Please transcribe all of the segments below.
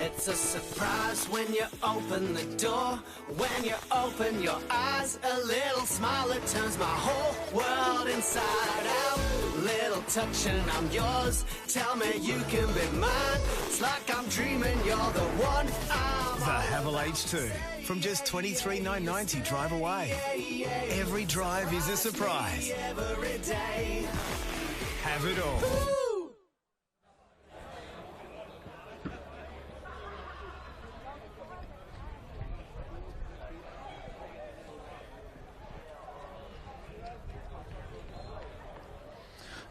It's a surprise when you open the door. When you open your eyes, a little smile that turns my whole world inside out. Little touch and I'm yours. Tell me you can be mine. It's like I'm dreaming you're the one. The Havel H2 from just $23,990 drive away. Every drive is a surprise. Every day. Have it all.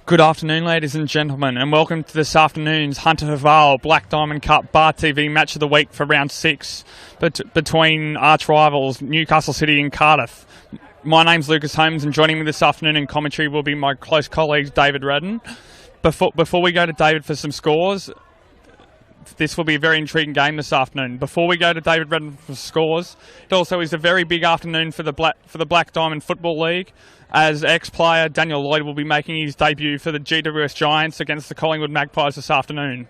Good afternoon, ladies and gentlemen, and welcome to this afternoon's Hunter Vale Black Diamond Cup Bar TV Match of the Week for Round 6 between arch rivals Newcastle City and Cardiff. My name's Lucas Holmes, and joining me this afternoon in commentary will be my close colleague David Redden. Before we go to David for some scores, this will be a very intriguing game this afternoon. Before we go to David Redden for scores, it also is a very big afternoon for the Black Diamond Football League, as ex-player Daniel Lloyd will be making his debut for the GWS Giants against the Collingwood Magpies this afternoon.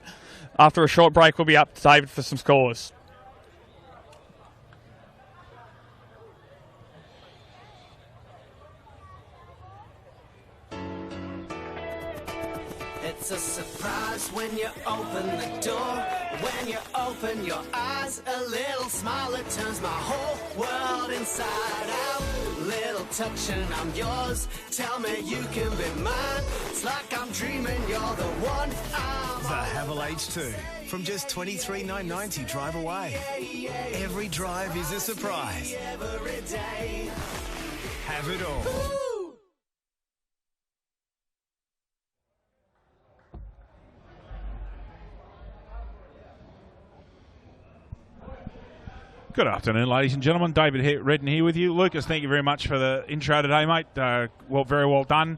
After a short break, we'll be up to David for some scores. It's a surprise when you open the door. When you open your eyes, a little smile that turns my whole world inside out. Little touch and I'm yours. Tell me you can be mine. It's like I'm dreaming you're the one. The Havel H2 from just $23,990 drive away. Every drive is a surprise. Every day. Have it all. Good afternoon, ladies and gentlemen. David Redden here with you. Lucas, thank you very much for the intro today, mate. Very well done.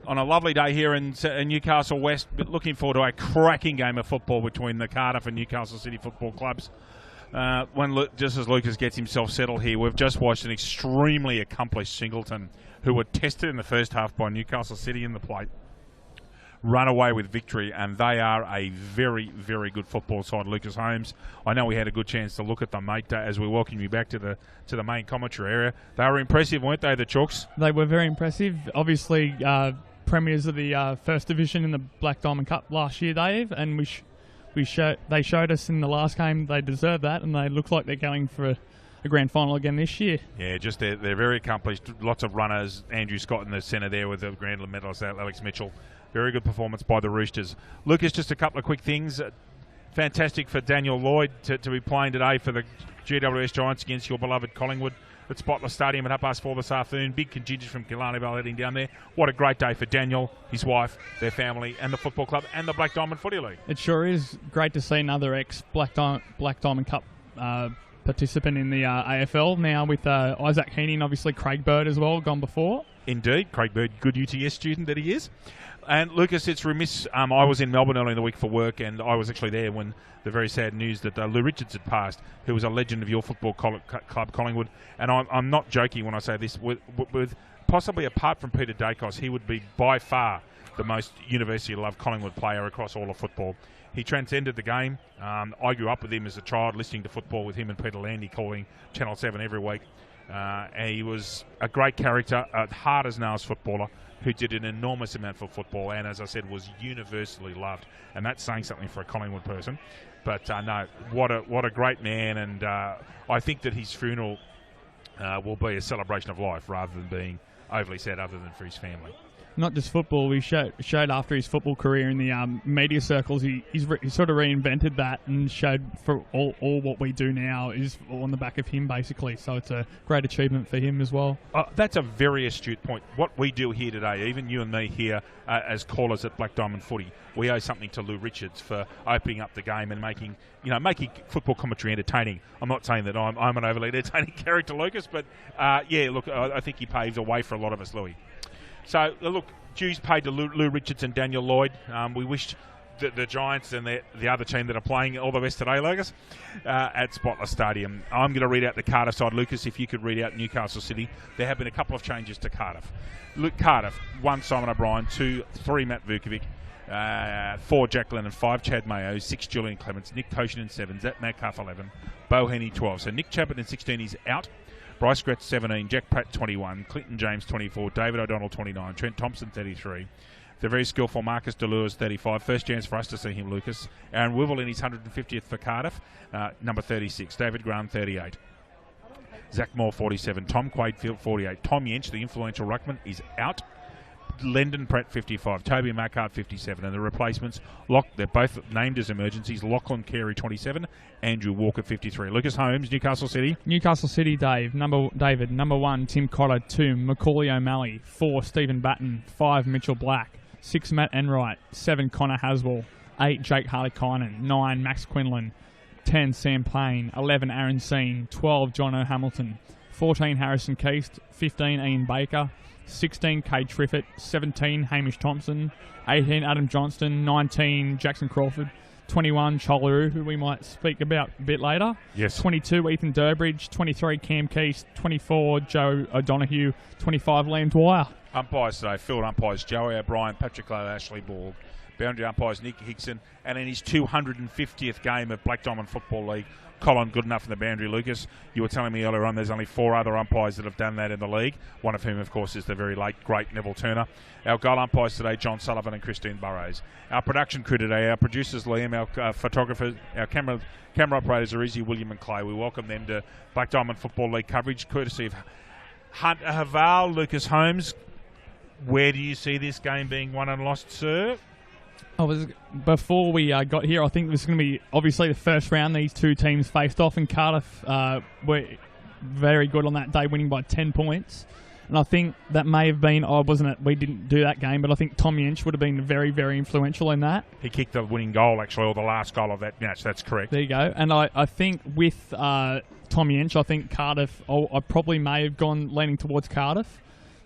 On a lovely day here in Newcastle West, but looking forward to a cracking game of football between the Cardiff and Newcastle City football clubs. Just as Lucas gets himself settled here, we've just watched an extremely accomplished Singleton, who were tested in the first half by Newcastle City in the plate, run away with victory, and they are a very, very good football side. Lucas Holmes, I know we had a good chance to look at them, mate, as we welcome you back to the main commentary area. They were impressive, weren't they, the Chooks? They were very impressive. Obviously, premiers of the First Division in the Black Diamond Cup last year, Dave, and they showed us in the last game they deserve that, and they look like they're going for a grand final again this year. Yeah, just they're very accomplished. Lots of runners. Andrew Scott in the centre there with the grand medalist Alex Mitchell. Very good performance by the Roosters. Lucas, just a couple of quick things. Fantastic for Daniel Lloyd to be playing today for the GWS Giants against your beloved Collingwood at Spotless Stadium at 4:30 this afternoon. Big contingent from Killarney Vale heading down there. What a great day for Daniel, his wife, their family, and the football club, and the Black Diamond Footy League. It sure is great to see another ex-Black Diamond Cup participant in the AFL now, with Isaac Heaney and obviously Craig Bird as well, gone before. Indeed, Craig Bird, good UTS student that he is. And Lucas, it's remiss, I was in Melbourne early in the week for work, and I was actually there when the very sad news that Lou Richards had passed, who was a legend of your football club, Collingwood. And I'm not joking when I say this, with possibly apart from Peter Dacos, he would be by far the most university-loved Collingwood player across all of football. He transcended the game. I grew up with him as a child, listening to football with him and Peter Landy, calling Channel 7 every week. And he was a great character, a hard-as-nails footballer who did an enormous amount for football, and as I said, was universally loved. And that's saying something for a Collingwood person. But no, what a great man, and I think that his funeral will be a celebration of life rather than being overly sad, other than for his family. Not just football, we showed after his football career in the media circles, he sort of reinvented that and showed for all what we do now is on the back of him, basically. So it's a great achievement for him as well. That's a very astute point. What we do here today, even you and me here as callers at Black Diamond Footy, we owe something to Lou Richards for opening up the game and making football commentary entertaining. I'm not saying that I'm an overly entertaining character, Lucas, but I think he paved the way for a lot of us, Louis. So, look, dues paid to Lou Richards and Daniel Lloyd. We wished the Giants and the other team that are playing all the best today, Lucas, at Spotless Stadium. I'm going to read out the Cardiff side. Lucas, if you could read out Newcastle City. There have been a couple of changes to Cardiff. Look, Cardiff, 1 Simon O'Brien, 2, 3 Matt Vukovic, 4 Jack Lennon, 5 Chad Mayo, 6 Julian Clements, Nick Koshin in 7, Zach Metcalf 11, Bo Henny 12. So Nick Chapman in 16 is out. Bryce Gretz 17, Jack Pratt 21, Clinton James 24, David O'Donnell 29, Trent Thompson 33. The very skillful Marcus Deleuze 35. First chance for us to see him, Lucas. Aaron Wivel in his 150th for Cardiff, number 36. David Graham 38. Zach Moore 47. Tom Quaidfield 48. Tom Yench, the influential ruckman, is out. Lyndon Pratt 55, Toby Markart 57, and the replacements, they're both named as emergencies. Lachlan Carey 27, Andrew Walker 53. Lucas Holmes, Newcastle City. Newcastle City, David. Number 1, Tim Cotter. 2, Macaulay O'Malley. 4, Stephen Batten. 5, Mitchell Black. 6, Matt Enright. 7, Connor Haswell. 8, Jake Harley-Kynan. 9, Max Quinlan. 10, Sam Payne. 11, Aaron Seen. 12, John O'Hamilton. 14, Harrison Keast. 15, Ian Baker. 16, Cade Triffett. 17, Hamish Thompson. 18, Adam Johnston. 19, Jackson Crawford. 21, Cholaru, who we might speak about a bit later. Yes. 22, Ethan Durbridge. 23, Cam Keast. 24, Joe O'Donoghue. 25, Liam Dwyer. Umpires today, field umpires, Joey O'Brien, Patrick Lowe, Ashley Ball. Boundary umpires, Nick Hickson. And in his 250th game of Black Diamond Football League, Colin Goodenough in the boundary. Lucas, you were telling me earlier on there's only 4 other umpires that have done that in the league, one of whom, of course, is the very late, great Neville Turner. Our goal umpires today, John Sullivan and Christine Burrows. Our production crew today, our producers, Liam, our photographers, our camera operators are Izzy, William and Clay. We welcome them to Black Diamond Football League coverage, courtesy of Hunter Haval. Lucas Holmes, where do you see this game being won and lost, sir? Before we got here, I think this is going to be obviously the first round these two teams faced off, and Cardiff were very good on that day, winning by 10 points. And I think that may have been, we didn't do that game, but I think Tom Yench would have been very, very influential in that. He kicked the winning goal, actually, or the last goal of that match. That's correct. There you go. And I think with Tom Yench, I think Cardiff, I probably may have gone leaning towards Cardiff.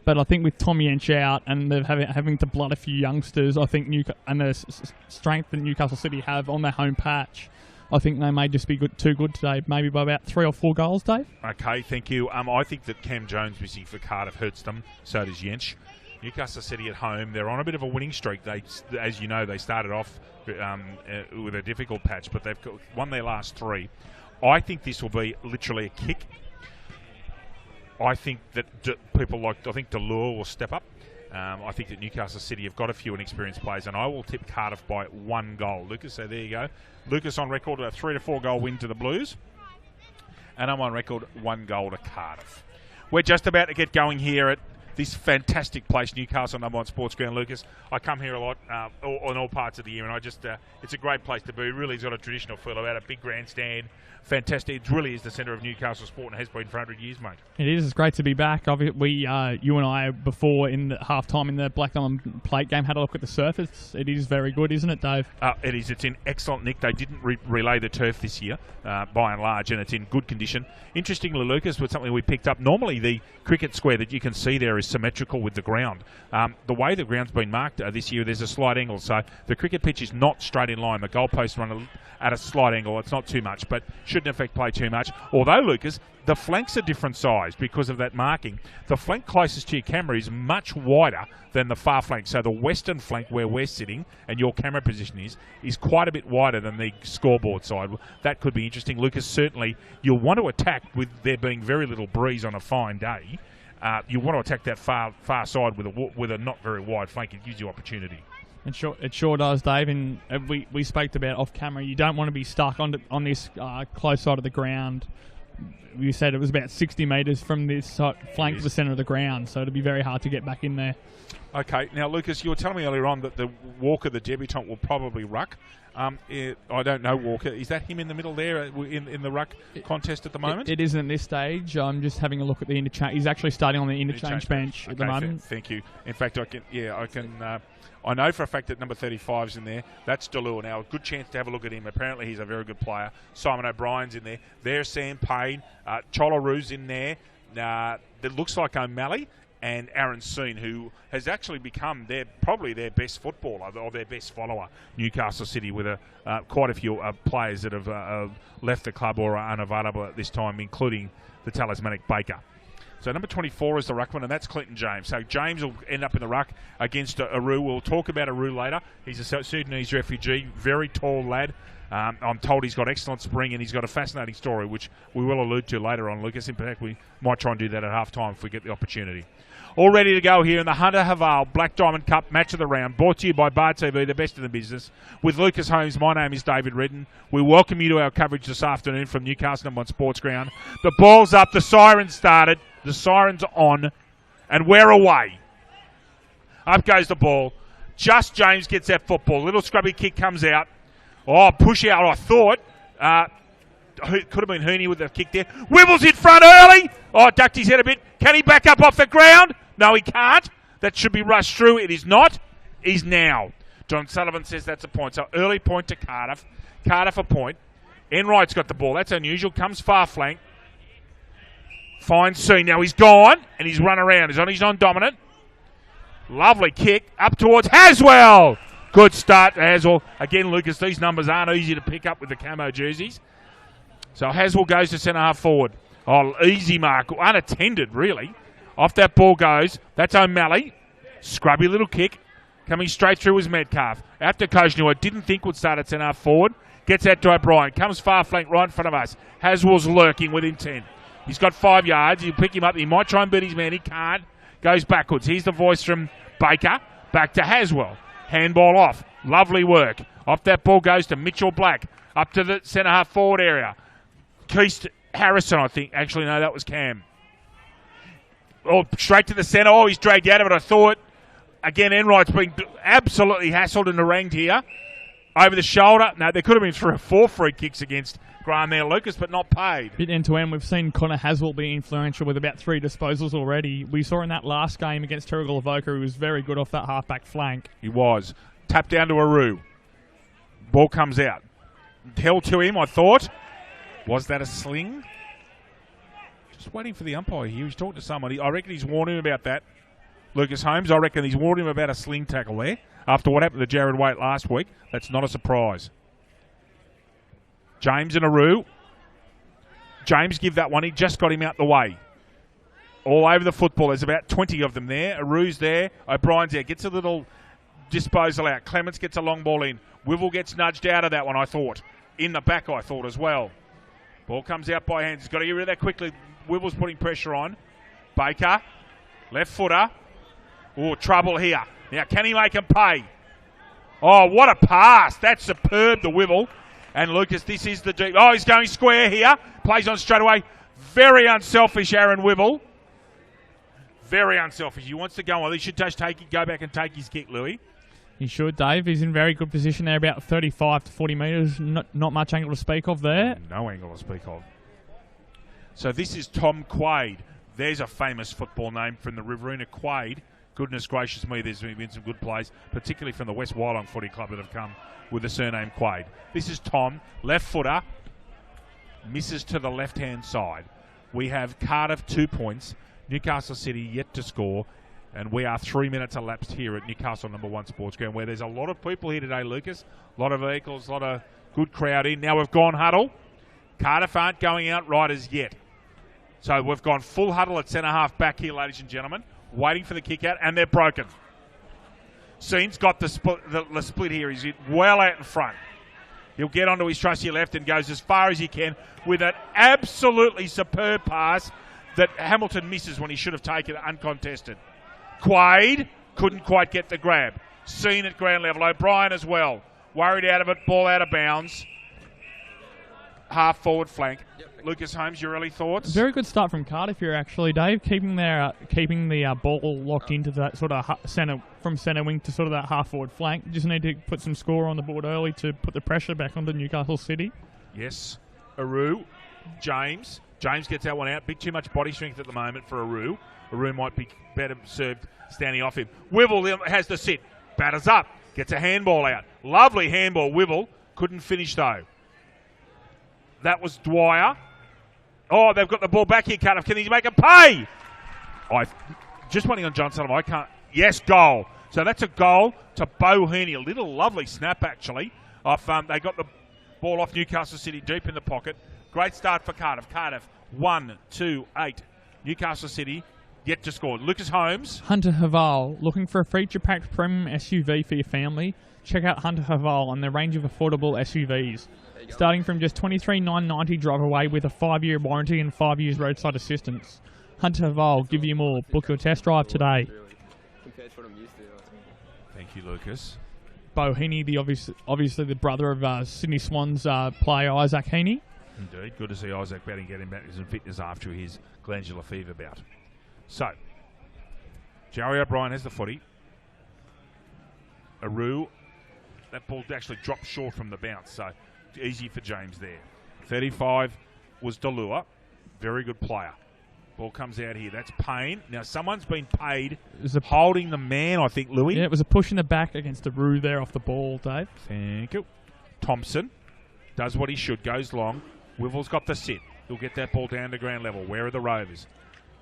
But I think with Tom Yench out and they're having to blood a few youngsters, I think and the strength that Newcastle City have on their home patch, I think they may just be too good today, maybe by about 3 or 4 goals, Dave. Okay, thank you. I think that Cam Jones missing for Cardiff hurts them. So does Yench. Newcastle City at home, they're on a bit of a winning streak. They, as you know, they started off with a difficult patch, but they've won their last 3. I think this will be literally a kick. I think that I think Delure will step up. I think that Newcastle City have got a few inexperienced players, and I will tip Cardiff by 1 goal. Lucas, so there you go. Lucas on record, a 3 to 4 goal win to the Blues. And I'm on record, 1 goal to Cardiff. We're just about to get going here at this fantastic place, Newcastle #1 Sports Ground, Lucas. I come here a lot on all parts of the year, and I just it's a great place to be. Really, it's got a traditional feel about a big grandstand. Fantastic. It really is the centre of Newcastle sport and has been for 100 years, mate. It is. It's great to be back. You and I, before in the half-time in the Black Diamond plate game, had a look at the surface. It is very good, isn't it, Dave? It is. It's in excellent nick. They didn't relay the turf this year, by and large, and it's in good condition. Interestingly, Lucas, with something we picked up, normally the cricket square that you can see there is symmetrical with the ground. The way the ground's been marked this year, there's a slight angle, so the cricket pitch is not straight in line. The goalposts run at a slight angle. It's not too much, but shouldn't affect play too much. Although, Lucas, the flanks are different size because of that marking. The flank closest to your camera is much wider than the far flank. So the western flank where we're sitting and your camera position is quite a bit wider than the scoreboard side. That could be interesting. Lucas, certainly you'll want to attack with there being very little breeze on a fine day. You want to attack that far side with a not very wide flank. It gives you opportunity. It sure does, Dave. And we spoke about off camera. You don't want to be stuck on this close side of the ground. You said it was about 60 metres from this flank to the centre of the ground, so it'd be very hard to get back in there. Okay, now Lucas, you were telling me earlier on that the Walker, the debutant, will probably ruck. I don't know Walker. Is that him in the middle there in the ruck contest at the moment? It isn't at this stage. I'm just having a look at the interchange. He's actually starting on the interchange bench at the moment. Thank you. In fact, I know for a fact that number 35's in there. That's Delure. Now, a good chance to have a look at him. Apparently, he's a very good player. Simon O'Brien's in there. There's Sam Payne. Cholaru's in there. It looks like O'Malley. And Aaron Seen, who has actually become probably their best footballer or their best follower, Newcastle City, with quite a few players that have left the club or are unavailable at this time, including the talismanic Baker. So number 24 is the ruckman, and that's Clinton James. So James will end up in the ruck against Aru. We'll talk about Aru later. He's a Sudanese refugee, very tall lad. I'm told he's got excellent spring and he's got a fascinating story, which we will allude to later on, Lucas. In fact, we might try and do that at half-time if we get the opportunity. All ready to go here in the Hunter Haval Black Diamond Cup match of the round, brought to you by Bar TV, the best in the business. With Lucas Holmes, my name is David Redden. We welcome you to our coverage this afternoon from Newcastle #1 Sports Ground. The ball's up, the siren started, the siren's on, and we're away. Up goes the ball. Just James gets that football. Little scrubby kick comes out. Oh, push out, I thought. Could have been Heaney with the kick there. Wibbles in front early. Oh, ducked his head a bit. Can he back up off the ground? No, he can't. That should be rushed through. It is not. He's now. John Sullivan says that's a point. So early point to Cardiff. Cardiff a point. Enright's got the ball. That's unusual. Comes far flank. Finds C. Now he's gone and he's run around. He's non-dominant. Lovely kick. Up towards Haswell. Good start to Haswell. Again, Lucas, these numbers aren't easy to pick up with the camo jerseys. So Haswell goes to centre-half forward. Oh, easy mark. Unattended, really. Off that ball goes. That's O'Malley. Scrubby little kick. Coming straight through was Metcalf. Out to Coach, who I didn't think would start at centre-half forward. Gets that to O'Brien. Comes far flank right in front of us. Haswell's lurking within 10. He's got 5 yards. He'll pick him up. He might try and beat his man. He can't. Goes backwards. Here's the voice from Baker. Back to Haswell. Handball off. Lovely work. Off that ball goes to Mitchell Black. Up to the centre-half forward area. Keist Harrison, I think. Actually, no, that was Cam. Oh, straight to the centre. Oh, he's dragged out of it, I thought. Again, Enright's been absolutely hassled and harangued here. Over the shoulder. No, there could have been 3 or 4 free kicks against Graham there, Lucas, but not paid. Bit end-to-end. We've seen Connor Haswell be influential with about 3 disposals already. We saw in that last game against Terrigal Avoca, he was very good off that half-back flank. He was. Tapped down to Aru. Ball comes out. Held to him, I thought. Was that a sling? Just waiting for the umpire here. He's talking to somebody. I reckon he's warned him about that. Lucas Holmes, I reckon he's warned him about a sling tackle there. After what happened to Jared Waite last week, that's not a surprise. James and Aru. James give that one. He just got him out the way. All over the football. There's about 20 of them there. Aru's there. O'Brien's there. Gets a little disposal out. Clements gets a long ball in. Wivel gets nudged out of that one, I thought. In the back, I thought, as well. Ball comes out by hands. He's got to get rid of that quickly. Wivel's putting pressure on. Baker. Left footer. Oh, trouble here. Now, can he make him pay? Oh, what a pass. That's superb, the Wivel. And Lucas, this is the deep. Oh, he's going square here. Plays on straight away. Very unselfish, Aaron Wivel. Very unselfish. He wants to go on. He should just go back and take his kick, Louis. He should, Dave. He's in very good position there, about 35 to 40 metres. Not much angle to speak of there. No angle to speak of. So this is Tom Quaid. There's a famous football name from the Riverina. Quaid. Goodness gracious me, there's been some good plays, particularly from the West Wyalong Footy Club that have come with the surname Quaid. This is Tom, left footer, misses to the left-hand side. We have Cardiff 2 points, Newcastle City yet to score, and we are 3 minutes elapsed here at Newcastle #1 Sports Ground, where there's a lot of people here today, Lucas. A lot of vehicles, a lot of good crowd in. Now we've gone huddle. Cardiff aren't going out riders yet. So we've gone full huddle at centre-half back here, ladies and gentlemen. Waiting for the kick out, and they're broken. Scene's got the split here. He's well out in front. He'll get onto his trusty left and goes as far as he can with an absolutely superb pass that Hamilton misses when he should have taken it uncontested. Quaid couldn't quite get the grab. Scene at ground level. O'Brien as well. Worried out of it, ball out of bounds. Half forward flank. Lucas Holmes, your early thoughts? Very good start from Cardiff here, actually, Dave. Keeping the ball locked into that sort of centre wing to sort of that half forward flank. Just need to put some score on the board early to put the pressure back onto Newcastle City. Yes. Aru, James. James gets that one out. Bit too much body strength at the moment for Aru. Aru might be better served standing off him. Wivel has the sit. Batters up. Gets a handball out. Lovely handball, Wivel. Couldn't finish though. That was Dwyer. Oh, they've got the ball back here, Cardiff. Can he make a pay? Just waiting on John Sullivan. I can't. Yes, goal. So that's a goal to Bo Heaney. A little lovely snap, actually. They got the ball off Newcastle City deep in the pocket. Great start for Cardiff. Cardiff 1, 2, 8, Newcastle City yet to score. Lucas Holmes. Hunter Haval, looking for a feature-packed premium SUV for your family? Check out Hunter Haval and their range of affordable SUVs. Starting from just $23,990 drive away with a 5-year warranty and 5 years roadside assistance. Hunter Haval, give you more. Book your test drive today. Thank you, Lucas. Bo Heaney, obviously the brother of Sydney Swans player Isaac Heaney. Indeed. Good to see Isaac batting, getting back to some fitness after his glandular fever bout. So, Joey O'Brien has the footy. Aru, that ball actually dropped short from the bounce, so easy for James there. 35 was Delua. Very good player. Ball comes out here. That's Payne. Now, someone's been paid holding the man, I think, Louis. Yeah, it was a push in the back against Aru there off the ball, Dave. Thank you. Thompson does what he should, goes long. Wivel's got the sit. He'll get that ball down to ground level. Where are the Rovers?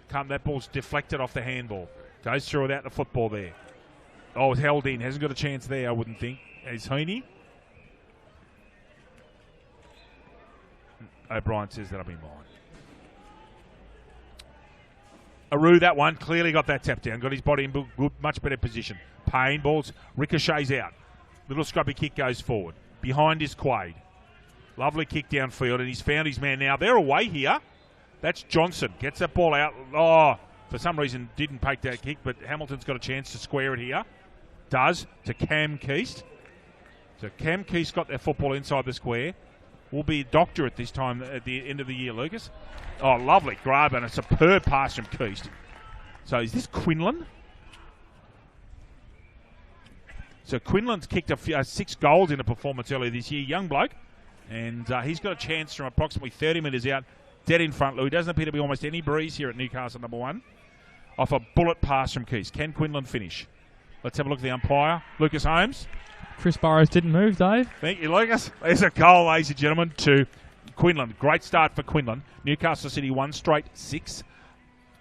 That ball's deflected off the handball. Goes through without the football there. Oh, it's held in. Hasn't got a chance there, I wouldn't think. Is Heaney? O'Brien says that'll be mine. Aru, that one, clearly got that tap down. Got his body in good, much better position. Payne, balls, ricochets out. Little scrubby kick goes forward. Behind is Quaid. Lovely kick downfield, and he's found his man now. They're away here. That's Johnson. Gets that ball out. Oh, for some reason didn't take that kick, but Hamilton's got a chance to square it here. Does to Cam Keast. So Cam Keast got that football inside the square. Will be a doctor at this time at the end of the year, Lucas. Oh, lovely grab and a superb pass from Keast. So is this Quinlan? So Quinlan's kicked 6 goals in a performance earlier this year. Young bloke. And he's got a chance from approximately 30 metres out. Dead in front, Louis. Doesn't appear to be almost any breeze here at Newcastle, number 1. Off a bullet pass from Keast. Can Quinlan finish? Let's have a look at the umpire. Lucas Holmes. Chris Burrows didn't move, Dave. Thank you, Lucas. There's a goal, ladies and gentlemen, to Quinlan. Great start for Quinlan. Newcastle City 1 straight 6.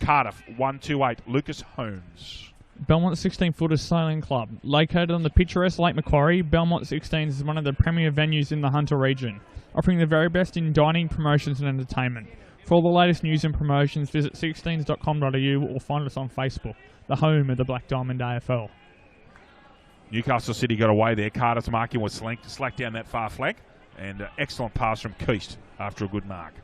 Cardiff 1-2-8. Lucas Holmes. Belmont 16-footers Sailing Club. Located on the picturesque Lake Macquarie, Belmont 16s is one of the premier venues in the Hunter region, offering the very best in dining, promotions and entertainment. For all the latest news and promotions, visit 16s.com.au or find us on Facebook, the home of the Black Diamond AFL. Newcastle City got away there. Cardiff's marking was slacked down that far flank. And excellent pass from Keast after a good mark.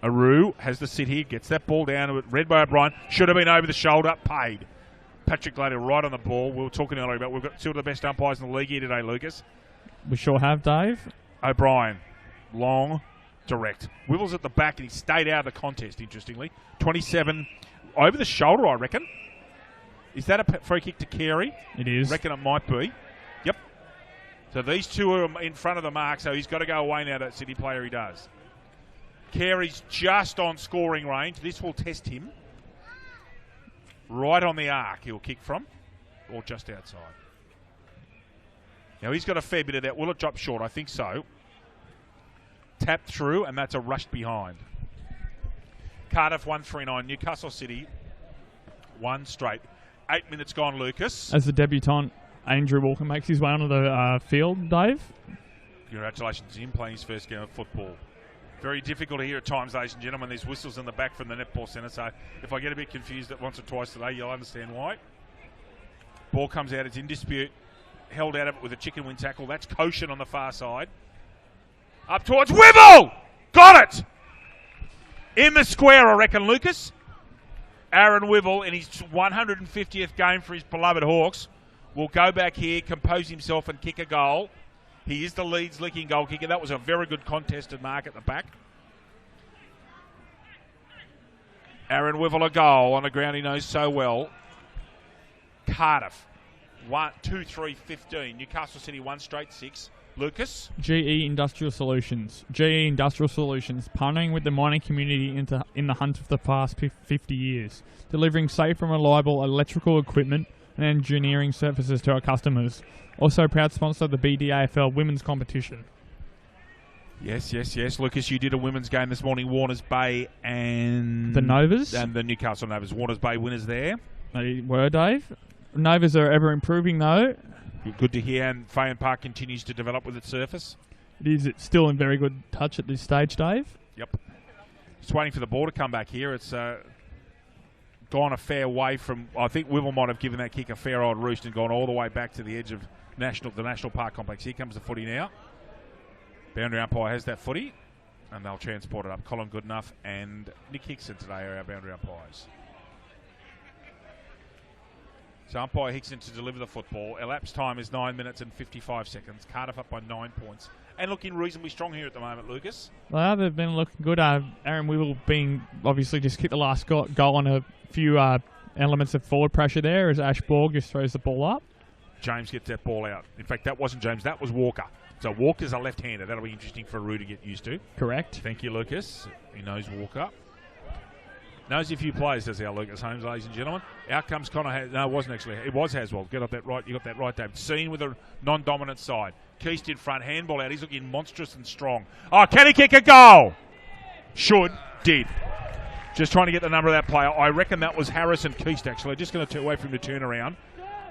Aru has the sit here, gets that ball down. Read by O'Brien. Should have been over the shoulder. Paid. Patrick Glader right on the ball. We were talking earlier about we've got 2 of the best umpires in the league here today, Lucas. We sure have, Dave. O'Brien. Long. Direct. Wivels at the back, and he stayed out of the contest, interestingly. 27. Over the shoulder, I reckon. Is that a free kick to Carey? It is. I reckon it might be. Yep. So these 2 are in front of the mark, so he's got to go away now, that City player he does. Carey's just on scoring range. This will test him. Right on the arc he'll kick from, or just outside. Now he's got a fair bit of that. Will it drop short? I think so. Tapped through, and that's a rushed behind. Cardiff 1-3-9. Newcastle City 1 straight. 8 minutes gone, Lucas. As the debutant, Andrew Walker makes his way onto the field, Dave. Congratulations to him playing his first game of football. Very difficult to hear at times, ladies and gentlemen. There's whistles in the back from the netball centre, so if I get a bit confused once or twice today, you'll understand why. Ball comes out, it's in dispute. Held out of it with a chicken wing tackle. That's Koshin on the far side. Up towards Wivel! Got it! In the square, I reckon, Lucas. Aaron Wivel, in his 150th game for his beloved Hawks, will go back here, compose himself and kick a goal. He is the Leeds licking goal kicker. That was a very good contested mark at the back. Aaron Wivel a goal on a ground he knows so well. Cardiff 1-2-3-15. Newcastle City 1 straight 6. Lucas. GE Industrial Solutions. GE Industrial Solutions, partnering with the mining community in the hunt for the past 50 years, delivering safe and reliable electrical equipment and engineering services to our customers. Also proud sponsor of the BDAFL women's competition. Yes. Lucas, you did a women's game this morning. Warners Bay and the Novas. And the Newcastle Novas. Warners Bay winners there. They were, Dave. Novas are ever improving, though. Good to hear. And Fayon Park continues to develop with its surface. It's still in very good touch at this stage, Dave. Yep. Just waiting for the ball to come back here. It's gone a fair way from. I think Wibble might have given that kick a fair old roost and gone all the way back to the edge of the National Park complex. Here comes the footy now. Boundary umpire has that footy, and they'll transport it up. Colin Goodenough and Nick Hickson today are our boundary umpires. So umpire Hickson to deliver the football. Elapsed time is 9 minutes and 55 seconds. Cardiff up by 9 points. And looking reasonably strong here at the moment, Lucas. Well, they've been looking good. Aaron Wibble being obviously just kicked the last goal on a few elements of forward pressure there as Ash Borg just throws the ball up. James gets that ball out. In fact, that wasn't James, that was Walker. So Walker's a left-hander. That'll be interesting for Roo to get used to. Correct. Thank you, Lucas. He knows Walker. Knows a few players, says our Lucas Holmes, ladies and gentlemen. Out comes Connor. No, it wasn't actually. It was Haswell. Get up that right. You got that right, Dave. Seen with a non-dominant side. Keast in front. Handball out. He's looking monstrous and strong. Oh, can he kick a goal? Should. Did. Just trying to get the number of that player. I reckon that was Harrison Keast, actually. Just going to wait for him to turn around.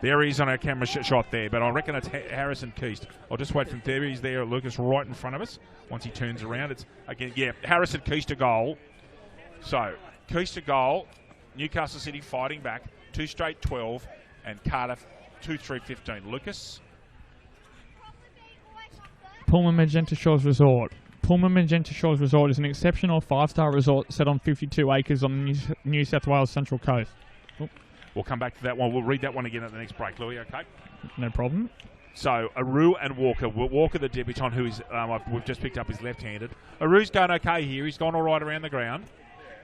There he is on our camera shot there, but I reckon it's Harrison Keast. I'll just wait for him. There he's there, Lucas, right in front of us. Once he turns around, it's again, yeah, Harrison Keast a goal. So, Keast a goal. Newcastle City fighting back. 2 straight 12, and Cardiff 2-3-15. Lucas? Pullman Magenta Shores Resort. Pullman Magenta Shores Resort is an exceptional 5-star resort set on 52 acres on the New South Wales Central Coast. We'll come back to that one. We'll read that one again at the next break, Louis, okay? No problem. So, Aru and Walker. Walker, the debutant, who is we've just picked up, is left-handed. Aru's going okay here. He's gone all right around the ground.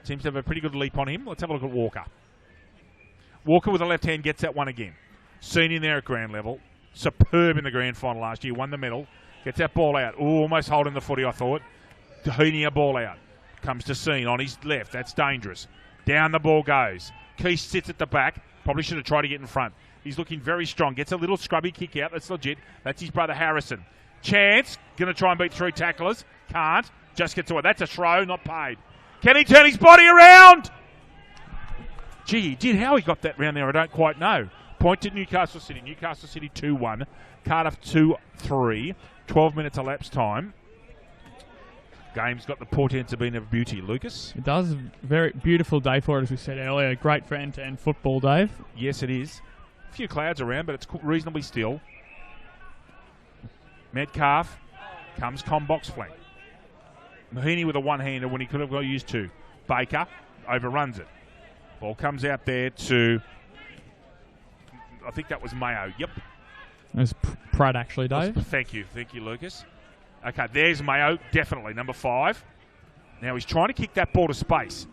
Seems to have a pretty good leap on him. Let's have a look at Walker. Walker with the left hand gets that one again. Seen in there at ground level. Superb in the grand final last year. Won the medal. Gets that ball out. Ooh, almost holding the footy, I thought. Tahini a ball out. Comes to Seen on his left. That's dangerous. Down the ball goes. Keist sits at the back. Probably should have tried to get in front. He's looking very strong. Gets a little scrubby kick out. That's legit. That's his brother Harrison. Chance. Going to try and beat 3 tacklers. Can't. Just gets away. That's a throw. Not paid. Can he turn his body around? Gee, he did. How he got that round there, I don't quite know. Point to Newcastle City. Newcastle City 2-1. Cardiff 2-3. 12 minutes elapsed time. Game's got the portent of being a beauty, Lucas. It does. Very beautiful day for it, as we said earlier. Great for end-to-end football, Dave. Yes, it is. A few clouds around, but it's reasonably still. Metcalf comes combox flank. Mahoney with a one-hander when he could have used 2. Baker overruns it. Ball comes out there to, I think that was Mayo. Yep. It was Pratt, actually, Dave. Thank you, Lucas. Okay, there's Mayo, definitely, number 5. Now he's trying to kick that ball to space.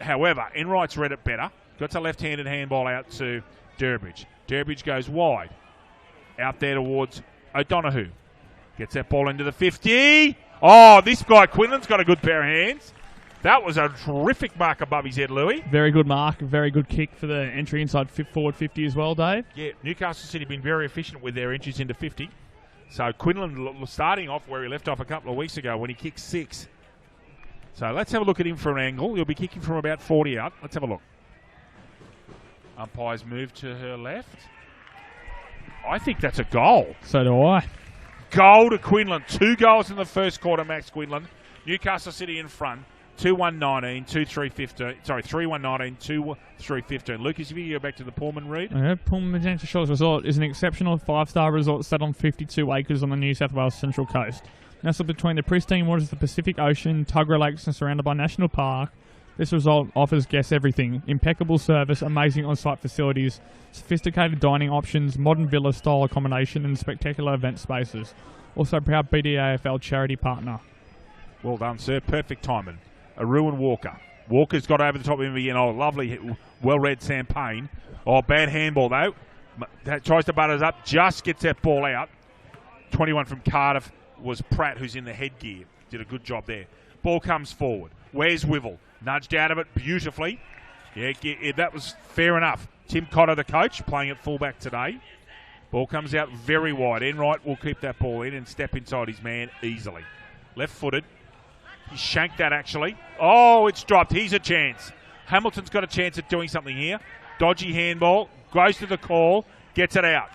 However, Enright's read it better. Got a left-handed handball out to Durbridge. Durbridge goes wide. Out there towards O'Donoghue. Gets that ball into the 50. Oh, this guy, Quinlan's got a good pair of hands. That was a terrific mark above his head, Louis. Very good mark, very good kick for the entry inside forward 50 as well, Dave. Yeah, Newcastle City have been very efficient with their entries into 50. So Quinlan starting off where he left off a couple of weeks ago when he kicked 6. So let's have a look at him for an angle. He'll be kicking from about 40 out. Let's have a look. Umpire's move to her left. I think that's a goal. So do I. Goal to Quinlan. 2 goals in the first quarter, Max Quinlan. Newcastle City in front. 2-1-19, 2-3-15. Sorry, 3-1-19, 2-3-15. Lucas, if you go back to the Pullman read. Pullman Magenta Shores Resort is an exceptional 5-star resort set on 52 acres on the New South Wales Central Coast. Nestled between the pristine waters of the Pacific Ocean, Tuggerah Lakes, and surrounded by National Park, this resort offers guests everything. Impeccable service, amazing on-site facilities, sophisticated dining options, modern villa-style accommodation, and spectacular event spaces. Also proud BDAFL charity partner. Well done, sir. Perfect timing. Aru and Walker. Walker's got over the top of him again. Oh, lovely, well-read Sam Payne. Oh, bad handball, though. That tries to butt us up. Just gets that ball out. 21 from Cardiff was Pratt, who's in the headgear. Did a good job there. Ball comes forward. Where's Wivell? Nudged out of it beautifully. Yeah, that was fair enough. Tim Cotter, the coach, playing at fullback today. Ball comes out very wide. Enright will keep that ball in and step inside his man easily. Left-footed. He shanked that, actually. Oh, it's dropped. He's a chance. Hamilton's got a chance at doing something here. Dodgy handball. Goes to the call. Gets it out.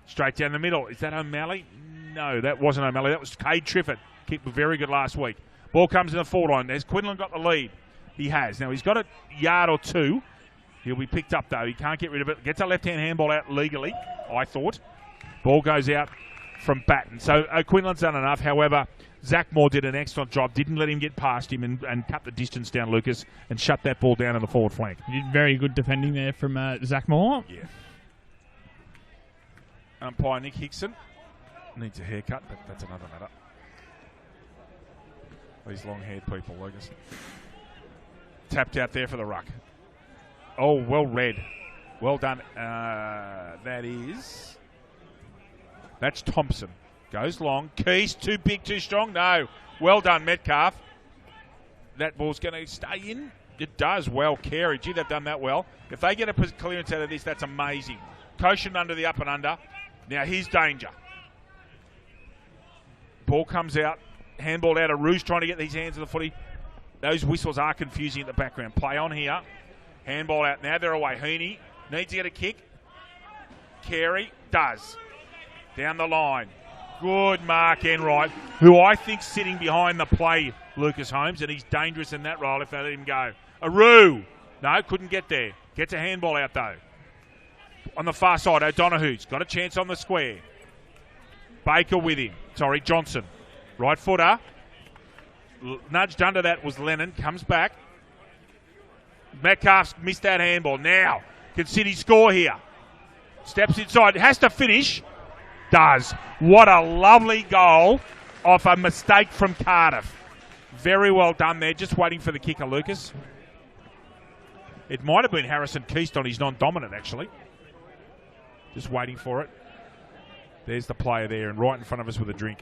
Straight down the middle. Is that O'Malley? No, that wasn't O'Malley. That was Cade Triffett. Kicked very good last week. Ball comes in the forward line. Has Quinlan got the lead? He has. Now, he's got a yard or 2 He'll be picked up, though. He can't get rid of it. Gets a left-hand handball out legally, I thought. Ball goes out from Batten. So Quinlan's done enough. However, Zach Moore did an excellent job. Didn't let him get past him and cut the distance down, Lucas, and shut that ball down in the forward flank. He did very good defending there from Zach Moore. Yeah. Umpire Nick Hickson needs a haircut, but that's another matter. These long-haired people, Lucas. Tapped out there for the ruck. Oh, well read. Well done. That's Thompson. Goes long. Keys, too big, too strong. No. Well done, Metcalf. That ball's going to stay in. It does. Well, Carey. Gee, they've done that well. If they get a clearance out of this, that's amazing. Koshin under the up and under. Now here's danger. Ball comes out. Handball out of Rouge trying to get these hands of the footy. Those whistles are confusing in the background. Play on here. Handball out. Now they're away. Heaney needs to get a kick. Carey does. Down the line. Good Mark Enright, who I think's sitting behind the play, Lucas Holmes, and he's dangerous in that role if they let him go. Aru. No, couldn't get there. Gets a handball out, though. On the far side, O'Donoghue's got a chance on the square. Baker with him. Sorry, Johnson. Right footer. Nudged under that was Lennon. Comes back. Metcalf's missed that handball. Now, can City score here? Steps inside. Has to finish. Does. What a lovely goal off a mistake from Cardiff. Very well done there. Just waiting for the kicker, Lucas. It might have been Harrison Keast on his non-dominant, actually. Just waiting for it. There's the player there and right in front of us with a drink.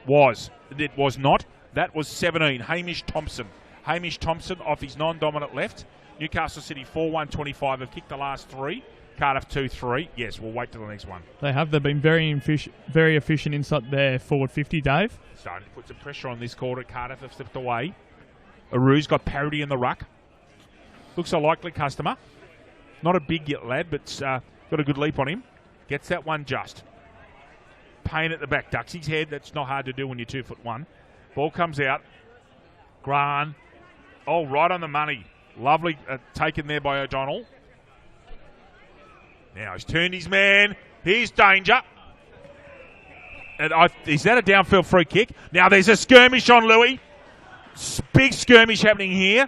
It was not. That was 17, Hamish Thompson. Hamish Thompson off his non-dominant left. Newcastle City 4-1-25 have kicked the last three. Cardiff 2-3. Yes, we'll wait till the next one. They've been very efficient inside their forward 50, Dave. Starting to put some pressure on this quarter. Cardiff have stepped away. Aru's got parity in the ruck. Looks a likely customer. Not a big lad, but got a good leap on him. Gets that one just. Payne at the back. Ducks his head. That's not hard to do when you're 2'1". Ball comes out. Grant. Oh, right on the money. Lovely taken there by O'Donnell. Now he's turned his man. Here's danger. And is that a downfield free kick? Now there's a skirmish on Louis. Big skirmish happening here.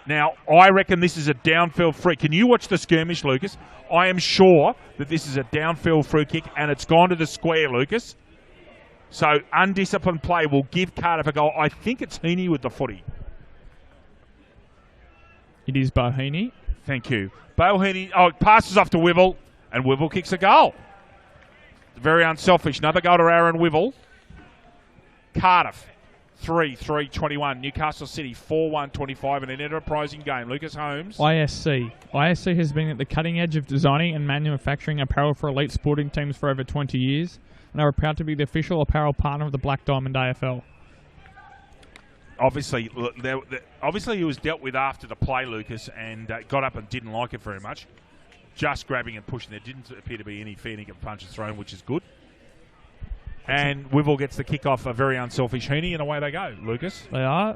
Now, I reckon this is a downfield free. Can you watch the skirmish, Lucas? I am sure that this is a downfield free kick and it's gone to the square, Lucas. So, undisciplined play will give Cardiff a goal. I think it's Heaney with the footy. It is Bohini. Thank you. Bohini, it passes off to Wivell and Wivell kicks a goal. Very unselfish. Another goal to Aaron Wivell. Cardiff. 3-3-21. Newcastle City 4-1-25 in an enterprising game. Lucas Holmes. ISC. ISC has been at the cutting edge of designing and manufacturing apparel for elite sporting teams for over 20 years and are proud to be the official apparel partner of the Black Diamond AFL. Obviously, he was dealt with after the play, Lucas, and got up and didn't like it very much. Just grabbing and pushing. There didn't appear to be any fair dinkum punches thrown, which is good. And Wivell gets the kick-off, a very unselfish Heaney, and away they go, Lucas. They are,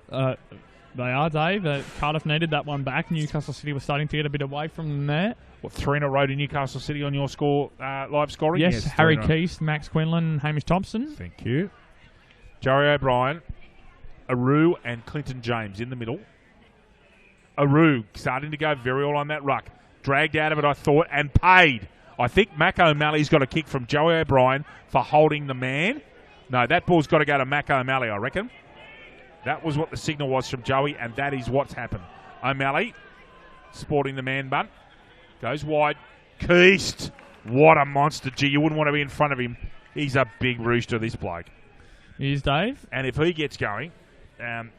Dave. Cardiff needed that one back. Newcastle City was starting to get a bit away from them there. What, 3 in a row to Newcastle City on your score, live scoring? Yes, Harry Keast, Max Quinlan, Hamish Thompson. Thank you. Joey O'Brien, Aru and Clinton James in the middle. Aru starting to go very well on that ruck. Dragged out of it, I thought, and paid. I think Mac O'Malley's got a kick from Joey O'Brien for holding the man. No, that ball's got to go to Mac O'Malley, I reckon. That was what the signal was from Joey, and that is what's happened. O'Malley, sporting the man bun. Goes wide. Keast. What a monster. Gee, you wouldn't want to be in front of him. He's a big rooster, this bloke. He is, Dave. And if he gets going,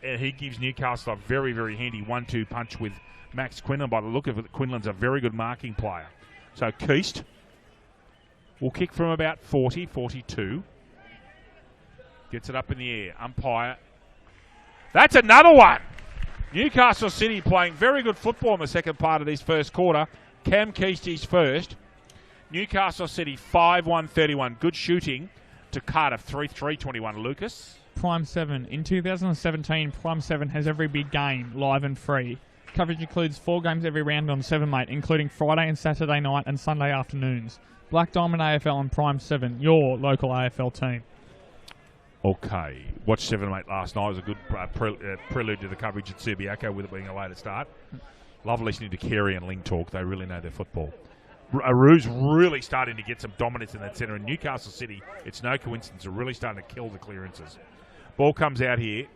he gives Newcastle a very, very handy 1-2 punch with Max Quinlan. By the look of it, Quinlan's a very good marking player. So Keast will kick from about 40, 42. Gets it up in the air. Umpire. That's another one. Newcastle City playing very good football in the second part of this first quarter. Cam Keasty's first. Newcastle City 5-1-31. Good shooting to Cardiff 3-3-21. Lucas. Prime 7. In 2017, Prime 7 has every big game live and free. Coverage includes 4 games every round on 7, mate, including Friday and Saturday night and Sunday afternoons. Black Diamond AFL and Prime 7, your local AFL team. Okay. Watched 7 mate last night. It was a good prelude to the coverage at Subiaco with it being a later start. Love listening to Carey and Ling talk. They really know their football. Aru's really starting to get some dominance in that centre. In Newcastle City, it's no coincidence. They're really starting to kill the clearances. Ball comes out here.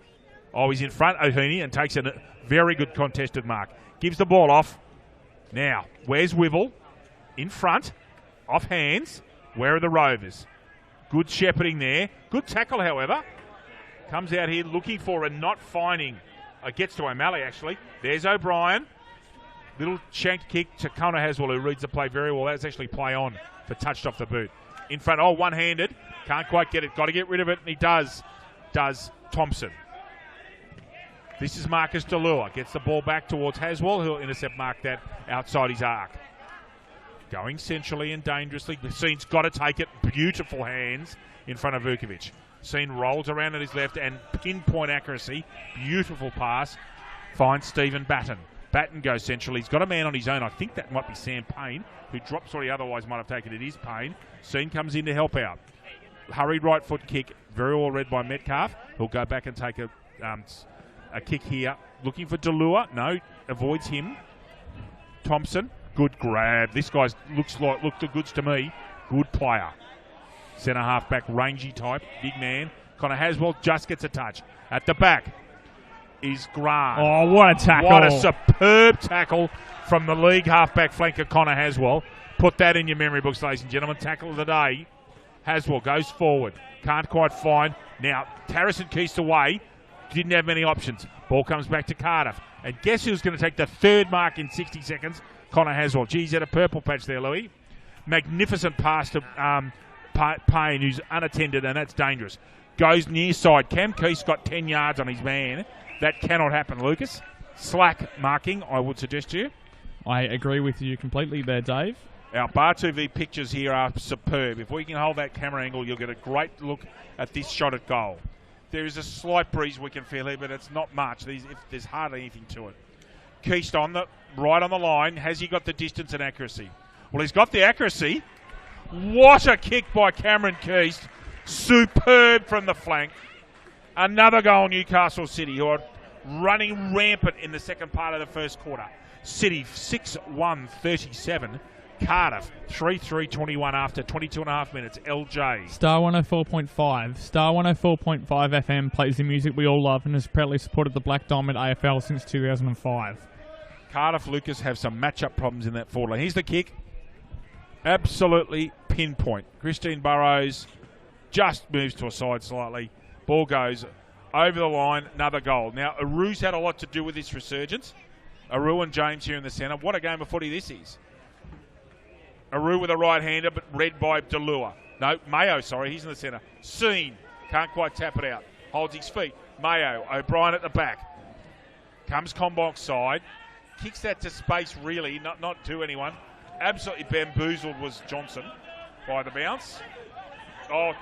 Oh, he's in front, O'Hooney, and takes a very good contested mark. Gives the ball off. Now, where's Wivell? In front. Off hands. Where are the Rovers? Good shepherding there. Good tackle, however. Comes out here looking for and not finding. Gets to O'Malley, actually. There's O'Brien. Little shanked kick to Connor Haswell, who reads the play very well. That's actually play on for touched off the boot. In front, one-handed. Can't quite get it. Got to get rid of it, and he does. Does Thompson. This is Marcus Delua. Gets the ball back towards Haswell, who'll intercept mark that outside his arc. Going centrally and dangerously. Seen's got to take it. Beautiful hands in front of Vukovic. Seen rolls around at his left and pinpoint accuracy. Beautiful pass. Finds Stephen Batten. Batten goes centrally. He's got a man on his own. I think that might be Sam Payne, who drops what he otherwise might have taken. It is Payne. Seen comes in to help out. Hurried right foot kick. Very well read by Metcalf. He'll go back and take a kick here. Looking for Delua. No, avoids him. Thompson. Good grab. This guy looked the goods to me. Good player. Centre half back, rangy type, big man. Connor Haswell just gets a touch. At the back is Grant. Oh, what a tackle. What a superb tackle from the league half-back flanker Connor Haswell. Put that in your memory books, ladies and gentlemen. Tackle of the day. Haswell goes forward. Can't quite find. Now, Harrison Keast away. Didn't have many options. Ball comes back to Cardiff. And guess who's going to take the third mark in 60 seconds? Connor Haswell. Geez, he had a purple patch there, Louis. Magnificent pass to Payne, who's unattended, and that's dangerous. Goes near side. Cam Keast got 10 yards on his man. That cannot happen, Lucas. Slack marking, I would suggest to you. I agree with you completely there, Dave. Our Bar TV pictures here are superb. If we can hold that camera angle, you'll get a great look at this shot at goal. There is a slight breeze we can feel here, but it's not much. There's hardly anything to it. Keast right on the line. Has he got the distance and accuracy? Well, he's got the accuracy. What a kick by Cameron Keast. Superb from the flank. Another goal, Newcastle City, who are running rampant in the second part of the first quarter. City 6-1-37. Cardiff 3-3-21 after 22 and a half minutes. LJ. Star 104.5. Star 104.5 FM plays the music we all love and has proudly supported the Black Diamond AFL since 2005. Cardiff, Lucas, have some matchup problems in that forward line. Here's the kick. Absolutely pinpoint. Christine Burrows just moves to a side slightly. Ball goes over the line. Another goal. Now, Aru's had a lot to do with this resurgence. Aru and James here in the centre. What a game of footy this is. Aru with a right-hander, but read by Delua. No, Mayo, sorry. He's in the centre. Seen. Can't quite tap it out. Holds his feet. Mayo. O'Brien at the back. Comes Combok's side. Kicks that to space, really. Not to anyone. Absolutely bamboozled was Johnson by the bounce. Oh,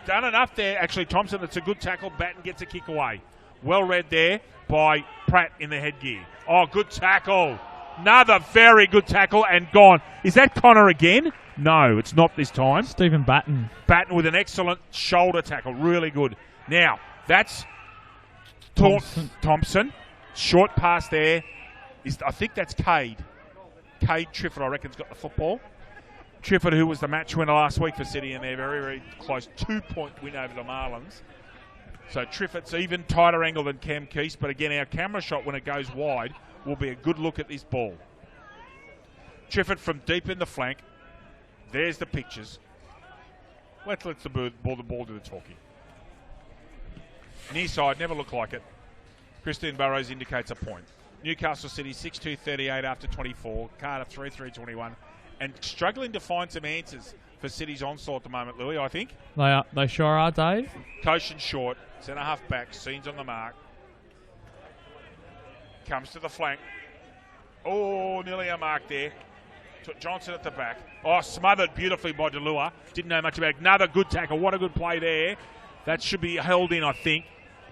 done enough there. Actually, Thompson, it's a good tackle. Batten gets a kick away. Well read there by Pratt in the headgear. Oh, good tackle. Another very good tackle and gone. Is that Connor again? No, it's not this time. Stephen Batten. Batten with an excellent shoulder tackle. Really good. Now, that's Thompson. Short pass there. I think that's Cade. Cade Triffett, I reckon, has got the football. Triffett, who was the match winner last week for City, and they're very, very close 2-point win over the Marlins. So Triffett's even tighter angle than Cam Keast, but again, our camera shot when it goes wide will be a good look at this ball. Triffett from deep in the flank. There's the pictures. Let's let the ball do the talking. Near side, never looked like it. Christine Burrows indicates a point. Newcastle City 6-2-38 after 24. Cardiff 3-3-21. And struggling to find some answers for City's onslaught at the moment, Louis, I think. They sure are, Dave. Koshin short. Centre half back. Scenes on the mark. Comes to the flank. Oh, nearly a mark there. Johnson at the back. Oh, smothered beautifully by Delua. Didn't know much about it. Another good tackle. What a good play there That should be held in, I think.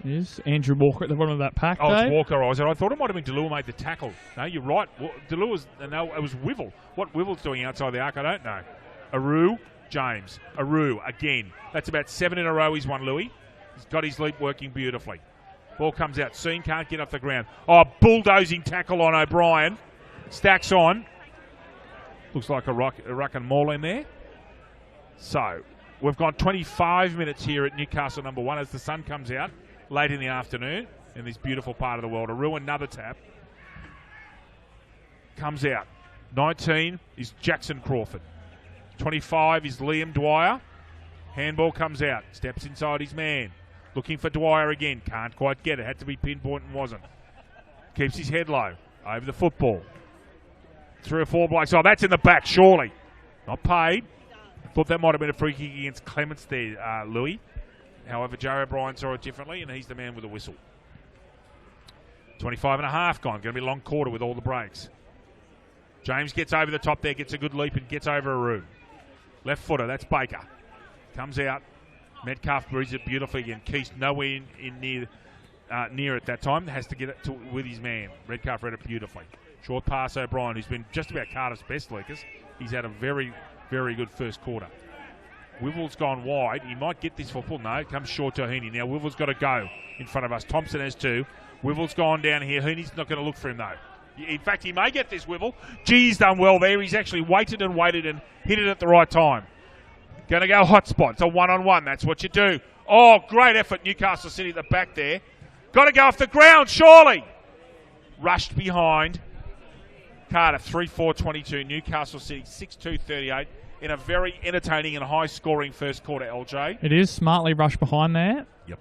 Is Andrew Walker at the bottom of that pack, Oh, Dave? it's Walker. I thought it might have been Delua made the tackle. No, you're right. Delua was... No, it was Wivel. What Wivel's doing outside the arc, I don't know. Aru, James. Aru, again. That's about 7 in a row he's won, Louis. He's got his leap working beautifully. Ball comes out. Soon can't get off the ground. Oh, bulldozing tackle on O'Brien. Stacks on. Looks like a ruck and maul in there. So, we've got 25 minutes here at Newcastle number 1 as the sun comes out late in the afternoon in this beautiful part of the world. Aru, another tap. Comes out. 19 is Jackson Crawford. 25 is Liam Dwyer. Handball comes out. Steps inside his man. Looking for Dwyer again. Can't quite get it. Had to be pinpoint and wasn't. Keeps his head low. Over the football. 3 or 4 blokes. Oh, that's in the back, surely. Not paid. Thought that might have been a free kick against Clements there, Louis. However, Joe O'Brien saw it differently, and he's the man with the whistle. 25 and a half gone. Going to be a long quarter with all the breaks. James gets over the top there, gets a good leap and gets over Aru. Left footer, that's Baker. Comes out. Metcalf breathes it beautifully again. Keith nowhere in near at that time. Has to get it with his man. Redcalf read it beautifully. Short pass O'Brien, who's been just about Cardiff's best, Lucas. He's had a very, very good first quarter. Wivel's gone wide. He might get this football. No, it comes short to Heaney. Now Wivel's got to go in front of us. Thompson has 2. Wivel's gone down here. Heaney's not going to look for him, though. In fact, he may get this, Wivel. He's done well there. He's actually waited and hit it at the right time. Going to go hot spot. It's a one-on-one. That's what you do. Oh, great effort, Newcastle City at the back there. Got to go off the ground, surely. Rushed behind. Cardiff, 3-4-22. Newcastle City, 6-2-38. In a very entertaining and high-scoring first quarter, LJ. It is smartly rushed behind there. Yep.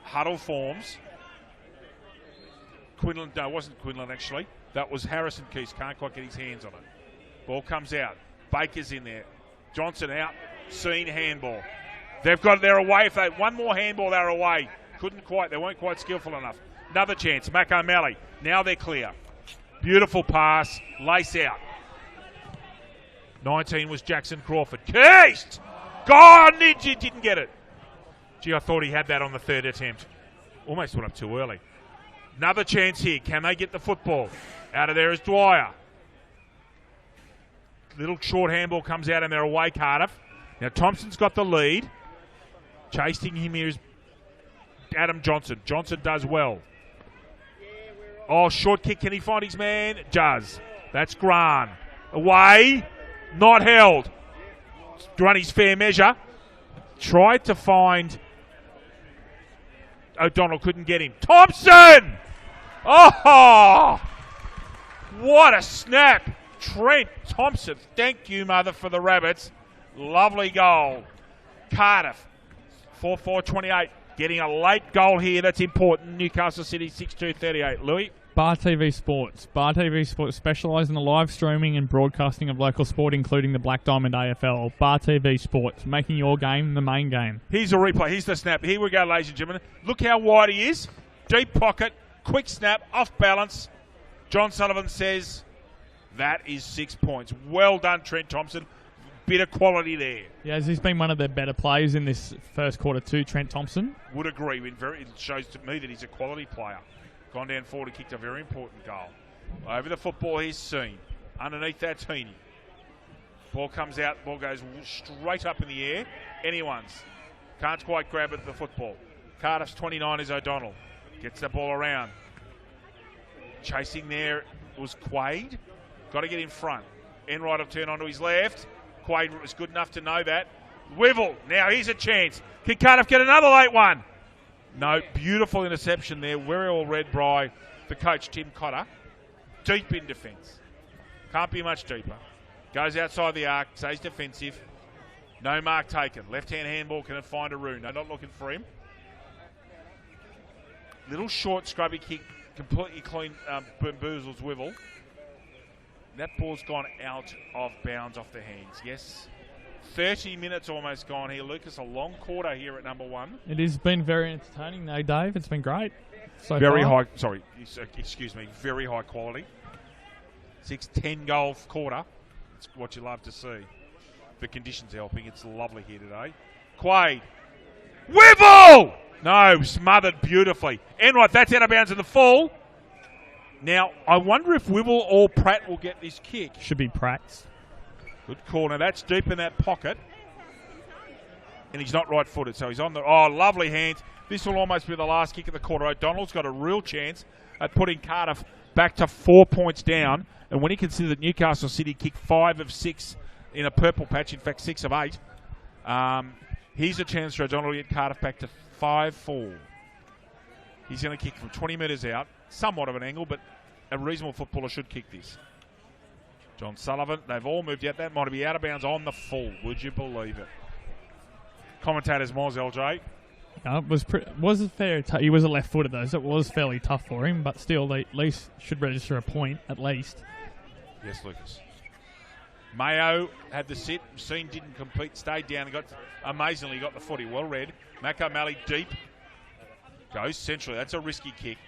Huddle forms. Quinlan, no, it wasn't Quinlan actually. That was Harrison Keys. Can't quite get his hands on it. Ball comes out. Baker's in there. Johnson out. Seen handball. They're away. If they one more handball, they're away. They weren't quite skillful enough. Another chance. Mac O'Malley. Now they're clear. Beautiful pass. Lace out. 19 was Jackson Crawford. Keast! God, Nidji didn't get it. Gee, I thought he had that on the 3rd attempt. Almost went up too early. Another chance here. Can they get the football? Out of there is Dwyer. Little short handball comes out and they're away, Cardiff. Now Thompson's got the lead. Chasing him here is Adam Johnson. Johnson does well. Oh, short kick. Can he find his man? Does. That's Grant. Away. Not held. Run his fair measure. Tried to find O'Donnell. Couldn't get him. Thompson! Oh! What a snap. Trent Thompson. Thank you, mother, for the Rabbits. Lovely goal. Cardiff. 4-4-28. Getting a late goal here. That's important. Newcastle City 6-2-38. Louis? Bar TV Sports. Bar TV Sports specialise in the live streaming and broadcasting of local sport, including the Black Diamond AFL. Bar TV Sports, making your game the main game. Here's a replay. Here's the snap. Here we go, ladies and gentlemen. Look how wide he is. Deep pocket. Quick snap. Off balance. John Sullivan says that is 6 points. Well done, Trent Thompson. Bit of quality there. Yeah, he's been one of their better players in this first quarter too, Trent Thompson. Would agree. It shows to me that he's a quality player. Gone down forward and kicked a very important goal. Over the football, he's seen. Underneath that's Heaney. Ball comes out. Ball goes straight up in the air. Anyone's. Can't quite grab it at the football. Cardiff's 29 is O'Donnell. Gets the ball around. Chasing there was Quaid. Got to get in front. Enright will turn onto his left. Quaid was good enough to know that. Wivel. Now here's a chance. Can Cardiff get another late one? No, beautiful interception there. Very well read by the coach, Tim Cotter. Deep in defence. Can't be much deeper. Goes outside the arc, stays defensive. No mark taken. Left-hand handball, can it find Aru? No, not looking for him. Little short scrubby kick, completely clean, bamboozles Wivel. That ball's gone out of bounds off the hands, yes. 30 minutes almost gone here, Lucas. A long quarter here at number 1. It has been very entertaining, though, Dave. It's been great. Very high quality. 6-10 goal quarter. It's what you love to see. The conditions helping. It's lovely here today. Quaid Wibble! No, smothered beautifully. Enright, that's out of bounds in the full. Now, I wonder if Wibble or Pratt will get this kick. Should be Pratt's. Good corner. That's deep in that pocket. And he's not right-footed, so he's on the... Oh, lovely hands. This will almost be the last kick of the quarter. O'Donnell's got a real chance at putting Cardiff back to 4 points down. And when you consider that Newcastle City kicked 5 of 6 in a purple patch, in fact 6 of 8, here's a chance for O'Donnell to get Cardiff back to 5-4. He's going to kick from 20 metres out, somewhat of an angle, but a reasonable footballer should kick this. John Sullivan, they've all moved out. That might be out of bounds on the full. Would you believe it? Commentators, Moz LJ. Was it fair? He was a left-footer though, so it was fairly tough for him. But still, they at least should register a point at least. Yes, Lucas. Mayo had the sit. Messine didn't compete. Stayed down and amazingly got the footy. Well read. Mac O'Malley deep. Goes centrally. That's a risky kick.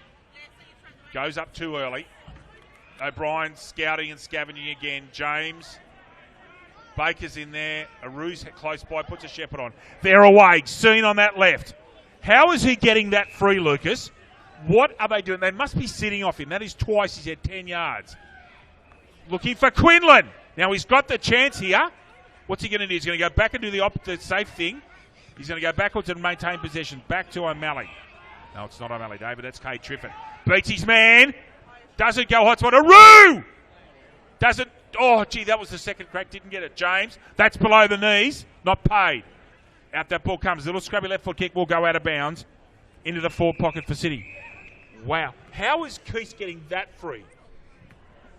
Goes up too early. O'Brien scouting and scavenging again. James. Baker's in there. Aru's close by. Puts a shepherd on. They're away. Seen on that left. How is he getting that free, Lucas? What are they doing? They must be sitting off him. That is twice. He's had 10 yards. Looking for Quinlan. Now he's got the chance here. What's he going to do? He's going to go back and do the safe thing. He's going to go backwards and maintain possession. Back to O'Malley. No, it's not O'Malley, David. That's Kay Triffett. Beats his man. Doesn't go hotspot. Aru! Doesn't. Oh, gee, that was the second crack. Didn't get it. James. That's below the knees. Not paid. Out that ball comes. A little scrubby left foot kick will go out of bounds into the forward pocket for City. Wow. How is Keith getting that free?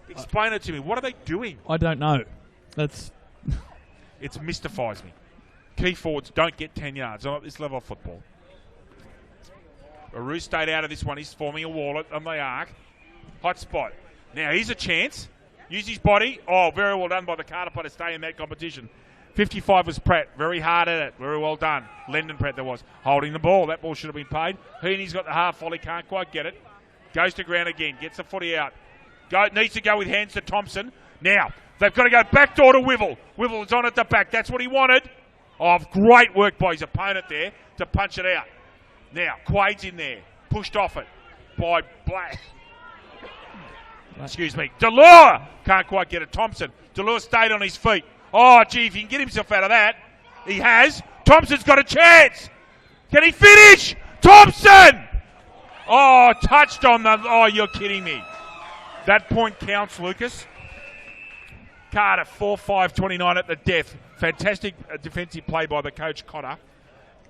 Explain it to me. What are they doing? I don't know. It mystifies me. Key forwards don't get 10 yards on this level of football. Aru stayed out of this one. He's forming a wall on the arc. Hot spot. Now here's a chance. Use his body. Oh, very well done by the Cardiff to stay in that competition. 55 was Pratt. Very hard at it. Very well done. Lyndon Pratt there was. Holding the ball. That ball should have been paid. Heaney's got the half volley. Can't quite get it. Goes to ground again. Gets the footy out. Needs to go with hands to Thompson. Now, they've got to go back door to Wibble. Wibble is on at the back. That's what he wanted. Oh, great work by his opponent there to punch it out. Now, Quaid's in there. Pushed off it by Black. Excuse me. Delure can't quite get it. Thompson. Delure stayed on his feet. Oh, gee, if he can get himself out of that. He has. Thompson's got a chance. Can he finish? Thompson! Oh, touched on the... Oh, you're kidding me. That point counts, Lucas. Cardiff, 4-5-29 at the death. Fantastic defensive play by the coach, Cotter.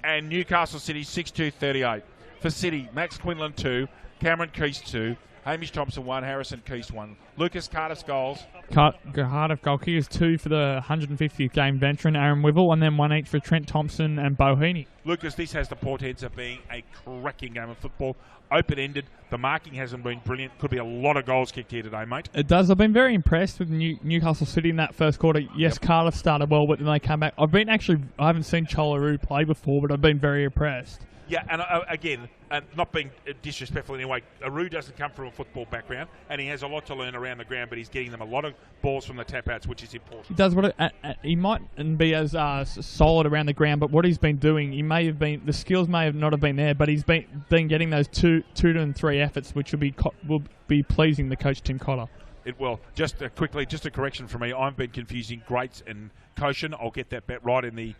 And Newcastle City, 6-2-38. For City, Max Quinlan 2, Cameron Keast 2, Hamish Thompson 1, Harrison Keast 1. Lucas, Cardiff's goals. Cardiff goal kickers 2 for the 150th game veteran, Aaron Wibble, and then 1 each for Trent Thompson and Bo Heaney. Lucas, this has the portents of being a cracking game of football. Open-ended. The marking hasn't been brilliant. Could be a lot of goals kicked here today, mate. It does. I've been very impressed with Newcastle City in that first quarter. Yes, yep. Cardiff started well, but then they come back. I haven't seen Cholaru play before, but I've been very impressed. Yeah, and again, not being disrespectful in any way, Aru doesn't come from a football background, and he has a lot to learn around the ground, but he's getting them a lot of balls from the tap-outs, which is important. He does. He mightn't be as solid around the ground, but what he's been doing, the skills may have not have been there, but he's been getting those two and three efforts, which will be pleasing the coach, Tim Cotter. It will. Just quickly, just a correction for me. I've been confusing Greats and Koshin. I'll get that bet right in the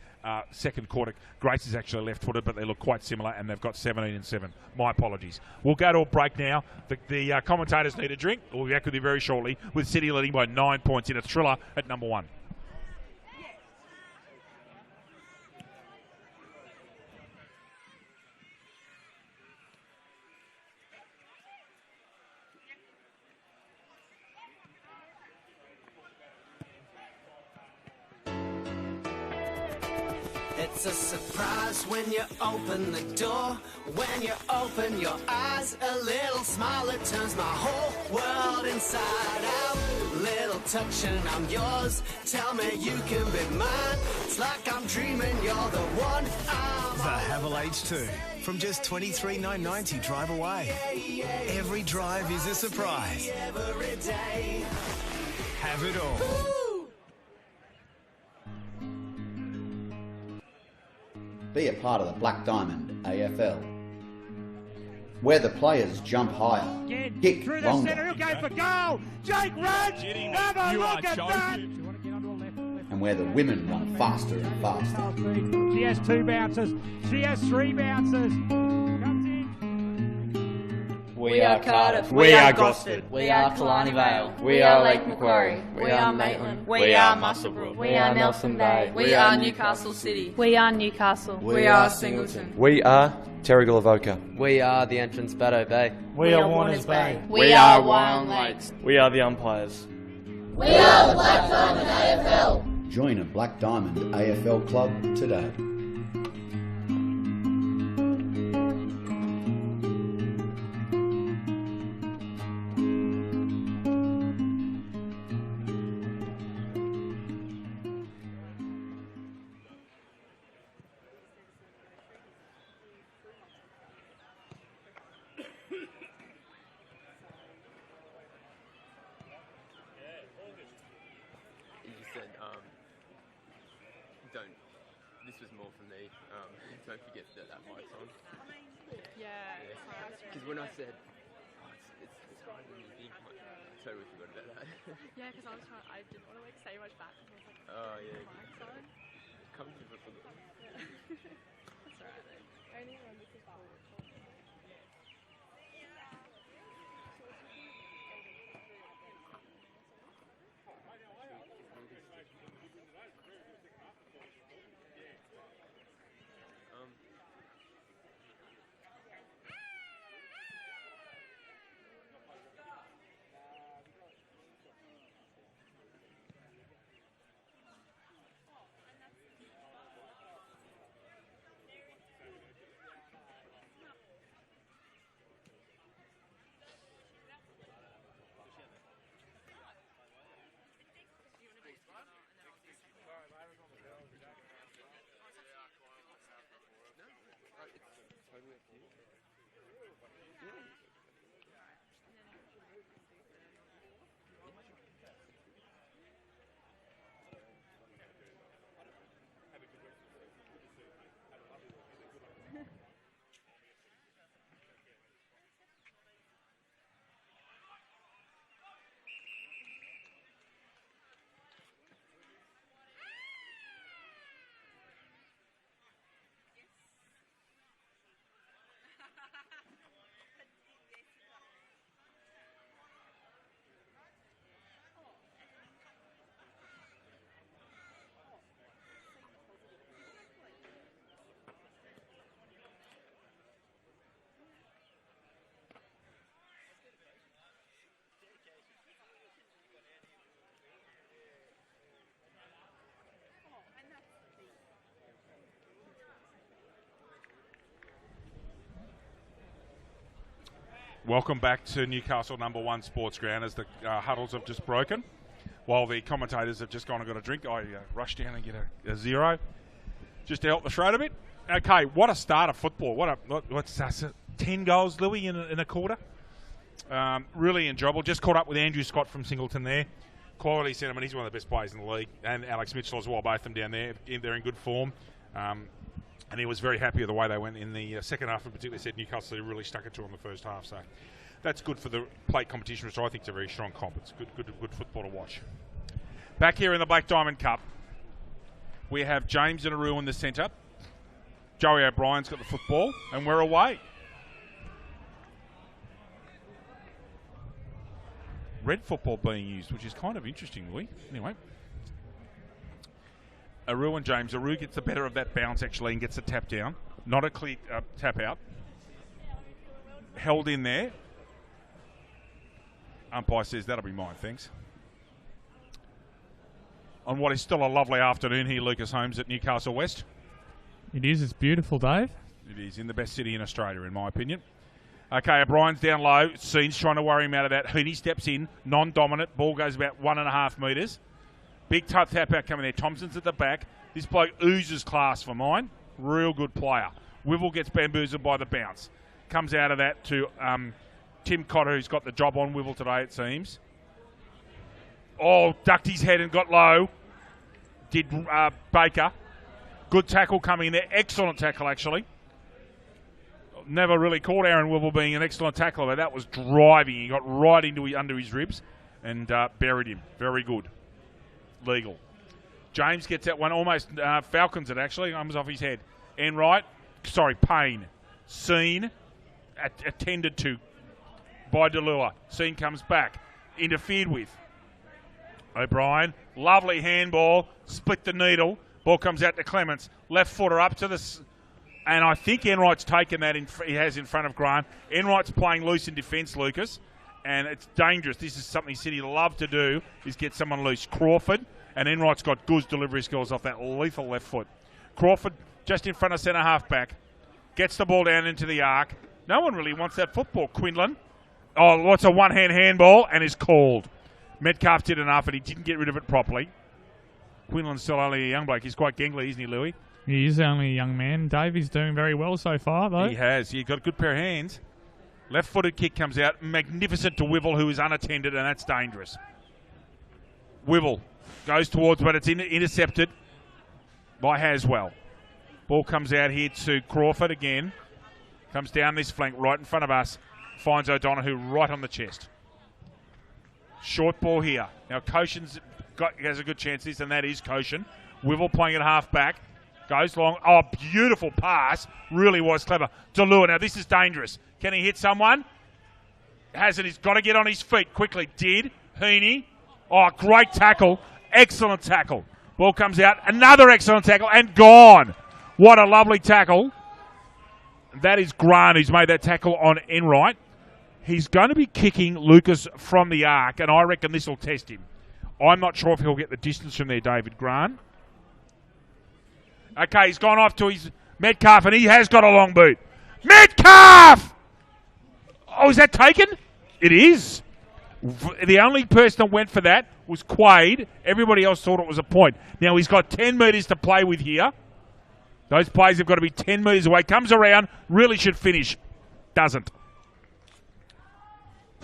second quarter. Greats is actually left-footed, but they look quite similar, and they've got 17 and 7. My apologies. We'll go to a break now. The commentators need a drink. We'll be back with you very shortly, with City leading by 9 points in a thriller at number 1. It's a surprise when you open the door. When you open your eyes, a little smile that turns my whole world inside out. Little touch and I'm yours. Tell me you can be mine. It's like I'm dreaming you're the one I'm The Havel H2 from just $23,990 drive away. Every drive is a surprise. every day. Have it all. Be a part of the Black Diamond AFL, where the players jump higher, kick through the centre, longer, he'll go for goal. Jake Rudge, have a look at that. and where the women run faster and faster. She has 2 bounces. She has 3 bounces. Comes in. We are Cardiff. We are Gosford. We are Killarney Vale. We are Lake Macquarie. We are Maitland. We are Muswellbrook. We are Nelson Bay. We are Newcastle City. We are Newcastle. We are Singleton. We are Terrigal-Avoca. We are the entrance Baddo Bay. We are Warners Bay. We are Wyong Lakes. We are the umpires. We are the Black Diamond AFL. Join a Black Diamond AFL club today. This was more for me. Don't forget that mic's on. Yeah. Because when I said, it's harder than you think, I totally forgot about that. Yeah, because I didn't want to say much back because I was like, oh yeah. mic's on. Come to the football. Yeah. That's alright though. I only remember this ball. Welcome back to Newcastle #1 Sports Ground as the huddles have just broken. While the commentators have just gone and got a drink, I rushed down and get a zero just to help the throat a bit. Okay, what a start of football. What's that? 10 goals, Louis, in a quarter. Really enjoyable. Just caught up with Andrew Scott from Singleton there. Quality sentiment. He's one of the best players in the league. And Alex Mitchell as well, both of them down there. They're in good form. And he was very happy with the way they went in the second half, and particularly said Newcastle really stuck it to in the first half. So that's good for the plate competition, which I think is a very strong comp. It's good football to watch. Back here in the Black Diamond Cup, we have James and Aru in the centre. Joey O'Brien's got the football, and we're away. Red football being used, which is kind of interesting, Louis. Anyway. Aru and James. Aru gets the better of that bounce actually and gets a tap down. Not a clear tap out. Held in there. Umpire says that'll be mine, thanks. On what is still a lovely afternoon here, Lucas Holmes at Newcastle West. It is. It's beautiful, Dave. It is in the best city in Australia, in my opinion. Okay, O'Brien's down low. Scene's trying to worry him out of that. Heaney steps in, non-dominant. Ball goes about 1.5 metres. Big tap out coming there. Thompson's at the back. This bloke oozes class for mine. Real good player. Wivel gets bamboozled by the bounce. Comes out of that to Tim Cotter, who's got the job on Wivel today, it seems. Oh, ducked his head and got low. Did Baker. Good tackle coming in there. Excellent tackle, actually. Never really caught Aaron Wibble being an excellent tackler, but that was driving. He got right under his ribs and buried him. Very good. Legal. James gets that one, almost falcons it, actually. Comes off his head. Payne. Seen. Attended to by Delua. Seen comes back. Interfered with. O'Brien. Lovely handball. Split the needle. Ball comes out to Clements. Left footer up to the... And I think Enright's taken that he has in front of Grant. Enright's playing loose in defence, Lucas, and it's dangerous. This is something City love to do, is get someone loose. Crawford, and Enright's got good delivery skills off that lethal left foot. Crawford just in front of centre half back. Gets the ball down into the arc. No one really wants that football. Quinlan. Oh, what's a one-hand handball, and is called. Metcalf did enough, and he didn't get rid of it properly. Quinlan's still only a young bloke. He's quite gangly, isn't he, Louis? He is only a young man. Dave is doing very well so far, though. He has. He's got a good pair of hands. Left-footed kick comes out. Magnificent to Wibble, who is unattended, and that's dangerous. Wibble goes towards, but it's intercepted by Haswell. Ball comes out here to Crawford again. Comes down this flank right in front of us. Finds O'Donoghue right on the chest. Short ball here. Now, Koshin's has a good chance this, and that is Koshin. Wibble playing at half-back. Goes long. Oh, beautiful pass. Really was clever. Delua. Now, this is dangerous. Can he hit someone? Hasn't. He's got to get on his feet quickly. Did. Heaney. Oh, great tackle. Excellent tackle. Ball comes out. Another excellent tackle. And gone. What a lovely tackle. That is Grant who's made that tackle on Enright. He's going to be kicking Lucas from the arc, and I reckon this will test him. I'm not sure if he'll get the distance from there, David Grant. Okay, he's gone off to his Metcalf, and he has got a long boot. Metcalf! Oh, is that taken? It is. The only person that went for that was Quaid. Everybody else thought it was a point. Now, he's got 10 metres to play with here. Those players have got to be 10 metres away. Comes around, really should finish. Doesn't.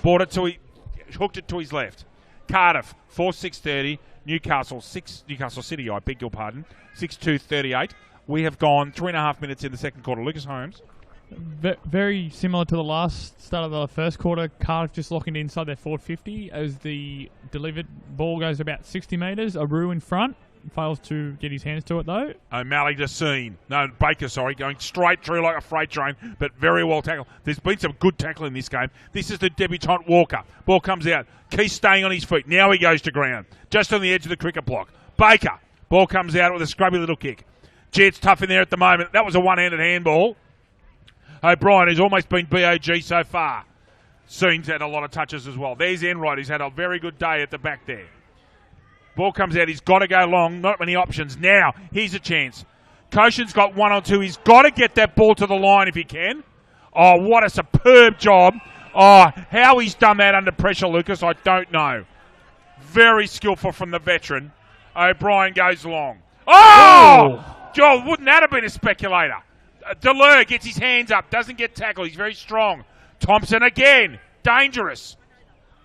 Hooked it to his left. Cardiff, 4-6-30. Newcastle City, I beg your pardon, 6-2-38. We have gone 3.5 minutes in the second quarter. Lucas Holmes. Very similar to the last start of the first quarter. Cardiff just locking it inside their forward 50 as the delivered ball goes about 60 metres. Aru in front. Fails to get his hands to it, though. O'Malley to Scene. No, Baker, sorry. Going straight through like a freight train, but very well tackled. There's been some good tackling in this game. This is the debutant Walker. Ball comes out. Keith staying on his feet. Now he goes to ground. Just on the edge of the cricket block. Baker. Ball comes out with a scrubby little kick. Jet's tough in there at the moment. That was a one-handed handball. O'Brien, who's almost been BOG so far. Scene's had a lot of touches as well. There's Enright, who's had a very good day at the back there. Ball comes out. He's got to go long. Not many options. Now, here's a chance. Koshin's got 1 or 2. He's got to get that ball to the line if he can. Oh, what a superb job. Oh, how he's done that under pressure, Lucas, I don't know. Very skillful from the veteran. O'Brien goes long. Oh! Joel, wouldn't that have been a speculator? Delur gets his hands up. Doesn't get tackled. He's very strong. Thompson again. Dangerous.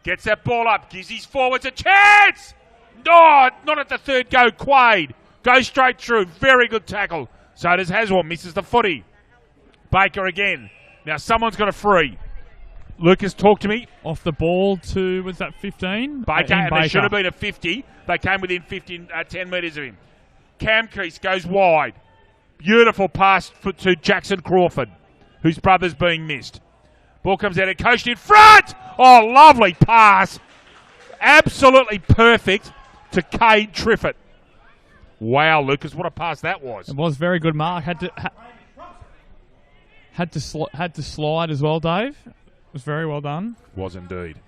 Gets that ball up. Gives his forwards a chance. No, not at the third go. Quaid goes straight through. Very good tackle. So does Haswell. Misses the footy. Baker again. Now someone's got a free. Lucas, talk to me. Off the ball to, was that 15? Baker, and there should have been a 50. They came within 10 metres of him. Cam Keese goes wide. Beautiful pass to Jackson Crawford, whose brother's being missed. Ball comes out and coached in front. Oh, lovely pass. Absolutely perfect to Cade Triffett. Wow, Lucas, what a pass that was. It was very good, Mark. Had to slide as well, Dave. It was very well done. Was indeed.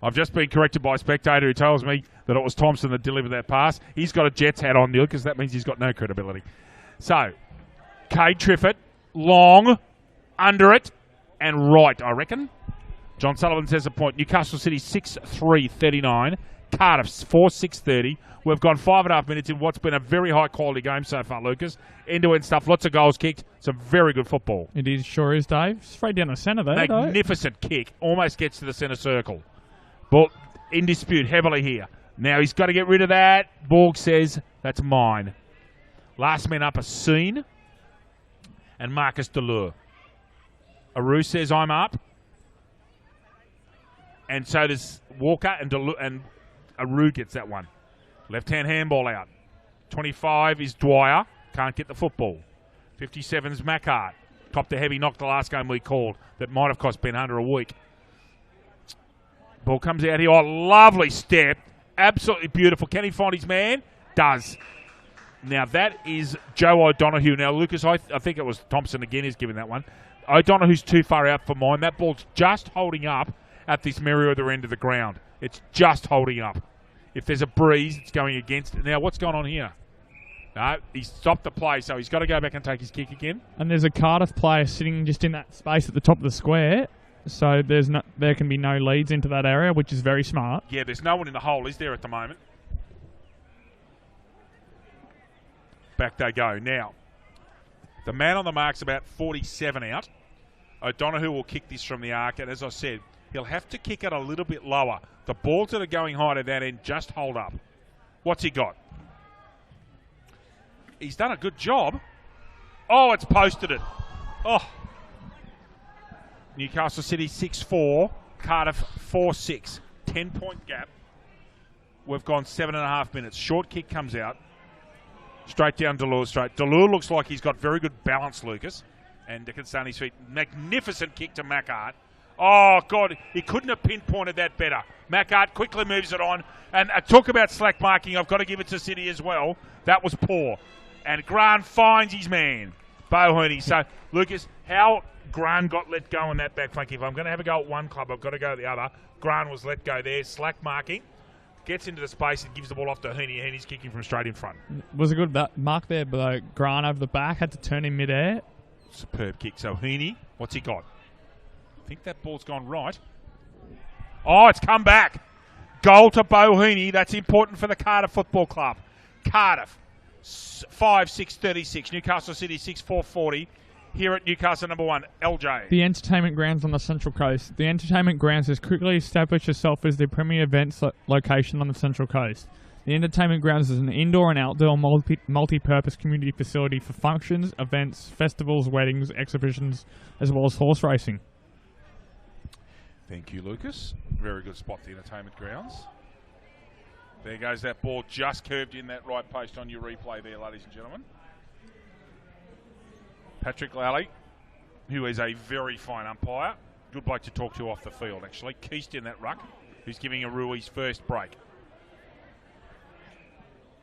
I've just been corrected by a spectator who tells me that it was Thompson that delivered that pass. He's got a Jets hat on, Lucas. That means he's got no credibility. So, Cade Triffett, long, under it, and right, I reckon. John Sullivan says a point. Newcastle City 6-3-39. Cardiff 4-6-30. We've gone 5.5 minutes in what's been a very high-quality game so far, Lucas. End-to-end stuff. Lots of goals kicked. Some very good football. It is, sure is, Dave. Straight down the centre there, magnificent kick. Almost gets to the centre circle. Ball in dispute heavily here. Now he's got to get rid of that. Borg says That's mine. Last man up is Seen and Marcus Delure. Aru says I'm up. And so does Walker, and Aru gets that one. Left-hand handball out. 25 is Dwyer. Can't get the football. 57 is Macart. Copped a heavy knock the last game we called that might have cost Ben Hunter a week. Ball comes out here. Oh, lovely step. Absolutely beautiful. Can he find his man? Does. Now, that is Joe O'Donoghue. Now, Lucas, I think it was Thompson again who's giving that one. O'Donoghue's too far out for mine. That ball's just holding up at this Merriweather end of the ground. It's just holding up. If there's a breeze, it's going against it. Now, what's going on here? No, he stopped the play, so he's got to go back and take his kick again. And there's a Cardiff player sitting just in that space at the top of the square, so there can be no leads into that area, which is very smart. Yeah, there's no one in the hole, is there, at the moment? Back they go. Now, the man on the mark's about 47 out. O'Donoghue will kick this from the arc, and as I said, he'll have to kick it a little bit lower. The balls that are going high to that end just hold up. What's he got? He's done a good job. Oh, it's posted it. Oh. Newcastle City 6-4. Cardiff 4-6. 10-point gap. We've gone 7.5 minutes. Short kick comes out. Straight down Delure's straight. Delure looks like he's got very good balance, Lucas. And can stay on his feet. Magnificent kick to Macart. Oh, God, he couldn't have pinpointed that better. Macart quickly moves it on. And talk about slack marking. I've got to give it to City as well. That was poor. And Grant finds his man, Bohoney. So, Lucas, how Grant got let go on that back flank. If I'm going to have a go at one club, I've got to go at the other. Grant was let go there. Slack marking. Gets into the space and gives the ball off to Heaney. Heaney's kicking from straight in front. Was a good mark there, but Grant over the back had to turn in midair. Superb kick. So Heaney, what's he got? I think that ball's gone right. Oh, it's come back. Goal to Bohoney. That's important for the Cardiff Football Club. Cardiff, 5-6-36. Newcastle City, 6-4-40. Here at Newcastle, number 1, LJ. The entertainment grounds on the Central Coast. The entertainment grounds has quickly established itself as the premier events location on the Central Coast. The entertainment grounds is an indoor and outdoor multi-purpose community facility for functions, events, festivals, weddings, exhibitions, as well as horse racing. Thank you, Lucas. Very good spot, the entertainment grounds. There goes that ball, just curved in that right post on your replay there, ladies and gentlemen. Patrick Lally, who is a very fine umpire. Good bloke to talk to off the field, actually. Keast in that ruck, who's giving Aru his first break.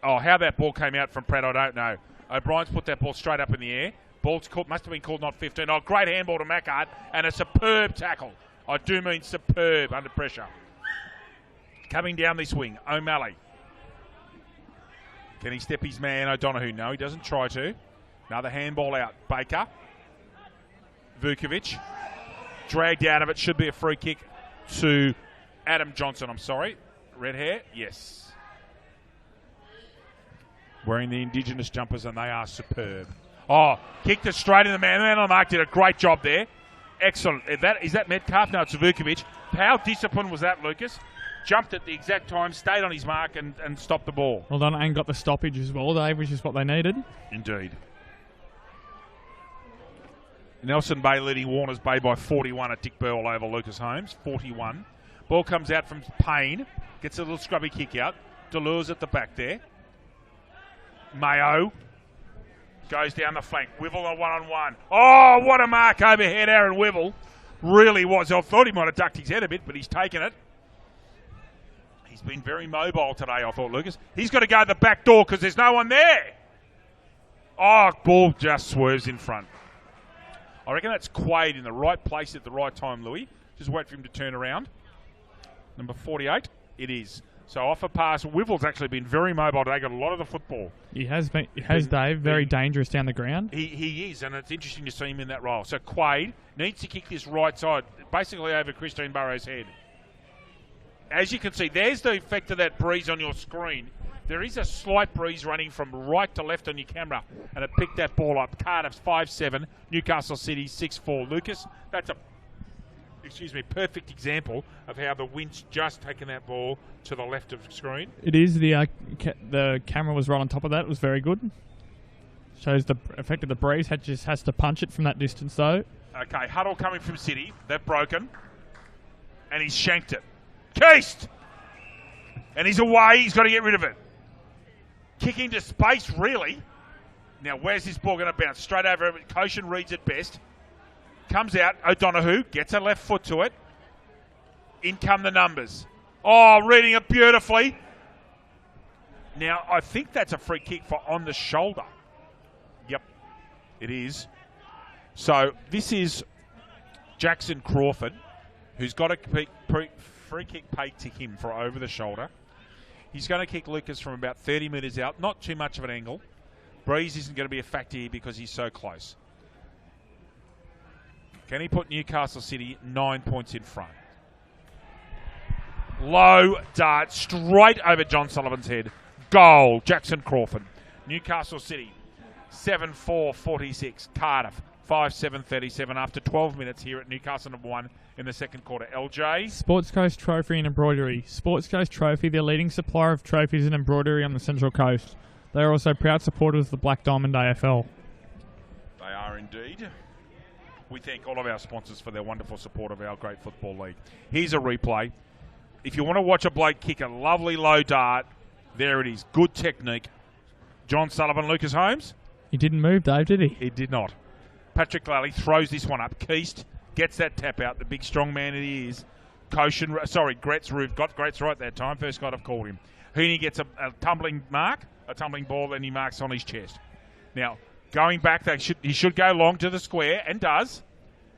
Oh, how that ball came out from Pratt, I don't know. O'Brien's put that ball straight up in the air. Ball's called, must have been called not 15. Oh, great handball to Macart, and a superb tackle. I do mean superb under pressure. Coming down this wing, O'Malley. Can he step his man, O'Donoghue? No, he doesn't try to. Another handball out. Baker. Vukovic. Dragged out of it. Should be a free kick to Adam Johnson, I'm sorry. Red hair? Yes. Wearing the Indigenous jumpers, and they are superb. Oh, kicked it straight in the man. The man on the mark did a great job there. Excellent. Is that Metcalf? No, it's Vukovic. How disciplined was that, Lucas? Jumped at the exact time, stayed on his mark, and stopped the ball. Well done, and got the stoppage as well, Dave, which is what they needed. Indeed. Nelson Bay leading Warners Bay by 41 at Dick Burwell over Lucas Holmes. 41. Ball comes out from Payne. Gets a little scrubby kick out. Delure's at the back there. Mayo goes down the flank. Wivell on one-on-one. Oh, what a mark overhead, Aaron Wivell. Really was. I thought he might have ducked his head a bit, but he's taken it. He's been very mobile today, I thought, Lucas. He's got to go to the back door because there's no one there. Oh, ball just swerves in front. I reckon that's Quaid in the right place at the right time, Louis. Just wait for him to turn around. Number 48, it is. So off a pass. Wivell's actually been very mobile today. Got a lot of the football. He has been. Dave. Very dangerous down the ground. He is, and it's interesting to see him in that role. So Quaid needs to kick this right side, basically over Christine Burrow's head. As you can see, there's the effect of that breeze on your screen. There is a slight breeze running from right to left on your camera, and it picked that ball up. Cardiff's 5-7, Newcastle City 6-4. Lucas, that's a perfect example of how the wind's just taken that ball to the left of the screen. It is. The camera was right on top of that. It was very good. Shows the effect of the breeze. Just has to punch it from that distance, though. Okay, Huddle coming from City. They've broken. And he's shanked it. Keast! And he's away. He's got to get rid of it. Kick into space, really. Now, where's this ball going to bounce? Straight over him. Koshin reads it best. Comes out. O'Donoghue gets a left foot to it. In come the numbers. Oh, reading it beautifully. Now, I think that's a free kick for on the shoulder. Yep, it is. So, this is Jackson Crawford, who's got a free kick paid to him for over the shoulder. He's going to kick Lucas from about 30 metres out. Not too much of an angle. Breeze isn't going to be a factor here because he's so close. Can he put Newcastle City 9 points in front? Low dart straight over John Sullivan's head. Goal, Jackson Crawford. Newcastle City, 7-4-46. Cardiff, 5-7-37 after 12 minutes here at Newcastle number 1 in the second quarter. LJ? Sports Coast Trophy and Embroidery. Sports Coast Trophy, the leading supplier of trophies and embroidery on the Central Coast. They are also proud supporters of the Black Diamond AFL. They are indeed. We thank all of our sponsors for their wonderful support of our great football league. Here's a replay. If you want to watch a bloke kick a lovely low dart, there it is. Good technique. John Sullivan, Lucas Holmes. He didn't move, Dave, did he? He did not. Patrick Lally throws this one up. Keast gets that tap out, the big strong man that he is. Gretz got Gretz right that time. First guy I've called him. Heaney gets a tumbling ball, and he marks on his chest. Now, going back, he should go long to the square, and does.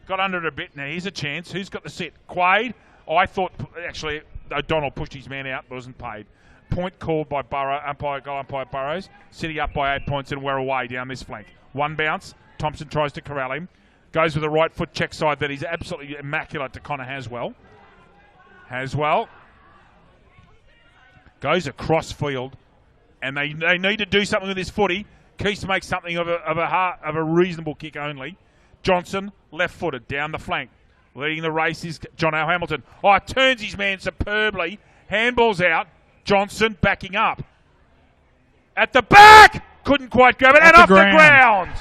Got under it a bit. Now, here's a chance. Who's got the sit? Quaid. I thought, actually, O'Donnell pushed his man out, but wasn't paid. Point called by goal umpire Burrows. City up by 8 points, and we're away down this flank. One bounce. Thompson tries to corral him. Goes with a right foot check side that is absolutely immaculate to Connor Haswell. Haswell goes across field, and they need to do something with this footy. Keast makes something of a reasonable kick only. Johnson, left-footed, down the flank. Leading the race is John Hamilton. Oh, turns his man superbly. Handball's out. Johnson backing up. At the back! Couldn't quite grab it. And off the ground!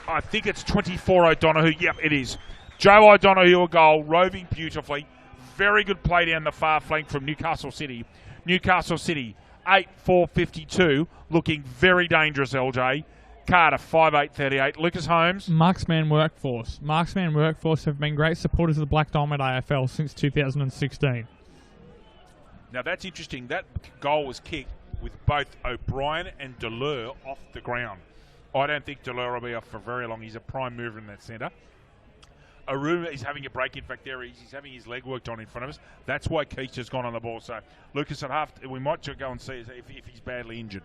I think it's 24 O'Donoghue. Yep, it is. Joe O'Donoghue a goal, roving beautifully. Very good play down the far flank from Newcastle City. Newcastle City, 8-4-52, looking very dangerous, LJ. Cardiff, 5-8-38. Lucas Holmes. Marksman Workforce. Marksman Workforce have been great supporters of the Black Diamond AFL since 2016. Now, that's interesting. That goal was kicked with both O'Brien and Delure off the ground. I don't think Delure will be off for very long. He's a prime mover in that centre. Aruma is having a break. In fact, there he's having his leg worked on in front of us. That's why Keast has gone on the ball. So, Lucas, we might go and see if he's badly injured.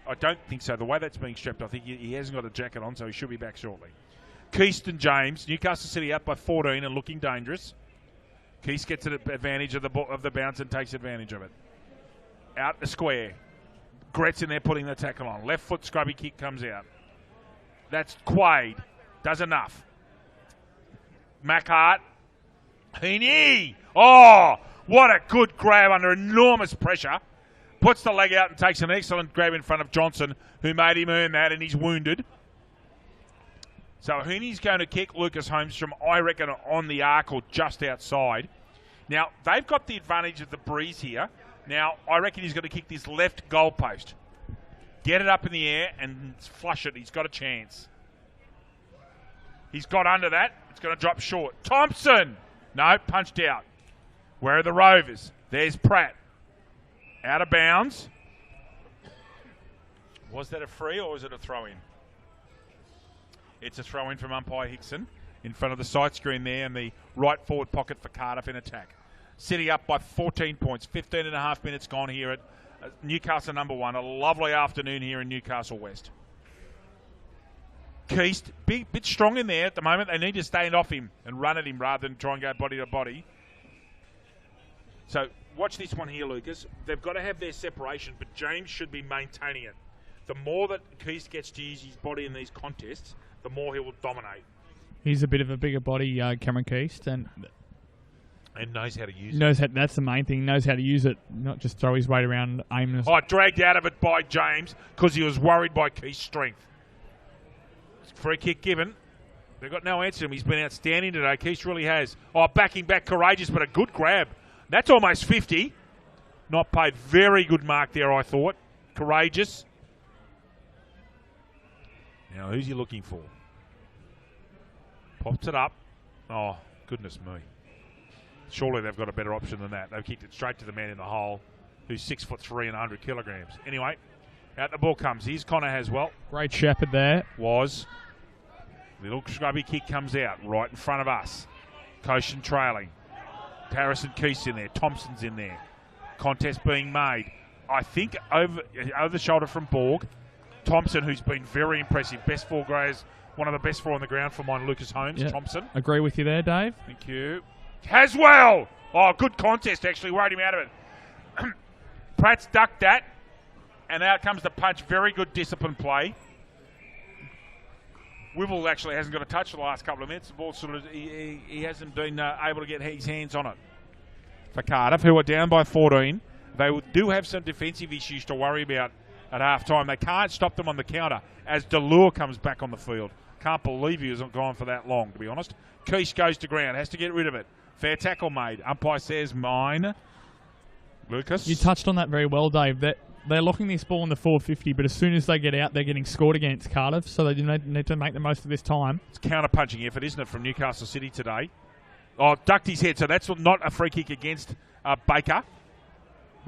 I don't think so. The way that's being strapped, I think he hasn't got a jacket on, so he should be back shortly. Keast and James. Newcastle City up by 14 and looking dangerous. Keast gets an advantage of the bounce and takes advantage of it. Out the square. Gretz in there putting the tackle on. Left foot scrubby kick comes out. That's Quaid. Does enough. Mackhart. Heaney. Oh, what a good grab under enormous pressure. Puts the leg out and takes an excellent grab in front of Johnson, who made him earn that, and he's wounded. So Heaney's going to kick Lucas Holmes from, I reckon, on the arc or just outside. Now, they've got the advantage of the breeze here. Now, I reckon he's going to kick this left goal post. Get it up in the air and flush it. He's got a chance. He's got under that. It's going to drop short. Thompson! No, punched out. Where are the Rovers? There's Pratt. Out of bounds. Was that a free or was it a throw-in? It's a throw-in from umpire Hickson in front of the sight screen there and the right forward pocket for Cardiff in attack. City up by 14 points. 15 and a half minutes gone here at Newcastle number 1. A lovely afternoon here in Newcastle West. Keast, bit strong in there at the moment. They need to stand off him and run at him rather than try and go body to body. So watch this one here, Lucas. They've got to have their separation, but James should be maintaining it. The more that Keast gets to use his body in these contests, the more he will dominate. He's a bit of a bigger body, Cameron Keast, and knows how to use it. That's the main thing. Knows how to use it, not just throw his weight around aimless. Oh, dragged out of it by James because he was worried by Keith's strength. Free kick given. They've got no answer to him. He's been outstanding today. Keith really has. Oh, backing back, courageous, but a good grab. That's almost 50. Not paid. Very good mark there, I thought. Courageous. Now, who's he looking for? Pops it up. Oh, goodness me. Surely they've got a better option than that. They've kicked it straight to the man in the hole, who's 6'3" and 100 kilograms. Anyway, out the ball comes. Here's Connor Haswell. Great shepherd there. Was. Little scrubby kick comes out right in front of us. Koshin trailing. Harrison Keith's in there. Thompson's in there. Contest being made. I think over the shoulder from Borg. Thompson, who's been very impressive. Best four grades. One of the best four on the ground for mine, Lucas Holmes. Yeah. Thompson. Agree with you there, Dave. Thank you. Haswell! Oh, good contest, actually. Worried him out of it. Pratt's ducked that. And out comes the punch. Very good discipline play. Wibble actually hasn't got a touch for the last couple of minutes. The ball sort of, he hasn't been able to get his hands on it. For Cardiff, who are down by 14, they do have some defensive issues to worry about at half-time. They can't stop them on the counter as Delure comes back on the field. Can't believe he hasn't gone for that long, to be honest. Keish goes to ground, has to get rid of it. Fair tackle made. Umpire says mine. Lucas? You touched on that very well, Dave. They're locking this ball in the 450, but as soon as they get out, they're getting scored against Cardiff, so they need to make the most of this time. It's counter-punching effort, isn't it, from Newcastle City today? Oh, ducked his head, so that's not a free kick against Baker.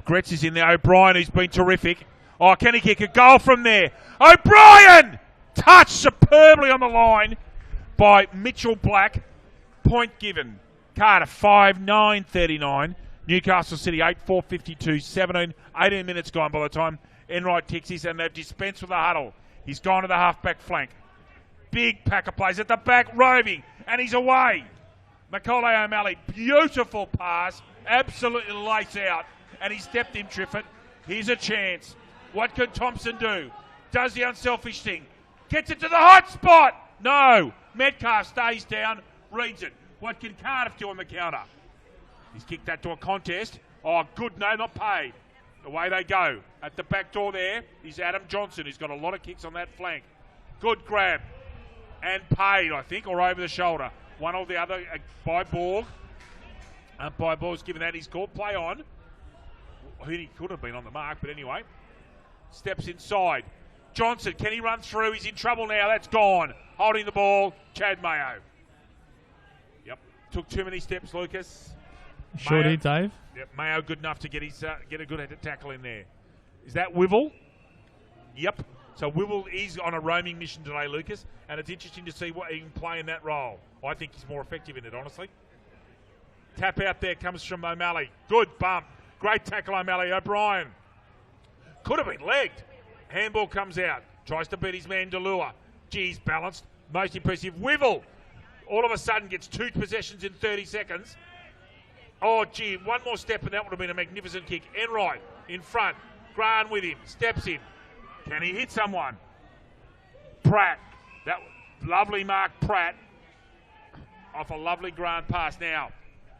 Gretz is in there. O'Brien, who's been terrific. Oh, can he kick a goal from there? O'Brien! Touched superbly on the line by Mitchell Black. Point given. Cardiff 5-9-39. Newcastle City 8-4-52. 18 minutes gone by the time Enright kicks his, and they've dispensed with the huddle. He's gone to the half-back flank. Big pack of plays at the back, roving, and he's away. Macaulay O'Malley, beautiful pass, absolutely lace out, and he stepped in Triffett. Here's a chance. What can Thompson do? Does the unselfish thing. Gets it to the hot spot. No. Metcalf stays down, reads it. What can Cardiff do on the counter? He's kicked that to a contest. Oh, good. No, not paid. Away they go. At the back door there is Adam Johnson, who's got a lot of kicks on that flank. Good grab. And paid, I think, or over the shoulder. One or the other by Borg. By Borg's given that his call. Play on. He could have been on the mark, but anyway. Steps inside. Johnson, can he run through? He's in trouble now. That's gone. Holding the ball, Chad Mayo. Yep. Took too many steps, Lucas. Sure did, Dave. Yep. Mayo good enough to get a good tackle in there. Is that Wivell? Yep. So Wivell is on a roaming mission today, Lucas, and it's interesting to see what he can play in that role. I think he's more effective in it, honestly. Tap out there comes from O'Malley. Good bump. Great tackle, O'Malley. O'Brien. Could have been legged. Handball comes out. Tries to beat his man Delure. Geez, balanced. Most impressive. Wivell. All of a sudden gets 2 possessions in 30 seconds. Oh, gee, one more step and that would have been a magnificent kick. Enright in front. Grant with him. Steps in. Can he hit someone? Pratt. That lovely mark, Pratt. Off a lovely Grant pass. Now,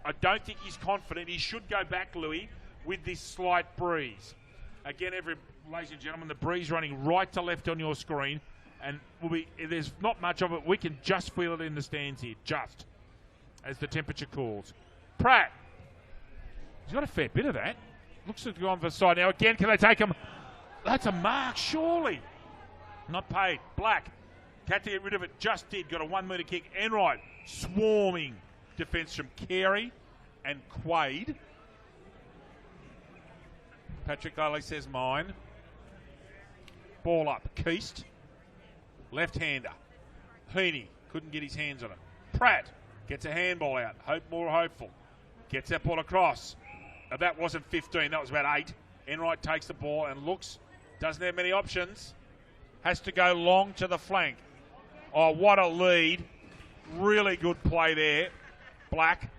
I don't think he's confident. He should go back, Louis, with this slight breeze. Again, ladies and gentlemen, the breeze running right to left on your screen. And there's not much of it. We can just feel it in the stands here, just as the temperature cools. Pratt. He's got a fair bit of that. Looks to go on for the side. Now, again, can they take him? That's a mark, surely. Not paid. Black. Had to get rid of it. Just did. Got a 1 metre kick. Enright. Swarming defence from Carey and Quaid. Patrick Lally says mine. Ball up. Keast. Left-hander. Heaney. Couldn't get his hands on it. Pratt. Gets a handball out. More hopeful. Gets that ball across. Now, that wasn't 15. That was about 8. Enright takes the ball and looks. Doesn't have many options. Has to go long to the flank. Oh, what a lead. Really good play there. Black.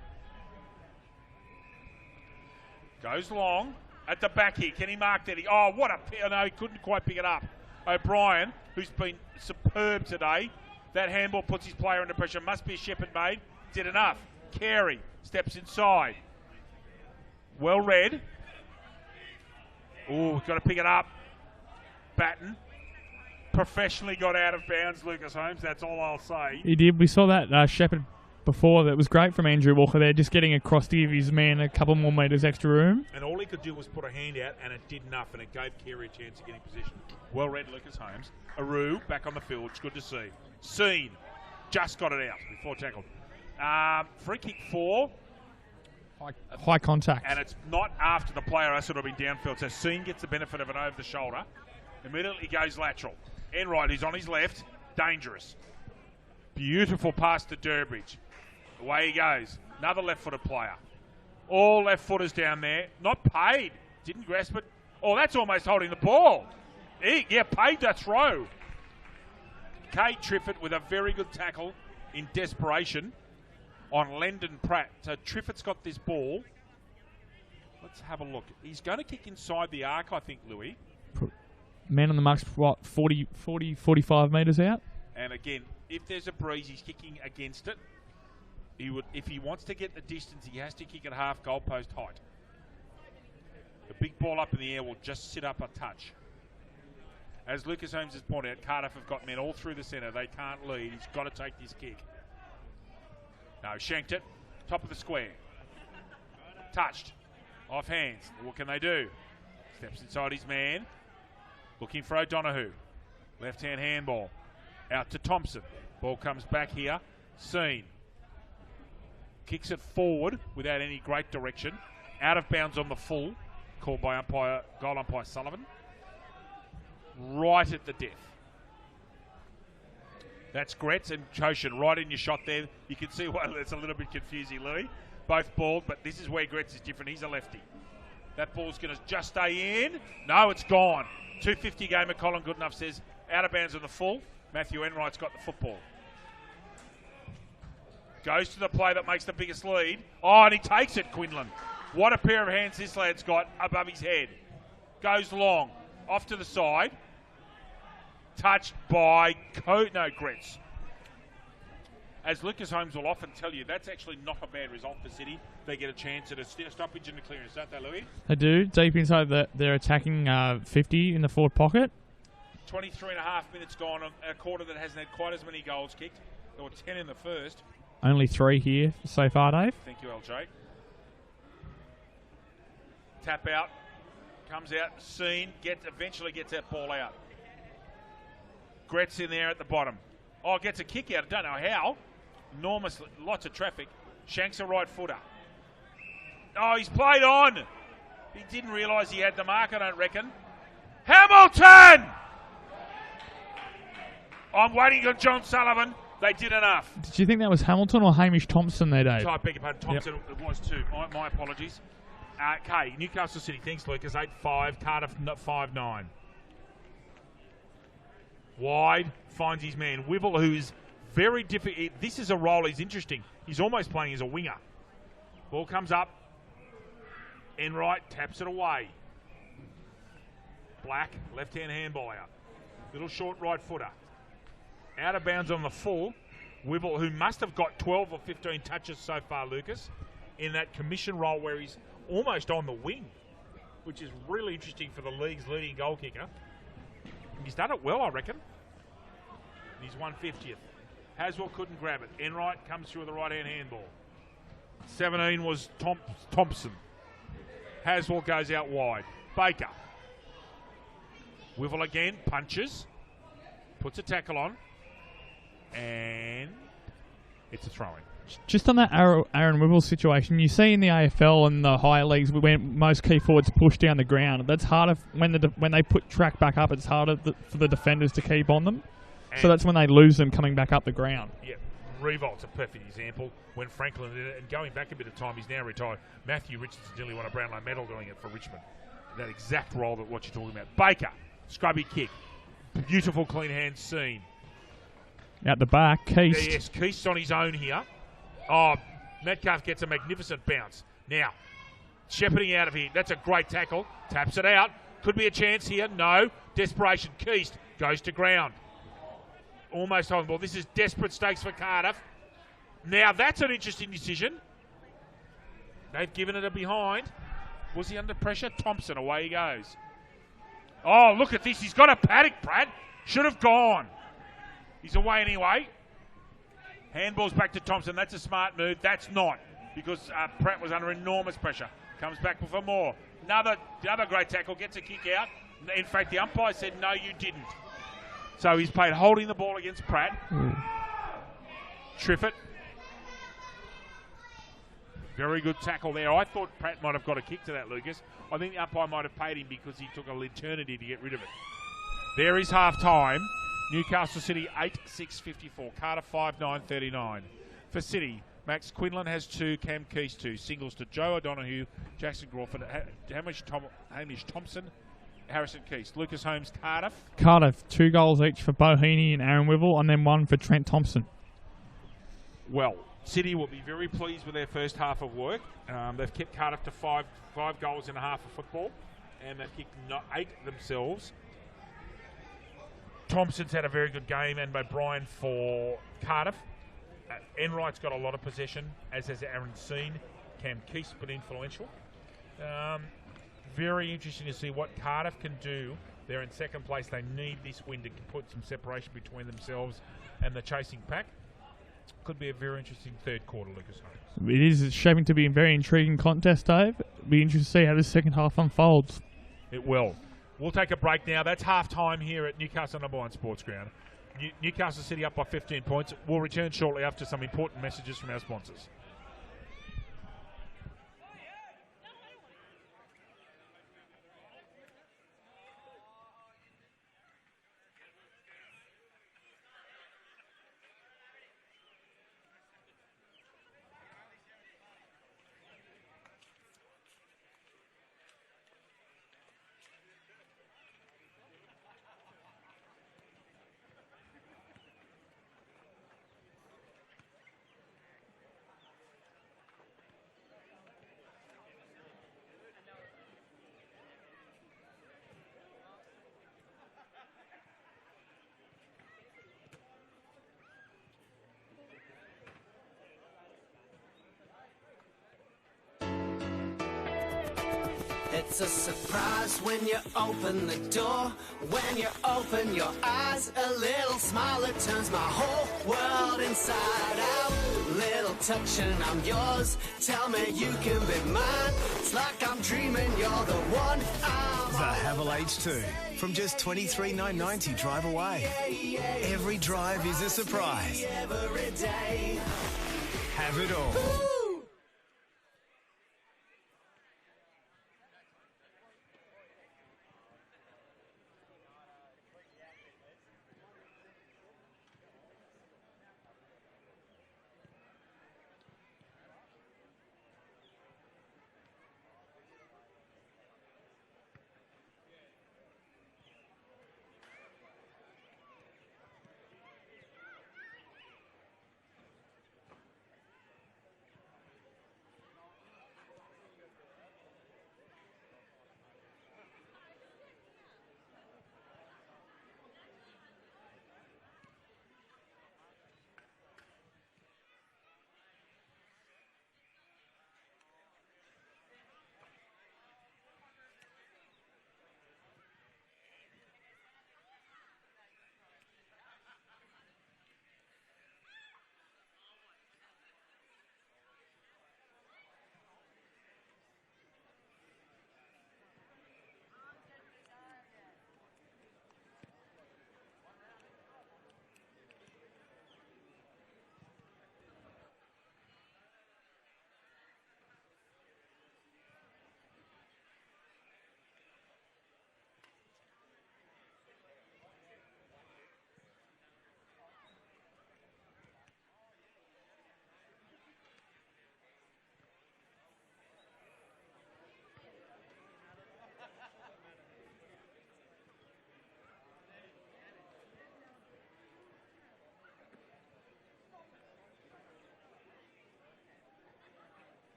Goes long. At the back here. Can he mark that? Oh, what a... No, he couldn't quite pick it up. O'Brien, who's been superb today. That handball puts his player under pressure. Must be a Shepherd made. Did enough. Carey steps inside. Well read. Oh, got to pick it up. Batten professionally got out of bounds, Lucas Holmes. That's all I'll say. He did. We saw that Shepherd before. That was great from Andrew Walker there, just getting across to give his man a couple more metres extra room. And all he could do was put a hand out, and it did enough, and it gave Carey a chance of getting position. Well read, Lucas Holmes. Aru back on the field. It's good to see. Seen just got it out before tackled. Free kick 4. High contact. And it's not after the player has sort of been downfield. So Seen gets the benefit of it over the shoulder. Immediately goes lateral. Enright, who's on his left, dangerous. Beautiful pass to Durbridge. Away he goes. Another left-footed player. All left-footers down there. Not paid. Didn't grasp it. Oh, that's almost holding the ball. Yeah, paid to throw. Kate Triffett with a very good tackle in desperation on Lendon Pratt. So Triffitt's got this ball. Let's have a look. He's going to kick inside the arc, I think, Louis. Man on the mark's, what, 40, 45 metres out? And again, if there's a breeze, he's kicking against it. He would, if he wants to get the distance, he has to kick at half goalpost height. The big ball up in the air will just sit up a touch. As Lucas Holmes has pointed out, Cardiff have got men all through the centre. They can't lead. He's got to take this kick. No, shanked it. Top of the square. Touched. Off hands. What can they do? Steps inside his man. Looking for O'Donoghue. Left-hand handball. Out to Thompson. Ball comes back here. Seen. Kicks it forward without any great direction. Out of bounds on the full. Called by goal umpire Sullivan. Right at the death. That's Gretz and Choshin right in your shot there. You can see why it's a little bit confusing, Louis. Both balled, but this is where Gretz is different. He's a lefty. That ball's going to just stay in. No, it's gone. 250 gamer. Colin Goodenough says out of bounds on the full. Matthew Enright's got the football. Goes to the play that makes the biggest lead. Oh, and he takes it, Quinlan. What a pair of hands this lad's got above his head. Goes long. Off to the side. Touched by Gretz. As Lucas Holmes will often tell you, that's actually not a bad result for City. They get a chance at a stoppage and a clearance, don't they, Louis? They do. Deep inside, they're attacking 50 in the forward pocket. 23 and a half minutes gone on a quarter that hasn't had quite as many goals kicked. There were 10 in the first. Only 3 here so far, Dave. Thank you, LJ. Tap out. Comes out. Seen. Eventually gets that ball out. Gretz in there at the bottom. Oh, gets a kick out. I don't know how. Enormous, lots of traffic. Shanks a right footer. Oh, he's played on. He didn't realise he had the mark, I don't reckon. Hamilton! I'm waiting on John Sullivan. They did enough. Did you think that was Hamilton or Hamish Thompson there, Dave? I beg your pardon. Thompson, yep. It was too. My apologies. Okay, Newcastle City. Thanks, Lucas. 8-5. Cardiff 5-9. Wide, finds his man. Wibble, who's very difficult. This is a role he's interesting. He's almost playing as a winger. Ball comes up. Enright taps it away. Black, left-hand handball out. Little short right footer. Out of bounds on the full. Wibble, who must have got 12 or 15 touches so far, Lucas, in that commission role where he's almost on the wing, which is really interesting for the league's leading goal kicker. He's done it well, I reckon. He's 150th. Haswell couldn't grab it. Enright comes through with the right-hand handball. 17 was Thompson. Haswell goes out wide. Baker. Wibble again, punches. Puts a tackle on. And it's a throw-in. Just on that Aaron Wibble situation, you see in the AFL and the higher leagues when most key forwards push down the ground. That's harder when they put track back up. It's harder for the defenders to keep on them. And so that's when they lose them coming back up the ground. Yeah, Revolt's a perfect example. When Franklin did it, and going back a bit of time, he's now retired. Matthew Richardson nearly won a Brownlow medal doing it for Richmond. That exact role that what you're talking about. Baker, scrubby kick, beautiful clean hand Seen. Out the back, Keast. Yes, Keast's on his own here. Oh, Metcalf gets a magnificent bounce. Now, shepherding out of here. That's a great tackle. Taps it out. Could be a chance here. No. Desperation. Keast goes to ground. almost on the ball. This is desperate stakes for Cardiff. Now that's an interesting decision. They've given it a behind. Was he under pressure? Thompson, away he goes. Oh, look at this. He's got a paddock, Brad. Should have gone. He's away anyway. Handball's back to Thompson. That's a smart move. That's not, because Pratt was under enormous pressure. Comes back for more. Another great tackle. Gets a kick out. In fact, the umpire said, no, you didn't. So he's played holding the ball against Pratt. Triffett. Very good tackle there. I thought Pratt might have got a kick to that, Lucas. I think the umpire might have paid him because he took an eternity to get rid of it. There is half-time. Newcastle City 8-6-54. Cardiff 5-9-39. For City, Max Quinlan has 2, Cam Keys 2. Singles to Joe O'Donoghue, Jackson Crawford, Hamish Thompson, Harrison Keys. Lucas Holmes, Cardiff. Cardiff, 2 goals each for Bohini and Aaron Wivell, and then 1 for Trent Thompson. Well, City will be very pleased with their first half of work. They've kept Cardiff to five goals in a half of football, and they've kicked 8 themselves. Thompson's had a very good game, and O'Brien for Cardiff. Enright's got a lot of possession, as has Aaron Seen. Cam Keith's been influential. Very interesting to see what Cardiff can do. They're in second place. They need this win to put some separation between themselves and the chasing pack. Could be a very interesting third quarter, Lucas Holmes. It is shaping to be a very intriguing contest, Dave. It'll be interesting to see how the second half unfolds. It will. We'll take a break now. That's half-time here at Newcastle #1 Sports Ground. Newcastle City up by 15 points. We'll return shortly after some important messages from our sponsors. It's a surprise when you open the door. When you open your eyes, a little smile that turns my whole world inside out. Little touch and I'm yours. Tell me you can be mine. It's like I'm dreaming you're the one. The Havel H2 from just $23,990 drive away. Every drive is a surprise. Every day. Have it all.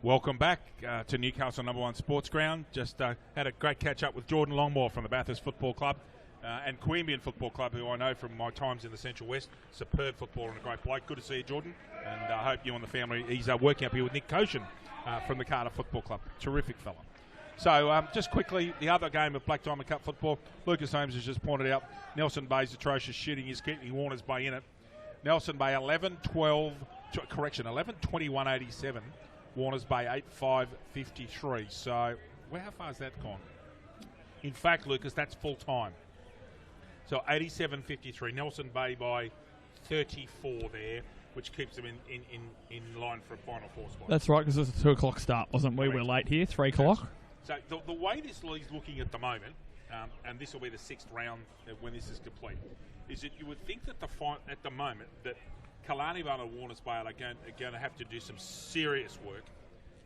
Welcome back to Newcastle #1 Sports Ground. Just had a great catch up with Jordan Longmore from the Bathurst Football Club and Queanbeyan Football Club, who I know from my times in the Central West. Superb footballer and a great bloke. Good to see you, Jordan. And I hope you and the family. He's working up here with Nick Koshin from the Cardiff Football Club. Terrific fella. So just quickly, the other game of Black Diamond Cup football. Lucas Holmes has just pointed out Nelson Bay's atrocious shooting is keeping Warners Bay in it. Nelson Bay 11-21-87. Warners Bay 8-5-53. So how far has that gone? In fact, Lucas, that's full time. So 87-53. Nelson Bay by 34 there, which keeps them in line for a Final Four spot. That's right, because it was a 2 o'clock start, wasn't we? We're late here, 3 o'clock. So the way this league's looking at the moment, and this will be the 6th round when this is complete, is that you would think that at the moment that Killarney Vale and Warners Bay are going to have to do some serious work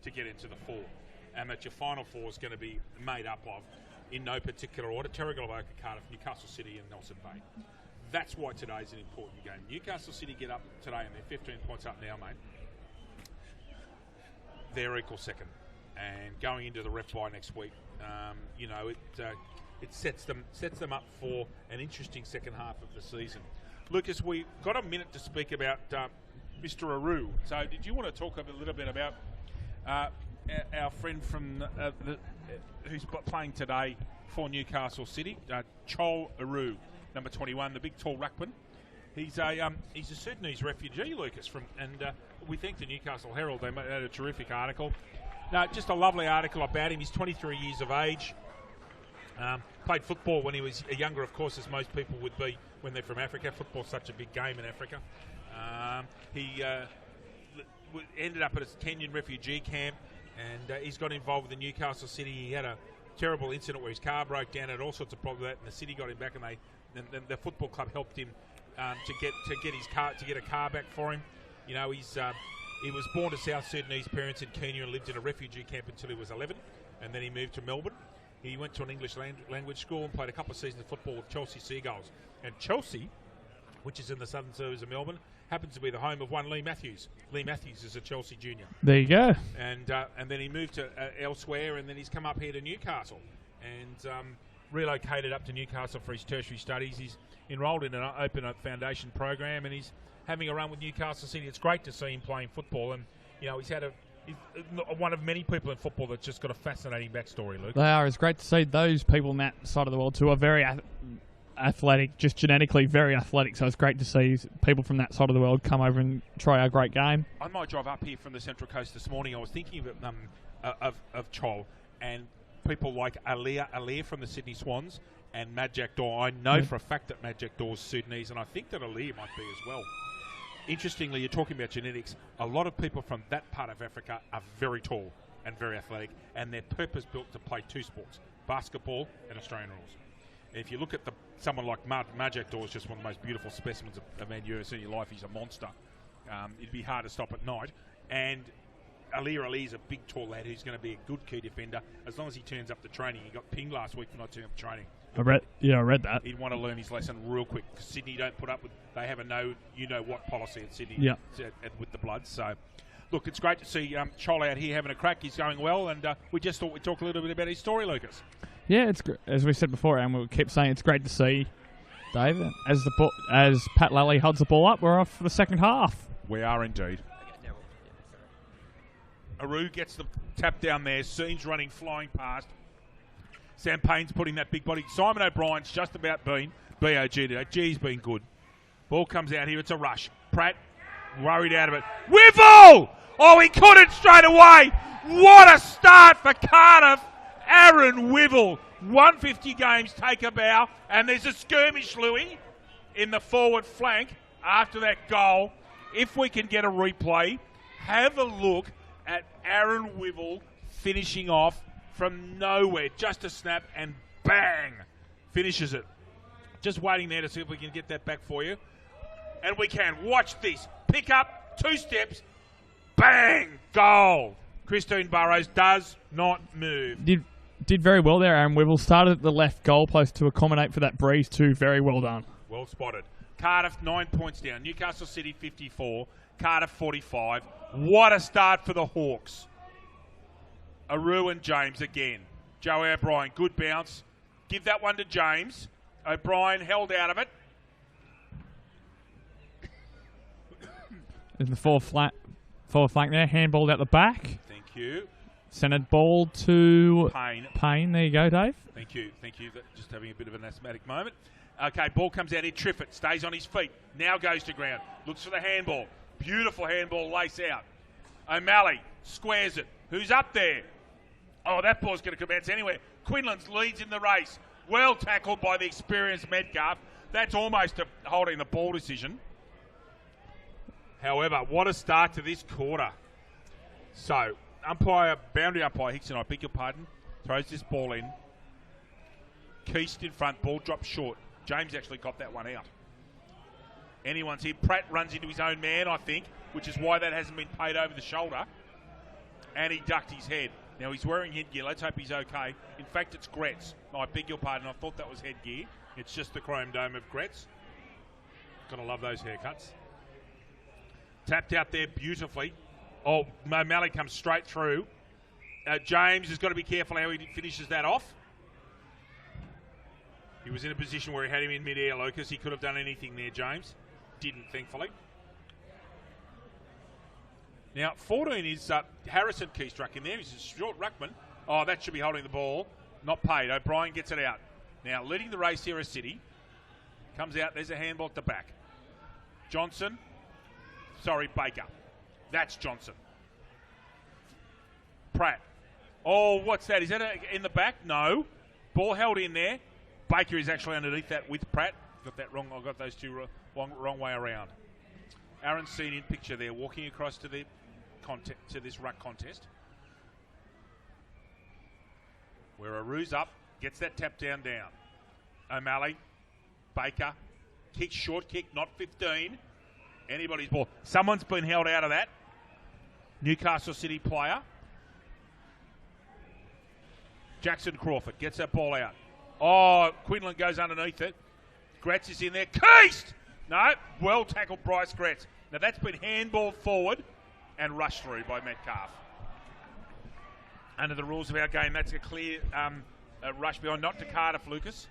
to get into the 4, and that your Final 4 is going to be made up of, in no particular order, Terrigal, Avoca, Cardiff, Newcastle City and Nelson Bay. That's why today's an important game. Newcastle City get up today and they're 15 points up now, mate. They're equal second. And going into the ref by next week, it sets them up for an interesting second half of the season. Lucas, we've got a minute to speak about Mr. Aru. So did you want to talk a little bit about our friend from who's playing today for Newcastle City, Chol Aru, number 21, the big tall ruckman. He's a Sudanese refugee, Lucas, and we thank the Newcastle Herald. They made a terrific article. No, just a lovely article about him. He's 23 years of age. Played football when he was younger, of course, as most people would be when they're from Africa. Football's such a big game in Africa. He ended up at a Kenyan refugee camp, and he's got involved with the Newcastle City. He had a terrible incident where his car broke down, had all sorts of problems with that, and the city got him back, and the football club helped him to get a car back for him. You know, he was born to South Sudanese parents in Kenya and lived in a refugee camp until he was 11, and then he moved to Melbourne. He went to an English language school and played a couple of seasons of football with Chelsea Seagulls. And Chelsea, which is in the southern suburbs of Melbourne, happens to be the home of one Lee Matthews. Lee Matthews is a Chelsea junior. There you go. And then he moved to elsewhere, and then he's come up here to Newcastle and relocated up to Newcastle for his tertiary studies. He's enrolled in an Open Foundation program, and he's having a run with Newcastle City. It's great to see him playing football, and he's one of many people in football that's just got a fascinating backstory, Luke. They are. It's great to see those people on that side of the world who are very athletic, just genetically very athletic. So it's great to see people from that side of the world come over and try our great game. I might drive up here from the Central Coast this morning. I was thinking of Chol and people like Alir from the Sydney Swans and Majak Daw. I know for a fact that Majak Daw is Sudanese, and I think that Alir might be as well. Interestingly, you're talking about genetics. A lot of people from that part of Africa are very tall and very athletic, and they're purpose-built to play 2 sports, basketball and Australian rules. And if you look at someone like Majak Daw, is just one of the most beautiful specimens of a man you've ever seen in your life. He's a monster. It'd be hard to stop at night. And Alir is a big, tall lad who's going to be a good key defender as long as he turns up to training. He got pinged last week for not turning up to training. I read that. He'd want to learn his lesson real quick. Sydney don't put up with. They have a know-you-know-what policy at Sydney. Yeah. With the Bloods. So, look, it's great to see Chol out here having a crack. He's going well, and we just thought we'd talk a little bit about his story, Lucas. Yeah, it's as we said before, and we keep saying it's great to see Dave as Pat Lally holds the ball up. We're off for the second half. We are indeed. Aru gets the tap down there. Scene's running, flying past. Sam Payne's putting that big body. Simon O'Brien's just about been BOG today. G's been good. Ball comes out here. It's a rush. Pratt worried out of it. Wiffle! Oh, he couldn't straight away. What a start for Cardiff. Aaron Wiffle. 150 games take a bow. And there's a skirmish, Louis, in the forward flank after that goal. If we can get a replay, have a look at Aaron Wiffle finishing off from nowhere. Just a snap and bang, finishes it. Just waiting there to see if we can get that back for you. And we can. Watch this. Pick up, 2 steps, bang, goal. Christine Burrows does not move. Did very well there, Aaron Wiffle. Started at the left goalpost to accommodate for that breeze too. Very well done. Well spotted. Cardiff 9 points down. Newcastle City 54. Cardiff 45. What a start for the Hawks. Aru and James again. Joey O'Brien, good bounce. Give that one to James. O'Brien held out of it. In the forward flank there, handballed out the back. Thank you. Centered ball to Payne. There you go, Dave. Thank you. Just having a bit of an asthmatic moment. Okay, ball comes out here. Triffett stays on his feet. Now goes to ground. Looks for the handball. Beautiful handball, lace out. O'Malley squares it. Who's up there? Oh, that ball's going to commence anywhere. Quinlan's leads in the race. Well tackled by the experienced Metcalf. That's almost a holding the ball decision. However, what a start to this quarter. So, boundary umpire Hickson, I beg your pardon, throws this ball in. Keast in front, ball drops short. James actually got that one out. Anyone's here. Pratt runs into his own man, I think, which is why that hasn't been paid over the shoulder. And he ducked his head. Now he's wearing headgear. Let's hope he's okay. In fact, it's Gretz. I beg your pardon. I thought that was headgear. It's just the chrome dome of Gretz. Gotta love those haircuts. Tapped out there beautifully. Oh, O'Malley comes straight through. James has got to be careful how he finishes that off. He was in a position where he had him in mid-air, Lucas. He could have done anything there, James. Didn't, thankfully. Now, 14 is Harrison Keystruck in there. He's a short ruckman. Oh, that should be holding the ball. Not paid. O'Brien gets it out. Now, leading the race here is City. Comes out. There's a handball at the back. Baker. That's Johnson. Pratt. Oh, what's that? Is that in the back? No. Ball held in there. Baker is actually underneath that with Pratt. Got that wrong. I got those two wrong way around. Aaron's seen in picture there, walking across to this ruck contest. Where Aru's up, gets that tap down. O'Malley, Baker, short kick, not 15. Anybody's ball. Someone's been held out of that. Newcastle City player. Jackson Crawford gets that ball out. Oh, Quinlan goes underneath it. Gretz is in there. Keast! No, well tackled Bryce Gretz. Now that's been handballed forward and rushed through by Metcalf. Under the rules of our game, that's a clear rush behind, not to Cardiff, Lucas.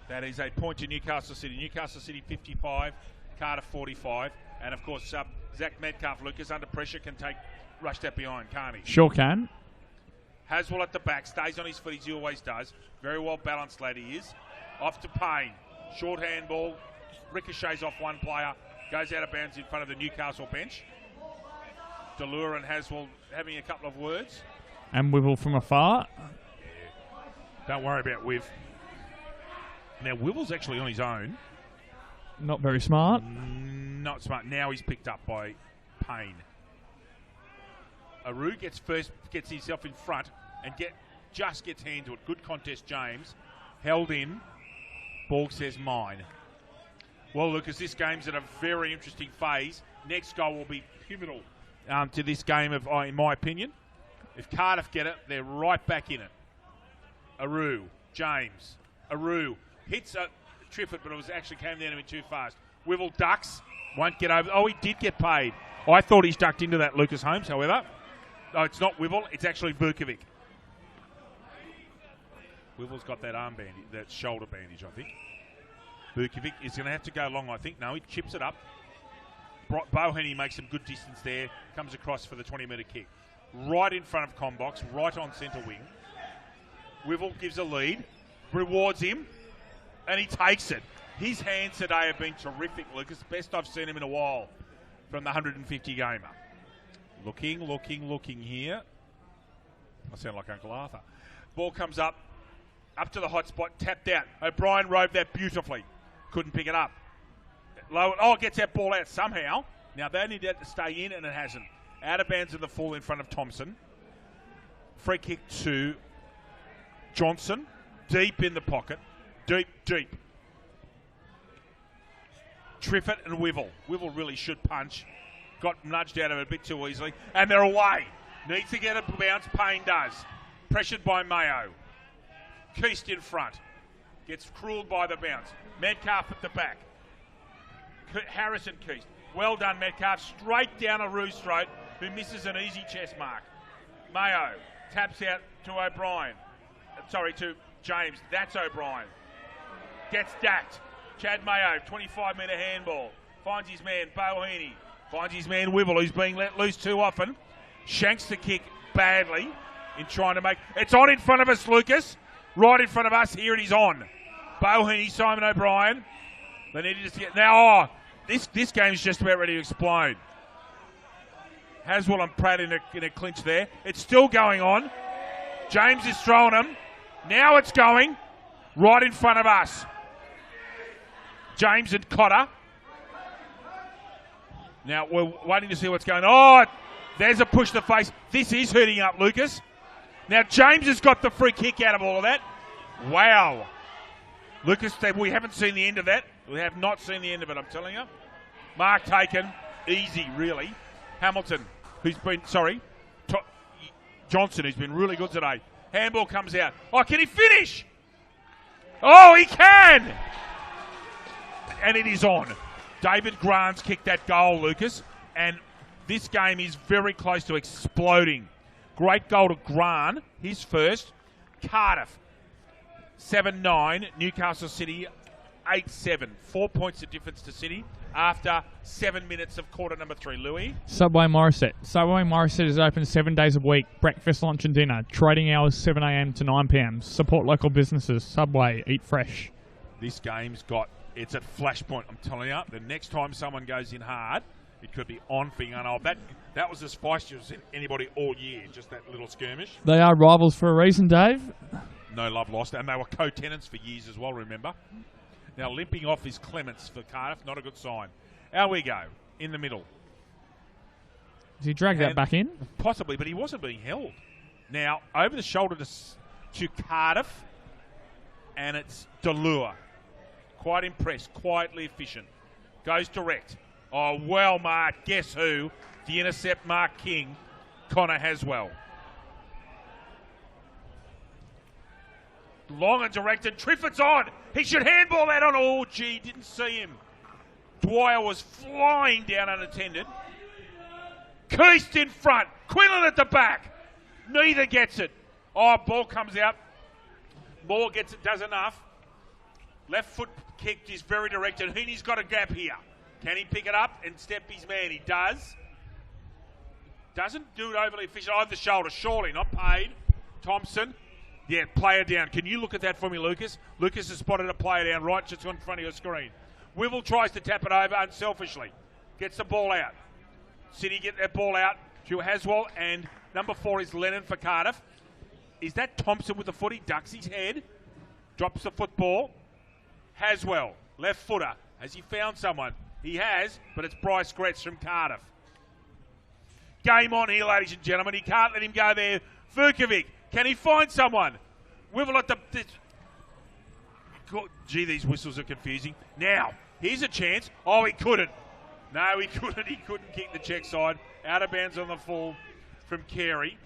That is a point to Newcastle City. Newcastle City 55, Cardiff 45. And of course, Zach Metcalf, Lucas, under pressure can rush that behind, can't he? Sure can. Haswell at the back, stays on his feet as he always does. Very well balanced lad he is. Off to Payne. Short handball, ricochets off one player, goes out of bounds in front of the Newcastle bench. Delure and Haswell having a couple of words. And Wibble from afar. Yeah. Don't worry about Wiv. Now, Wibble's actually on his own. Not very smart. Not smart. Now he's picked up by Payne. Aru gets himself in front and just gets hand to it. Good contest, James. Held in. Borg says mine. Well, Lucas, this game's at a very interesting phase. Next goal will be pivotal to this game, in my opinion. If Cardiff get it, they're right back in it. Aru, James. Aru hits Triffett, but it actually came down to him too fast. Wibble ducks, won't get over. Oh, he did get paid. I thought he's ducked into that, Lucas Holmes, however. No, it's not Wibble, it's actually Vukovic. Wibble's got that that shoulder bandage, I think. Vukovic is going to have to go long, I think. No, he chips it up. Boheny makes some good distance there. Comes across for the 20-metre kick. Right in front of Combox, right on centre wing. Wibble gives a lead, rewards him, and he takes it. His hands today have been terrific, Lucas. Best I've seen him in a while from the 150 gamer. Looking here. I sound like Uncle Arthur. Ball comes up to the hot spot, tapped out. O'Brien rode that beautifully. Couldn't pick it up. Gets that ball out somehow. Now they need that to stay in, and it hasn't. Out of bounds in the full in front of Thompson. Free kick to Johnson. Deep in the pocket. Deep. Triffett and Wibble. Wibble really should punch. Got nudged out of it a bit too easily. And they're away. Needs to get a bounce. Payne does. Pressured by Mayo. Keast in front. Gets cruelled by the bounce. Metcalf at the back. Harrison Keast. Well done, Metcalf. Straight down Aru's throat, who misses an easy chest mark. Mayo taps out to O'Brien. Sorry, to James. That's O'Brien. Gets dacked. Chad Mayo, 25-metre handball. Finds his man, Bohini. Finds his man, Wibble, who's being let loose too often. Shanks the kick badly in trying to make... It's on in front of us, Lucas. Right in front of us. Here it is on. Bohini, Simon O'Brien. They needed to get... Now, this game's just about ready to explode. Haswell and Pratt in a clinch there. It's still going on. James is throwing them. Now it's going right in front of us. James and Cotter. Now we're waiting to see what's going on. Oh, there's a push to face. This is hurting up, Lucas. Now James has got the free kick out of all of that. Wow. Lucas, we haven't seen the end of that. We have not seen the end of it, I'm telling you. Mark taken. Easy, really. Hamilton, Johnson, who's been really good today. Handball comes out. Oh, can he finish? Oh, he can! And it is on. David Grant's kicked that goal, Lucas, and this game is very close to exploding. Great goal to Grant, his first. Cardiff, 7-9. Newcastle City, 8-7. 4 points of difference to City after 7 minutes of quarter number 3. Louis? Subway Morisset. Subway Morisset is open 7 days a week. Breakfast, lunch and dinner. Trading hours 7 a.m. to 9 p.m. Support local businesses. Subway. Eat fresh. This game's it's at flashpoint, I'm telling you. The next time someone goes in hard, it could be on for Arnold. That was as feisty as anybody all year, just that little skirmish. They are rivals for a reason, Dave. No love lost, and they were co-tenants for years as well, remember? Now limping off is Clements for Cardiff, not a good sign. Out we go, in the middle. Did he drag that back in? Possibly, but he wasn't being held. Now, over the shoulder to Cardiff, and it's Delure. Quite impressed, quietly efficient. Goes direct. Oh, well marked. Guess who? The intercept, Mark King. Connor Haswell. Long and directed. Triffitt's on. He should handball that on. Oh, gee, didn't see him. Dwyer was flying down unattended. Keast in front. Quinlan at the back. Neither gets it. Oh, ball comes out. Moore gets it, does enough. Left foot kicked is very directed. Heaney's got a gap here. Can he pick it up and step his man? He does. Doesn't do it overly efficient. Over the shoulder, surely not paid. Thompson. Yeah, player down. Can you look at that for me, Lucas? Lucas has spotted a player down right just in front of your screen. Wivell tries to tap it over unselfishly. Gets the ball out. City get that ball out to Haswell, and number 4 is Lennon for Cardiff. Is that Thompson with the foot? He ducks his head. Drops the football. Haswell, left footer. Has he found someone? He has, but it's Bryce Gretz from Cardiff. Game on here, ladies and gentlemen. He can't let him go there. Vukovic, can he find someone? Wivell at the... Gee, these whistles are confusing. Now, here's a chance. Oh, he couldn't. No, he couldn't. He couldn't kick the check side. Out of bounds on the full from Carey.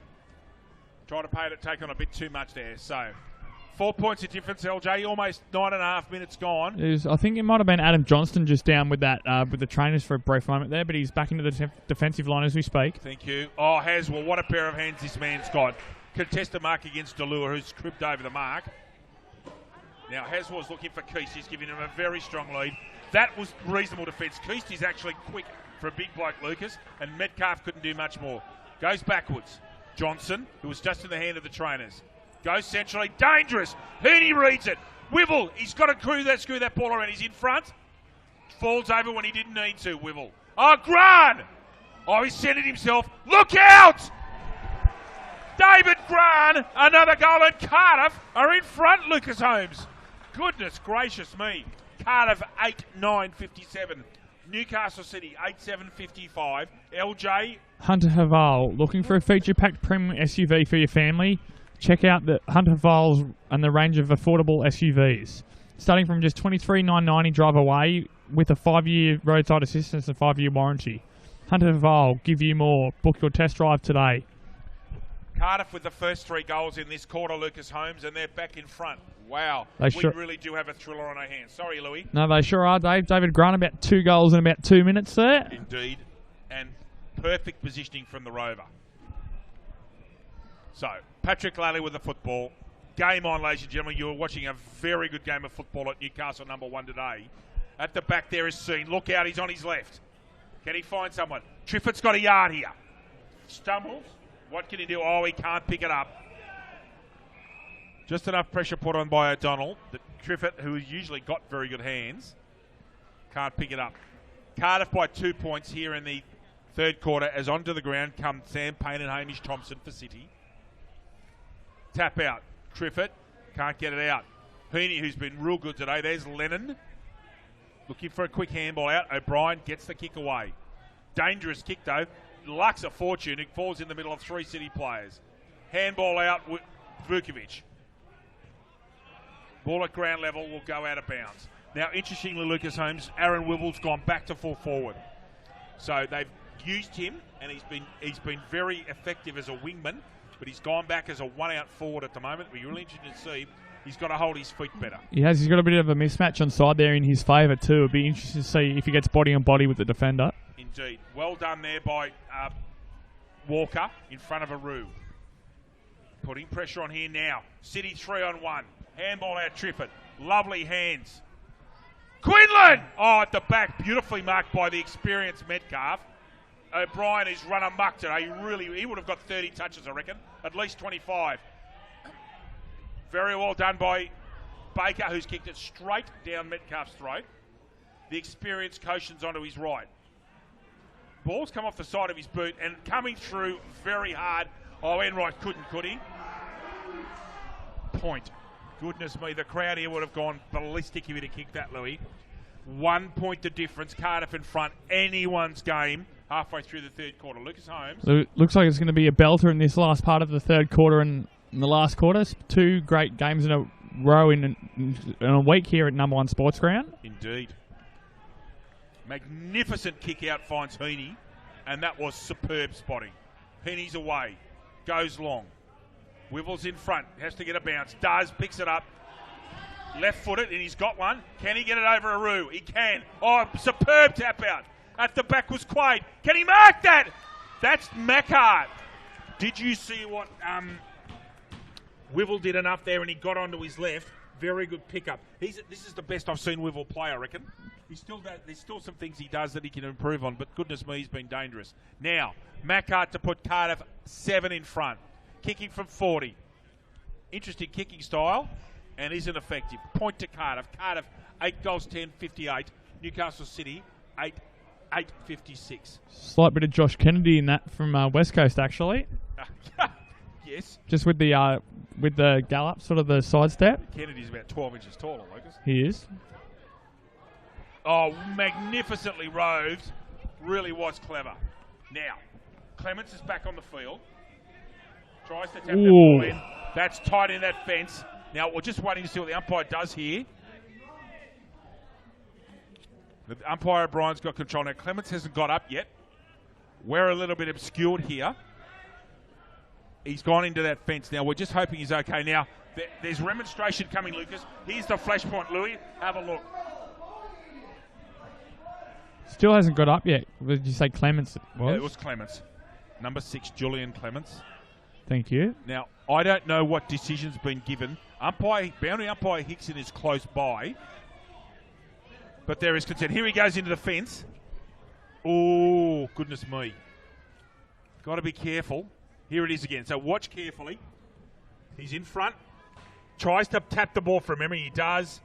Tried to take on a bit too much there. So, 4 points of difference, LJ. Almost 9.5 minutes gone. I think it might have been Adam Johnston just down with that with the trainers for a brief moment there, but he's back into the defensive line as we speak. Thank you. Oh, Haswell, what a pair of hands this man's got. Contested mark against Delure, who's cribbed over the mark. Now, Haswell's looking for Keast. He's giving him a very strong lead. That was reasonable defence. Keast is actually quick for a big bloke, Lucas, and Metcalf couldn't do much more. Goes backwards. Johnson, who was just in the hand of the trainers. Goes centrally. Dangerous. Heaney reads it. Wivell, he's got to screw that ball around. He's in front. Falls over when he didn't need to, Wivell. Oh, Grant! Oh, he sent it himself. Look out! David Grant, another goal, and Cardiff are in front, Lucas Holmes. Goodness gracious me. Cardiff 8-9-57. Newcastle City 8-7-55. LJ. Hunter Haval, looking for a feature-packed premium SUV for your family? Check out the Hunter Haval's and the range of affordable SUVs. Starting from just $23,990 drive away with a 5-year roadside assistance and 5-year warranty. Hunter Haval, give you more. Book your test drive today. Cardiff with the first 3 goals in this quarter, Lucas Holmes, and they're back in front. Wow. We really do have a thriller on our hands. Sorry, Louis. No, they sure are, Dave. David Grant, about 2 goals in about 2 minutes there. Indeed. And perfect positioning from the Rover. So, Patrick Lally with the football. Game on, ladies and gentlemen. You're watching a very good game of football at Newcastle number 1 today. At the back there is Seen. Look out, he's on his left. Can he find someone? Triffitt's got a yard here. Stumbles. What can he do? Oh, he can't pick it up. Just enough pressure put on by O'Donnell that Triffitt, who has usually got very good hands, can't pick it up. Cardiff by 2 points here in the third quarter as onto the ground come Sam Payne and Hamish Thompson for City. Tap out. Triffitt can't get it out. Heaney, who's been real good today. There's Lennon looking for a quick handball out. O'Brien gets the kick away. Dangerous kick though. Luck's a fortune. It falls in the middle of 3 City players. Handball out. Vukovic. Ball at ground level will go out of bounds. Now, interestingly, Lucas Holmes, Aaron Wibble's gone back to full forward. So they've used him, and he's been very effective as a wingman, but he's gone back as a one-out forward at the moment. We're really interested to see. He's got to hold his feet better. He has. He's got a bit of a mismatch on side there in his favour too. It'd be interesting to see if he gets body on body with the defender. Indeed. Well done there by Walker in front of Aru. Putting pressure on here now. City 3-on-1. Handball out Triffitt. Lovely hands. Quinlan! Oh, at the back. Beautifully marked by the experienced Metcalf. O'Brien has run amok today. He would have got 30 touches, I reckon. At least 25. Very well done by Baker, who's kicked it straight down Metcalf's throat. The experienced Coshin's onto his right. Ball's come off the side of his boot and coming through very hard. Oh, Enright couldn't, could he? Point. Goodness me, the crowd here would have gone ballistic if he'd have kicked that, Louis. 1 point the difference. Cardiff in front. Anyone's game halfway through the third quarter. Lucas Holmes. So it looks like it's going to be a belter in this last part of the third quarter and in the last quarter. 2 great games in a row in a week here at number 1 Sports Ground. Indeed. Magnificent kick out finds Heaney, and that was superb spotting. Heaney's away. Goes long. Wibble's in front. Has to get a bounce. Does. Picks it up. Left-footed, and he's got one. Can he get it over Aru? He can. Oh, superb tap out. At the back was Quaid. Can he mark that? That's Macart. Did you see what Wivell did enough there, and he got onto his left? Very good pickup. This is the best I've seen Wivell play, I reckon. There's still some things he does that he can improve on, but goodness me, he's been dangerous. Now, Macart to put Cardiff 7 in front. Kicking from 40. Interesting kicking style and isn't effective. Point to Cardiff. Cardiff 8 goals 10, 58. Newcastle City 8, 56. Slight bit of Josh Kennedy in that from West Coast actually. Yes. Just with the gallop, sort of the sidestep. Kennedy's about 12 inches taller, Lucas. He is. Oh, magnificently roved. Really was clever. Now, Clements is back on the field. Tries to tap that ball in. That's tight in that fence. Now, we're just waiting to see what the umpire does here. The umpire O'Brien's got control. Now, Clements hasn't got up yet. We're a little bit obscured here. He's gone into that fence. Now, we're just hoping he's okay. Now, there's remonstration coming, Lucas. Here's the flashpoint, Louis. Have a look. Still hasn't got up yet. Did you say Clements was? Yeah, it was Clements. Number 6, Julian Clements. Thank you. Now, I don't know what decision's been given. Boundary umpire Hickson is close by. But there is consent. Here he goes into the fence. Oh, goodness me. Got to be careful. Here it is again. So watch carefully. He's in front. Tries to tap the ball from memory. He does.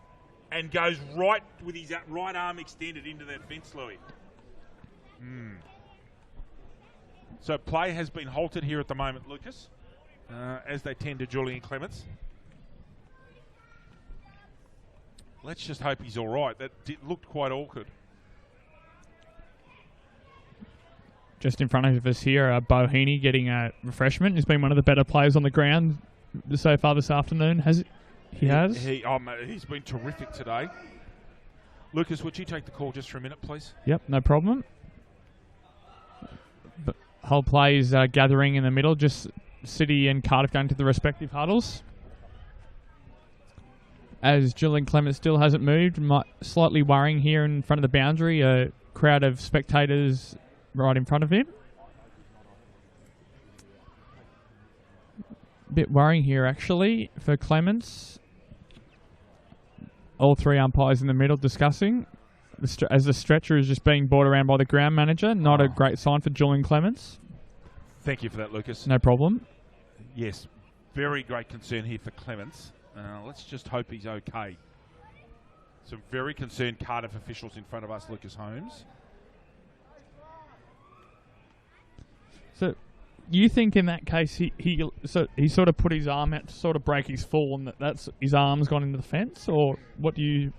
And goes right with his right arm extended into that fence, Louis. So play has been halted here at the moment, Lucas, as they tend to Julian Clements. Let's just hope he's all right. That looked quite awkward. Just in front of us here, Bohini getting a refreshment. He's been one of the better players on the ground so far this afternoon. He has? He's been terrific today. Lucas, would you take the call just for a minute, please? Yep, no problem. The whole play is gathering in the middle, just City and Cardiff going to the respective huddles. As Julian Clements still hasn't moved, slightly worrying here in front of the boundary, a crowd of spectators right in front of him. bit worrying here, actually, for Clements. All three umpires in the middle discussing as the stretcher is just being brought around by the ground manager. Not a great sign for Julian Clements. Thank you for that, Lucas. No problem. Yes, very great concern here for Clements. Let's just hope he's okay. Some very concerned Cardiff officials in front of us, Lucas Holmes. So, you think in that case he sort of put his arm out to sort of break his fall, and that's his arm's gone into the fence, or what do you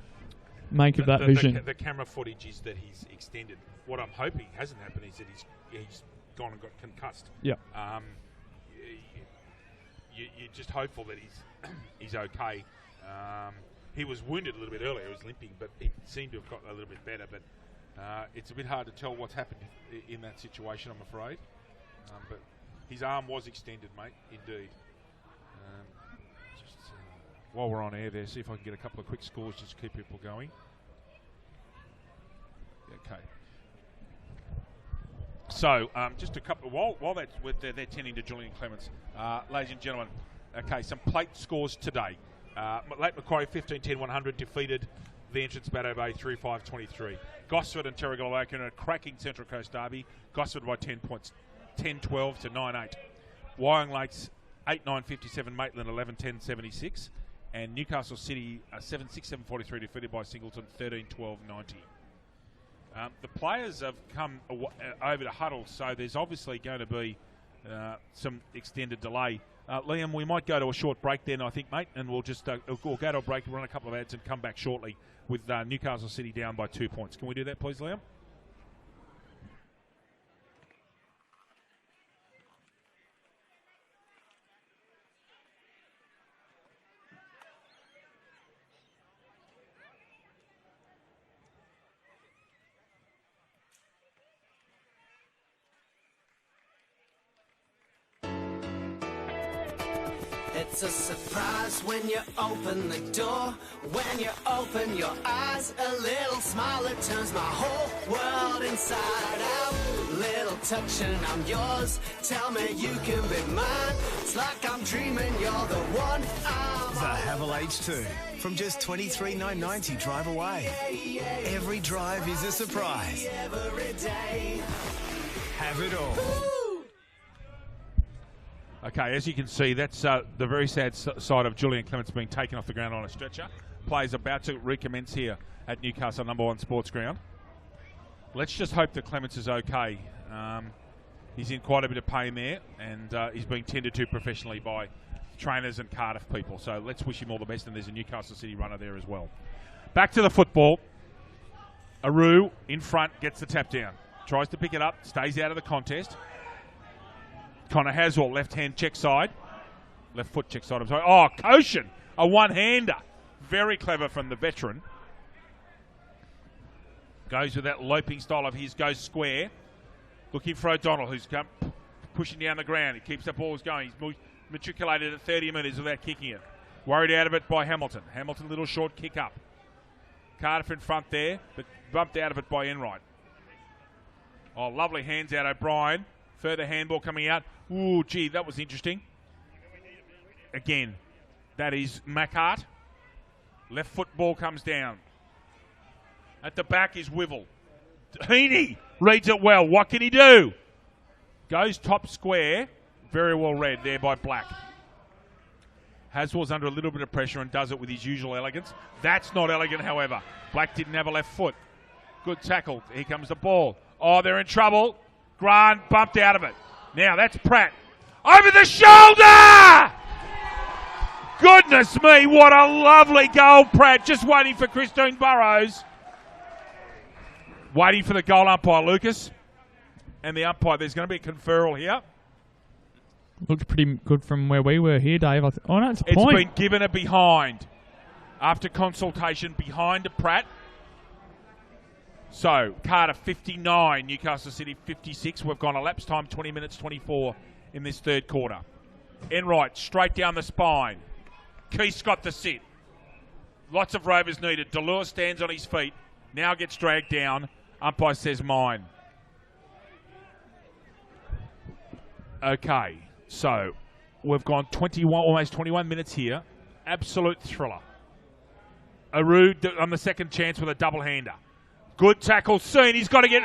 make of that vision? The camera footage is that he's extended. What I'm hoping hasn't happened is that he's gone and got concussed. Yeah. You're just hopeful that he's okay. He was wounded a little bit earlier. He was limping, but he seemed to have got a little bit better. But it's a bit hard to tell what's happened in that situation, I'm afraid. But his arm was extended, mate, indeed. Just while we're on air there, see if I can get a couple of quick scores just to keep people going. Okay. So, just a couple. While they're tending to Julian Clements, ladies and gentlemen. Okay, some plate scores today. Lake Macquarie 15-10-100 defeated the entrance Bateau Bay 3-5-23. Gosford and Terrigal Avoca in a cracking Central Coast derby. Gosford by 10 points, 10-12 to 9-8. Wyong Lakes 8-9-57, Maitland 11-10-76, and Newcastle City 7-6-7-43 defeated by Singleton 13-12-90. The players have come over to huddle, so there's obviously going to be some extended delay. Liam, we might go to a short break then, I think, mate, and we'll just we'll go to a break, run a couple of ads, and come back shortly with Newcastle City down by 2 points. Can we do that, please, Liam? It's a surprise when you open the door. When you open your eyes, a little smile that turns my whole world inside out. Little touch and I'm yours. Tell me you can be mine. It's like I'm dreaming you're the one The Havel H2 from just $23,990 drive away. Every drive is a surprise. every day. Have it all. Okay, as you can see, that's the very sad side of Julian Clements being taken off the ground on a stretcher. Play's about to recommence here at Newcastle #1 Sports Ground. Let's just hope that Clements is okay. He's in quite a bit of pain there, and he's being tended to professionally by trainers and Cardiff people. So let's wish him all the best, and there's a Newcastle City runner there as well. Back to the football. Aru in front, gets the tap down. Tries to pick it up, stays out of the contest. Connor Haswell, left-hand check side. Left foot check side, I'm sorry. Oh, Koshin, a one-hander. Very clever from the veteran. Goes with that loping style of his, goes square. Looking for O'Donnell, who's come pushing down the ground. He keeps the balls going. He's matriculated at 30 metres without kicking it. Worried out of it by Hamilton. Hamilton, little short kick up. Cardiff in front there, but bumped out of it by Enright. Oh, lovely hands out, O'Brien. Further handball coming out. Ooh, gee, that was interesting. Again, that is Macart. Left foot ball comes down. At the back is Wivel. Heaney reads it well. What can he do? Goes top square. Very well read there by Black. Haswell's under a little bit of pressure and does it with his usual elegance. That's not elegant, however. Black didn't have a left foot. Good tackle. Here comes the ball. Oh, they're in trouble. Grant bumped out of it. Now that's Pratt. Over the shoulder! Goodness me, what a lovely goal, Pratt. Just waiting for Christine Burrows. Waiting for the goal umpire, Lucas. And the umpire, there's going to be a conferral here. Looked pretty good from where we were here, Dave. Oh, no, it's a point. It's been given a behind. After consultation, behind to Pratt. So, Cardiff 59, Newcastle City 56. We've gone elapsed time 20 minutes 24 in this third quarter. Enright, straight down the spine. Keith's got the sit. Lots of rovers needed. Delure stands on his feet. Now gets dragged down. Umpire says mine. Okay, so We've gone 21, almost 21 minutes here. Absolute thriller. Aru on the second chance with a double-hander. Good tackle soon. He's got rid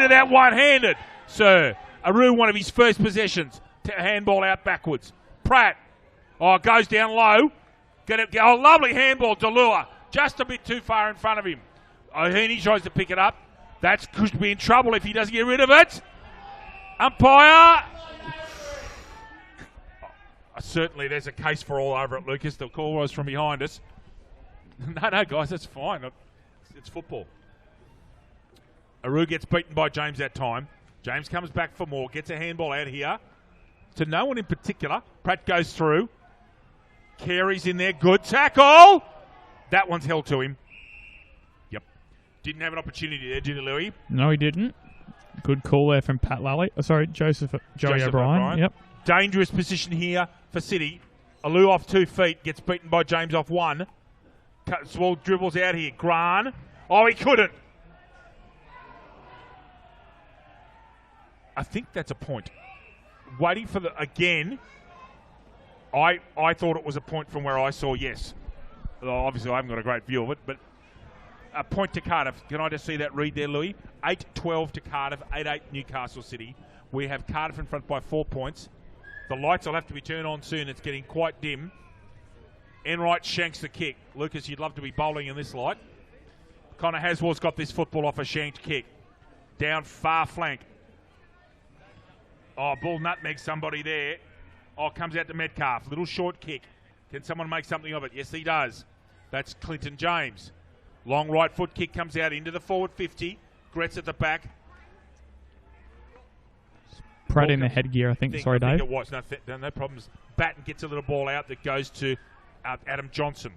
of that one-handed. Sir, Aru, one of his first possessions. Handball out backwards. Pratt. Oh, goes down low. Lovely handball to Lure. Just a bit too far in front of him. O'Heaney tries to pick it up. That could be in trouble if he doesn't get rid of it. Umpire. Certainly there's a case for all over it, Lucas. The call was from behind us. No, guys, that's fine. It's football. Aru gets beaten by James that time. James comes back for more. Gets a handball out here. To no one in particular. Pratt goes through. Carey's in there. Good tackle. That one's held to him. Yep. Didn't have an opportunity there, did he, Louis? No, he didn't. Good call there from Pat Lally. Joey O'Brien. Yep. Dangerous position here for City. Alu off 2 feet. Gets beaten by James off 1. Swall dribbles out here. Gran. Oh, he couldn't. I think that's a point. Waiting for again. I thought it was a point from where I saw, yes. Well, obviously, I haven't got a great view of it, but a point to Cardiff. Can I just see that read there, Louis? 8-12 to Cardiff, 8-8 Newcastle City. We have Cardiff in front by 4 points. The lights will have to be turned on soon. It's getting quite dim. Enright shanks the kick. Lucas, you'd love to be bowling in this light. Connor Haswell's got this football off a shanked kick. Down far flank. Oh, ball nutmeg somebody there. Oh, comes out to Metcalf. Little short kick. Can someone make something of it? Yes, he does. That's Clinton James. Long right foot kick comes out into the forward 50. Gretz at the back. Pratt in the headgear, I think. Sorry, Dave. It was. No problems. Batten gets a little ball out that goes to Adam Johnson.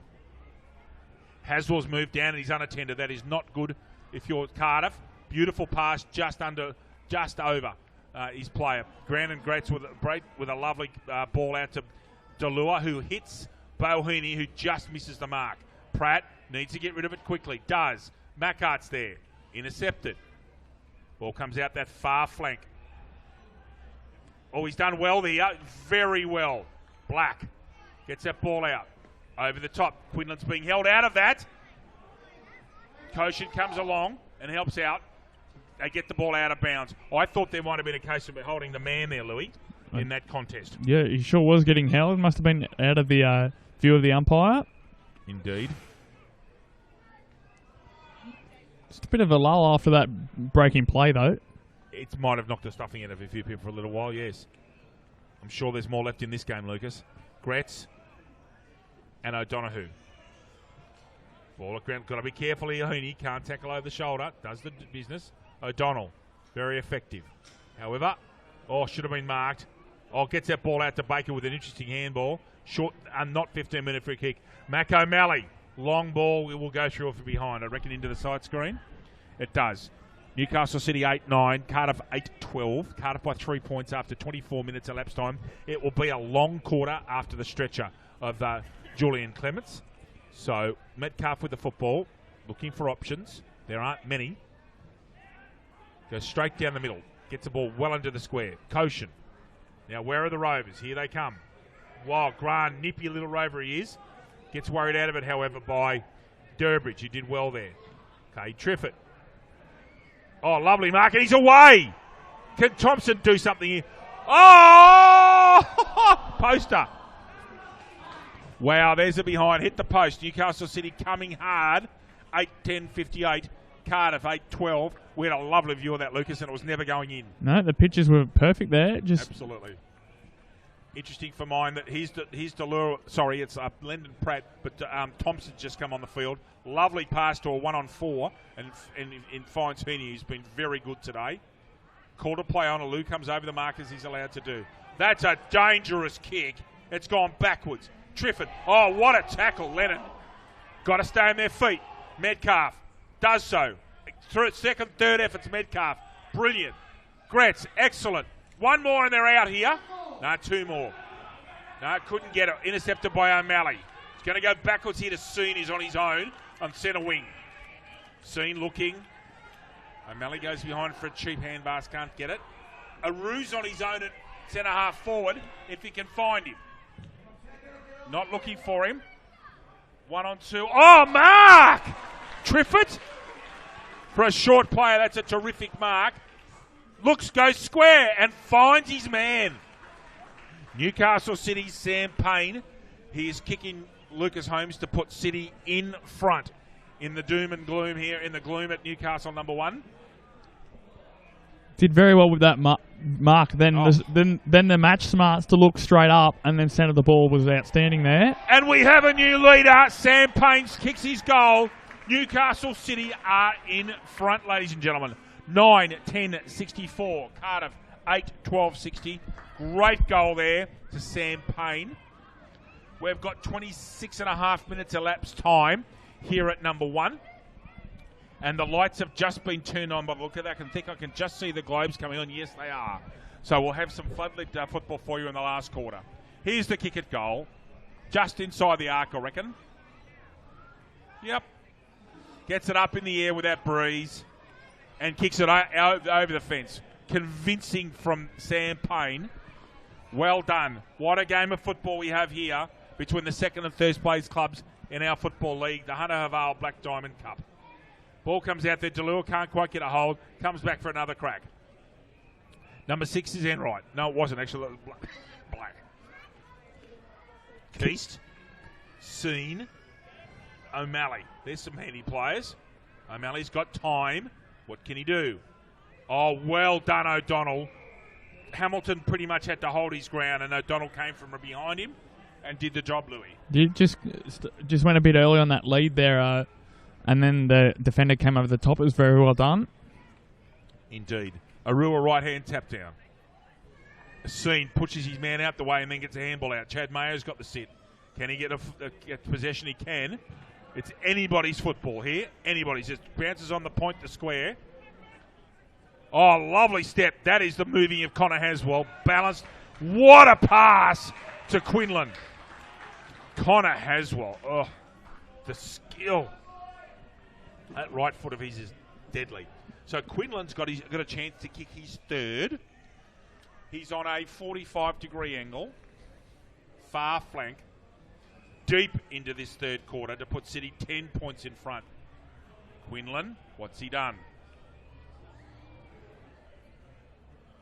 Haswell's moved down and he's unattended. That is not good if you're Cardiff. Beautiful pass just over his player. Brandon Gretz with a lovely ball out to Delua, who hits Bohini, who just misses the mark. Pratt needs to get rid of it quickly. Does. Mackart's there. Intercepted. Ball comes out that far flank. Oh, he's done well there. Very well. Black gets that ball out. Over the top. Quinlan's being held out of that. Koshin comes along and helps out. They get the ball out of bounds. I thought there might have been a case of holding the man there, Louis, in that contest. Yeah, he sure was getting held. Must have been out of the view of the umpire. Indeed. Just a bit of a lull after that breaking play, though. It might have knocked the stuffing out of a few people for a little while, yes. I'm sure there's more left in this game, Lucas. Gretz and O'Donoghue. Ball at ground. Got to be careful here. Hooney can't tackle over the shoulder. Does the business. O'Donnell. Very effective. However, should have been marked. Gets that ball out to Baker with an interesting handball. Short, not 15-minute free kick. Mac O'Malley. Long ball. It will go through from behind. I reckon into the side screen. It does. Newcastle City 8-9, Cardiff 8-12. Cardiff by 3 points after 24 minutes elapsed time. It will be a long quarter after the stretcher of Julian Clements. So Metcalf with the football, looking for options. There aren't many. Goes straight down the middle. Gets the ball well into the square. Koshin. Now where are the Rovers? Here they come. Wow, Grant, nippy little rover he is. Gets worried out of it, however, by Durbridge, who did well there. Okay, Triffett. Oh, lovely mark, and he's away. Can Thompson do something here? Oh! Poster. Wow, there's a behind. Hit the post. Newcastle City coming hard. 8-10-58. Cardiff 8-12. We had a lovely view of that, Lucas, and it was never going in. No, the pitches were perfect there. Absolutely. Interesting for mine that he's Delure. Sorry, it's Lyndon Pratt, but Thompson's just come on the field. Lovely pass to a 1-on-4, and finds Heaney, who's been very good today. Call to play on. Alu comes over the mark as he's allowed to do. That's a dangerous kick. It's gone backwards. Triffett. Oh, what a tackle, Lennon. Got to stay on their feet. Metcalf does so. Through second, third efforts, Metcalf. Brilliant. Gretz, excellent. One more and they're out here. No, two more. No, couldn't get it. Intercepted by O'Malley. He's going to go backwards here to Soon. He's on his own on centre wing. Soon looking. O'Malley goes behind for a cheap handbasket. Can't get it. Aru's on his own at centre half forward if he can find him. Not looking for him. 1 on 2. Oh, mark! Triffett. For a short player, that's a terrific mark. Goes square and finds his man. Newcastle City's Sam Payne. He is kicking Lucas Holmes to put City in front in the doom and gloom here, in the gloom at Newcastle number 1. Did very well with that mark. Then the match smarts to look straight up and then centre the ball was outstanding there. And we have a new leader. Sam Payne kicks his goal. Newcastle City are in front, ladies and gentlemen. 9-10-64. Cardiff 8-12-60. Great goal there to Sam Payne. We've got 26 and a half minutes elapsed time here at number 1. And the lights have just been turned on, but look at that. I can just see the globes coming on. Yes, they are. So we'll have some floodlit football for you in the last quarter. Here's the kick at goal. Just inside the arc, I reckon. Yep. Gets it up in the air with that breeze and kicks it over the fence. Convincing from Sam Payne. Well done. What a game of football we have here between the second and third place clubs in our football league, the Hunter Vale Black Diamond Cup. Ball comes out there. Delua can't quite get a hold. Comes back for another crack. Number 6 is Enright. No, it wasn't actually. It was Black. Keast. Seen. O'Malley. There's some handy players. O'Malley's got time. What can he do? Oh, well done, O'Donnell. Hamilton pretty much had to hold his ground, and O'Donnell came from behind him and did the job, Louis. You just went a bit early on that lead there, and then the defender came over the top. It was very well done. Indeed. Arua right-hand tap down. Seen pushes his man out the way and then gets a handball out. Chad Mayo's got the sit. Can he get get possession? He can. It's anybody's football here. Anybody's. Just bounces on the point to square. Oh, lovely step. That is the moving of Connor Haswell. Balanced. What a pass to Quinlan. Connor Haswell. Oh, the skill. That right foot of his is deadly. So Quinlan's got a chance to kick his third. He's on a 45-degree angle. Far flank. Deep into this third quarter to put City 10 points in front. Quinlan, what's he done?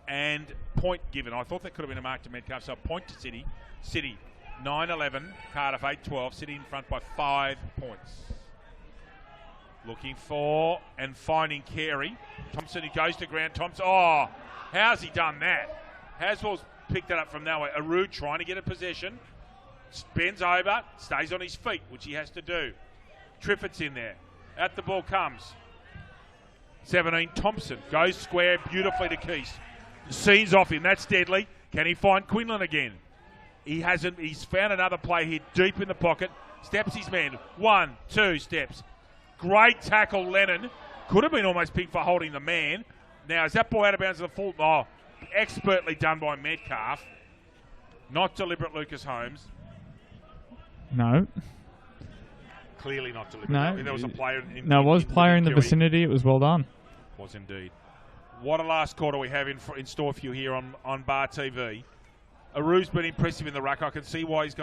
And point given. I thought that could have been a mark to Metcalf, so point to City. City 9-11, Cardiff 8-12. City in front by 5 points. Looking for and finding Carey. Thompson, he goes to ground. Thompson, oh, how's he done that? Haswell's picked it up from nowhere. Aru trying to get a possession. Bends over, stays on his feet, which he has to do. Triffett's in there. Out the ball comes. 17, Thompson goes square beautifully to Keast. Scenes off him, that's deadly. Can he find Quinlan again? He hasn't. He's found another play here deep in the pocket. Steps his man. 1, 2 steps. Great tackle, Lennon. Could have been almost picked for holding the man. Now, is that ball out of bounds to the full? Oh, expertly done by Metcalf. Not deliberate, Lucas Holmes. No. Clearly not deliberate. No. I mean, there was a player in No, it was a player in the vicinity. It was well done. Was indeed. What a last quarter we have in store for you here on Bar TV. Aru's been impressive in the ruck. I can see why he's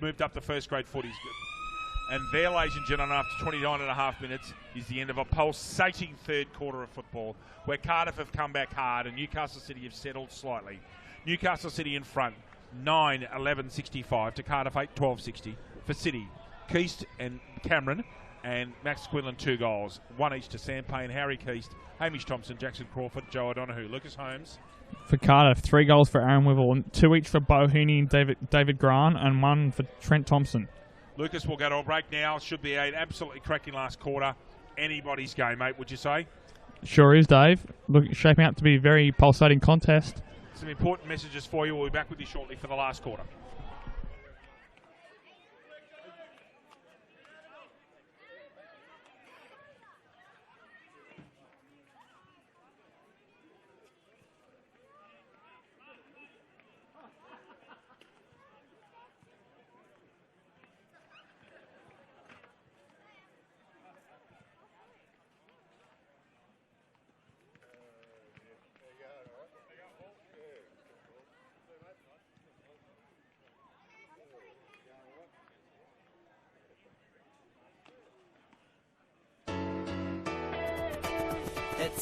moved up the first grade foot. He's good. And there, ladies and gentlemen, after 29 and a half minutes, is the end of a pulsating third quarter of football where Cardiff have come back hard and Newcastle City have settled slightly. Newcastle City in front, 9-11-65 to Cardiff 8-12-60 for City. Keast and Cameron and Max Quinlan 2 goals. 1 each to Sam Payne, Harry Keast, Hamish Thompson, Jackson Crawford, Joe O'Donoghue. Lucas Holmes. For Cardiff, 3 goals for Aaron Wivell, 2 each for Bo Heaney and David Grant, and 1 for Trent Thompson. Lucas will go to a break now. Should be an absolutely cracking last quarter. Anybody's game, mate, would you say? Sure is, Dave. Shaping up to be a very pulsating contest. Some important messages for you. We'll be back with you shortly for the last quarter.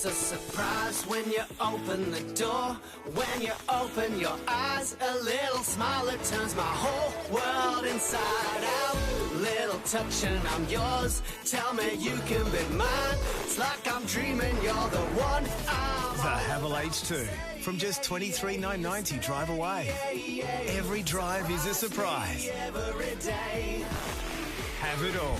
It's a surprise when you open the door. When you open your eyes, a little smile that turns my whole world inside out. Little touch and I'm yours. Tell me you can be mine. It's like I'm dreaming you're the one I'm The Havel H2 from just $23,990 drive away. Every drive is a surprise. every day. Have it all.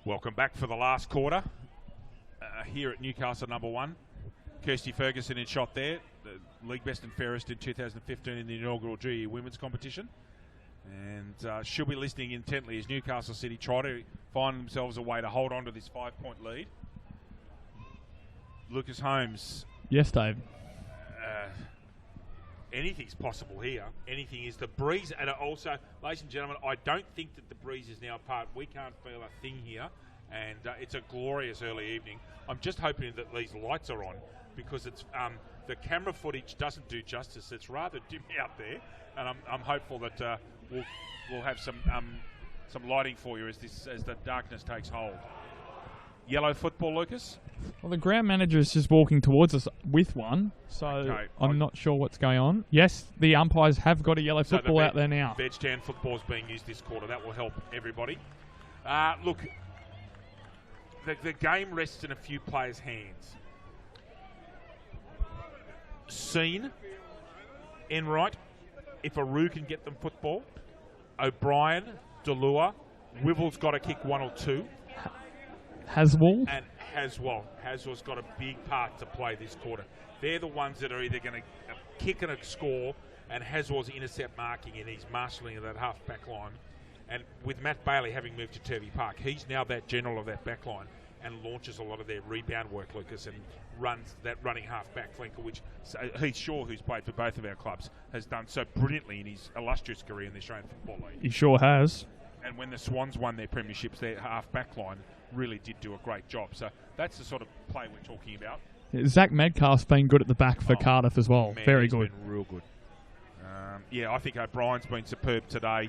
Welcome back for the last quarter here at Newcastle number 1. Kirsty Ferguson in shot there, the league best and fairest in 2015 in the inaugural GE women's competition. And she'll be listening intently as Newcastle City try to find themselves a way to hold on to this 5-point lead. Lucas Holmes. Yes, Dave. Anything's possible here. Anything is. The breeze, and also, ladies and gentlemen, I don't think that the breeze is now apart. We can't feel a thing here, and it's a glorious early evening. I'm just hoping that these lights are on, because it's the camera footage doesn't do justice. It's rather dim out there, and I'm hopeful that we'll have some lighting for you as the darkness takes hold. Yellow football, Lucas? Well, the ground manager is just walking towards us with one, so Okay. I'm not sure what's going on. Yes, the umpires have got a yellow football out there now. Veg stand football is being used this quarter. That will help everybody. Look, the game rests in a few players' hands. Seen, Enright, if Aru can get them football, O'Brien, Delua, Wibble's got to kick one or two. Haswell? And Haswell's got a big part to play this quarter. They're the ones that are either going to kick and score, and Haswell's intercept marking and he's marshalling of that half back line. And with Matt Bailey having moved to Turvey Park, he's now that general of that back line and launches a lot of their rebound work, Lucas, and runs that running half back flanker, which Heath Shaw, who's played for both of our clubs, has done so brilliantly in his illustrious career in the Australian Football League. He sure has. And when the Swans won their premierships, their half back line really did do a great job. So that's the sort of play we're talking about. Yeah, Zach Medcalf's been good at the back for Cardiff as well. Man, very he's good. Been real good. I think O'Brien's been superb today.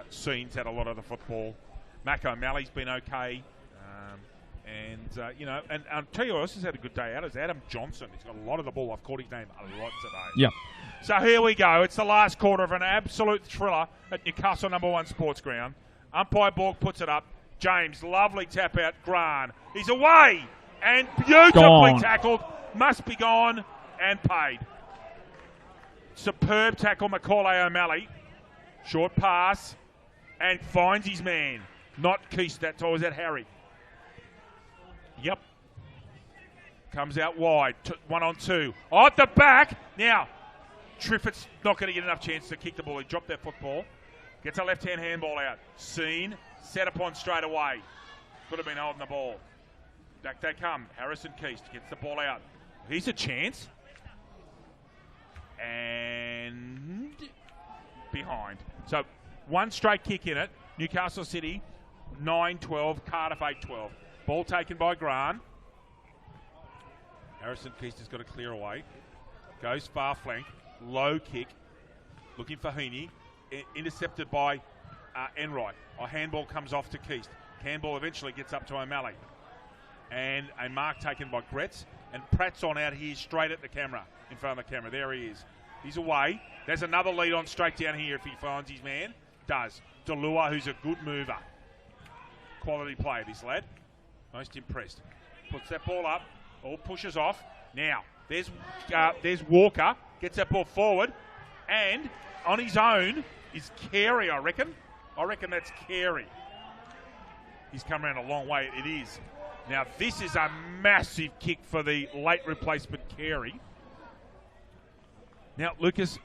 Seen's had a lot of the football. Mac O'Malley's been okay. And I'll tell you who else has had a good day out is Adam Johnson. He's got a lot of the ball. I've caught his name a lot today. Yep. So here we go. It's the last quarter of an absolute thriller at Newcastle number 1 sports ground. Umpire Borg puts it up. James, lovely tap out. Gran. He's away and beautifully tackled. Must be gone and paid. Superb tackle, Macaulay O'Malley. Short pass and finds his man. Not Keist that time. Was that Harry? Yep. Comes out wide. 1 on 2. Oh, at the back. Now, Triffitt's not going to get enough chance to kick the ball. He dropped that football. Gets a left-hand handball out. Seen. Set upon straight away. Could have been holding the ball. Back they come. Harrison Keist gets the ball out. He's a chance. And behind. So, one straight kick in it. Newcastle City, 9-12. Cardiff, 8-12. Ball taken by Grant. Harrison Keist has got to clear away. Goes far flank. Low kick. Looking for Heaney. Intercepted by Enright. A handball comes off to Keist. Handball eventually gets up to O'Malley. And a mark taken by Gretz. And Pratt's on out here straight at the camera. In front of the camera. There he is. He's away. There's another lead on straight down here if he finds his man. Does. Delua, who's a good mover. Quality player, this lad. Most impressed. Puts that ball up. All pushes off. Now, there's Walker. Gets that ball forward. And on his own is Carey, I reckon. I reckon that's Carey. He's come around a long way. It is. Now, this is a massive kick for the late replacement Carey. Now, Lucas,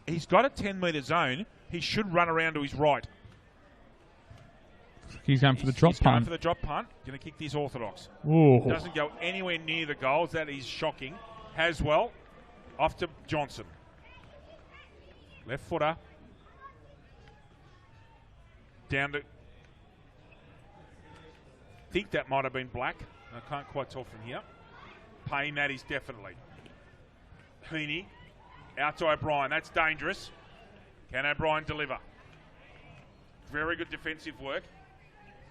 he's got a 10-metre zone. He should run around to his right. He's going for the drop He's going punt. for the drop punt. Going to kick this orthodox. Ooh. Doesn't go anywhere near the goals. That is shocking. Haswell off to Johnson. Left footer. Down to... think that might have been Black. I can't quite tell from here. Payne, that is definitely. Heaney. Out to O'Brien. That's dangerous. Can O'Brien deliver? Very good defensive work.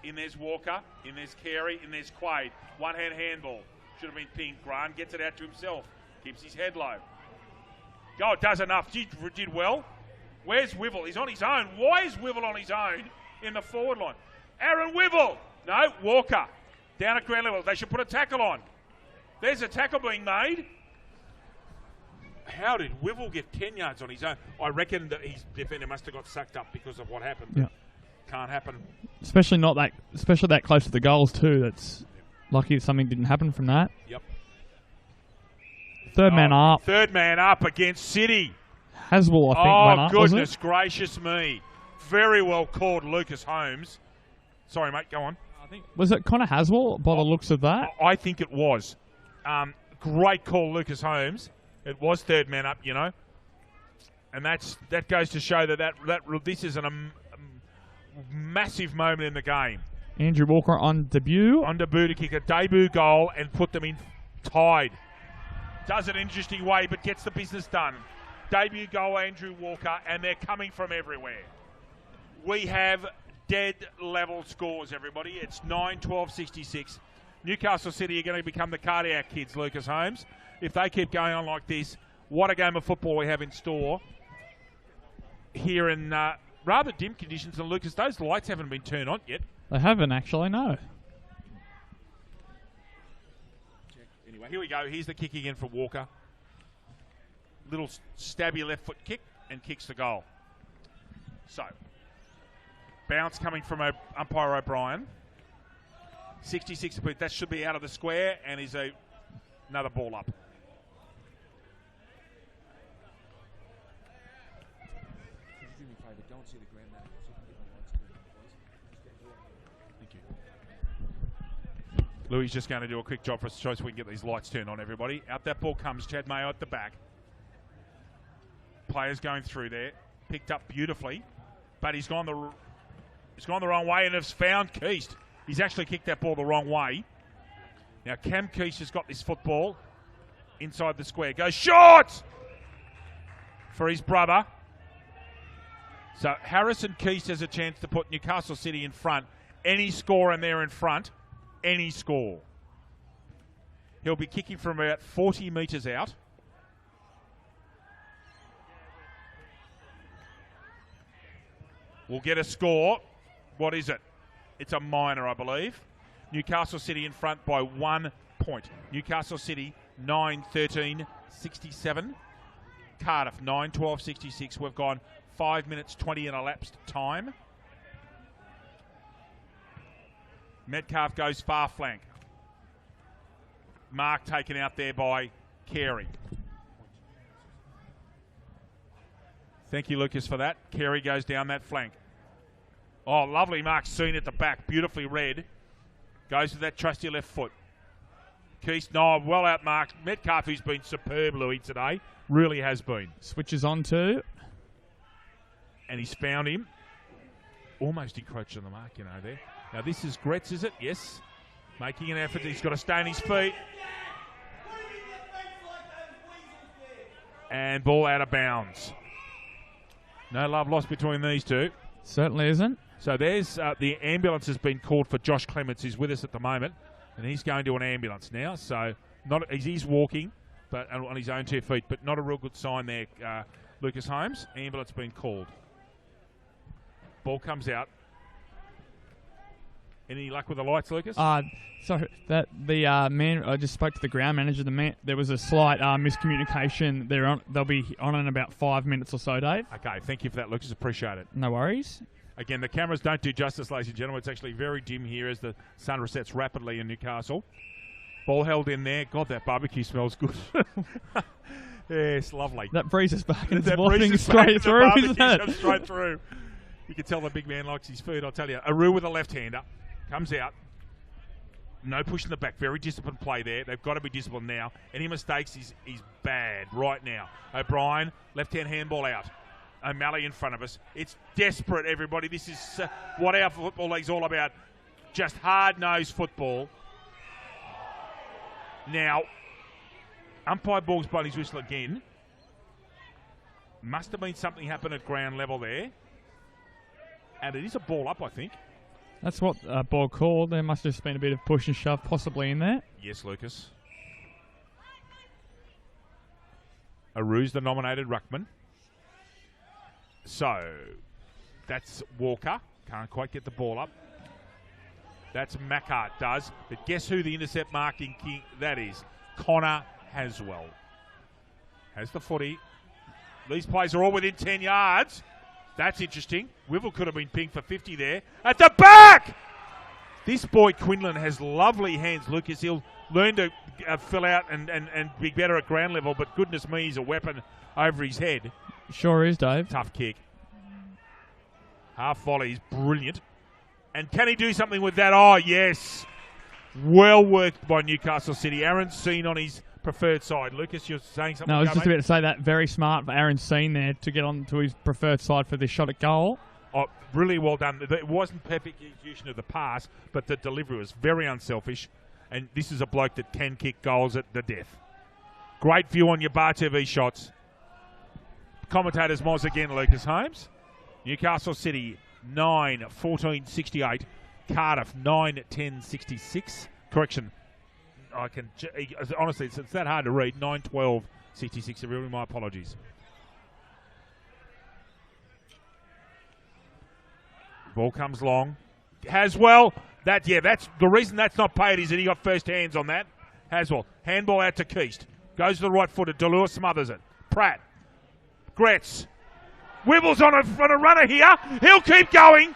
In there's Walker. In there's Carey. In there's Quaid. One-hand handball. Should have been pinged. Grant gets it out to himself. Keeps his head low. Oh, does enough. Did well. Where's Wivel? He's on his own. Why is Wivel on his own in the forward line? Aaron Wivel. No, Walker. Down at ground level. They should put a tackle on. There's a tackle being made. How did Wivel get 10 yards on his own? I reckon that his defender must have got sucked up because of what happened. Yeah. Can't happen. Especially that close to the goals too. That's lucky something didn't happen from that. Yep. Third man up. Third man up against City. Haswell, I think, went up. Goodness gracious me. Very well called, Lucas Holmes. Sorry, mate, go on. Was it Connor Haswell by the looks of that? I think it was. Great call, Lucas Holmes. It was third man up, you know. And that goes to show that this is a massive moment in the game. Andrew Walker on debut. On debut to kick a debut goal and put them in tied. Does it in an interesting way, but gets the business done. Debut goal, Andrew Walker, and they're coming from everywhere. We have dead level scores, everybody. It's 9-12-66. Newcastle City are going to become the cardiac kids, Lucas Holmes. If they keep going on like this, what a game of football we have in store here in rather dim conditions. And Lucas, those lights haven't been turned on yet. They haven't actually, no. Anyway, here we go. Here's the kick again for Walker. Little stabby left foot kick and kicks the goal. So, bounce coming from umpire O'Brien. 66 feet. That should be out of the square and is another ball up. Thank you. Louis just going to do a quick job for us so we can get these lights turned on, everybody. Out that ball comes. Chad Mayo at the back. Players going through there. Picked up beautifully. But he's gone the wrong way and has found Keist. He's actually kicked that ball the wrong way. Now Cam Keist has got this football inside the square. Goes short for his brother. So Harrison Keist has a chance to put Newcastle City in front. Any score and they're in front. Any score. He'll be kicking from about 40 metres out. We'll get a score. What is it? It's a minor, I believe. Newcastle City in front by 1 point. Newcastle City 9-13-67. Cardiff 9-12-66. We've gone 5 minutes 20 in elapsed time. Metcalf goes far flank. Mark taken out there by Carey. Thank you, Lucas, for that. Carey goes down that flank. Oh, lovely mark seen at the back. Beautifully read. Goes with that trusty left foot. Keast, no, well outmarked. Metcalf, who's been superb, Louis, today. Really has been. Switches on to. And he's found him. Almost encroached on the mark, there. Now, this is Gretz, is it? Yes. Making an effort. He's got to stay on his feet. And ball out of bounds. No love lost between these two. Certainly isn't. So there's the ambulance has been called for Josh Clements, who's with us at the moment, and he's going to an ambulance now. So he's walking, but on his own 2 feet, but not a real good sign there. Lucas Holmes, ambulance being called. Ball comes out. Any luck with the lights, Lucas? Sorry, that the man. I just spoke to the ground manager. There was a slight miscommunication. They'll be on in about 5 minutes or so, Dave. Okay, thank you for that, Lucas. Appreciate it. No worries. Again, the cameras don't do justice, ladies and gentlemen. It's actually very dim here as the sun resets rapidly in Newcastle. Ball held in there. God, that barbecue smells good. Yes, lovely. That breezes back and that it's straight through, isn't it? Straight through. You can tell the big man likes his food, I'll tell you. Aru with a left-hander. Comes out. No push in the back. Very disciplined play there. They've got to be disciplined now. Any mistakes, he's bad right now. O'Brien, left-hand handball out. O'Malley in front of us. It's desperate, everybody. This is what our football league's all about. Just hard-nosed football. Now, umpire balls blown his whistle again. Must have been something happened at ground level there. And it is a ball up, I think. That's what ball called. There must have just been a bit of push and shove possibly in there. Yes, Lucas. Aru's the nominated ruckman. So, that's Walker. Can't quite get the ball up. That's Macart does. But guess who the intercept marking king that is? Connor Haswell. Has the footy. These plays are all within 10 yards. That's interesting. Wivel could have been pinged for 50 there. At the back! This boy Quinlan has lovely hands, Lucas. He'll learn to fill out and be better at ground level, but goodness me, he's a weapon over his head. Sure is, Dave. Tough kick. Half volley is brilliant. And can he do something with that? Oh, yes. Well worked by Newcastle City. Aaron Seen on his preferred side. Lucas, you're saying something? No, I was just about to say that. Very smart for Aaron Seen there to get on to his preferred side for this shot at goal. Oh, really well done. It wasn't perfect execution of the pass, but the delivery was very unselfish. And this is a bloke that can kick goals at the death. Great view on your Bar TV shots. Commentators Moz again, Lucas Holmes. Newcastle City 9-14-68. Cardiff 9-10-66. Correction. Honestly, it's that hard to read. 9-12-66. Really, my apologies. Ball comes long. Haswell. That's the reason that's not paid is that he got first hands on that. Haswell. Handball out to Keast. Goes to the right footed. Delure smothers it. Pratt. Gretz. Wibble's on a runner here. He'll keep going.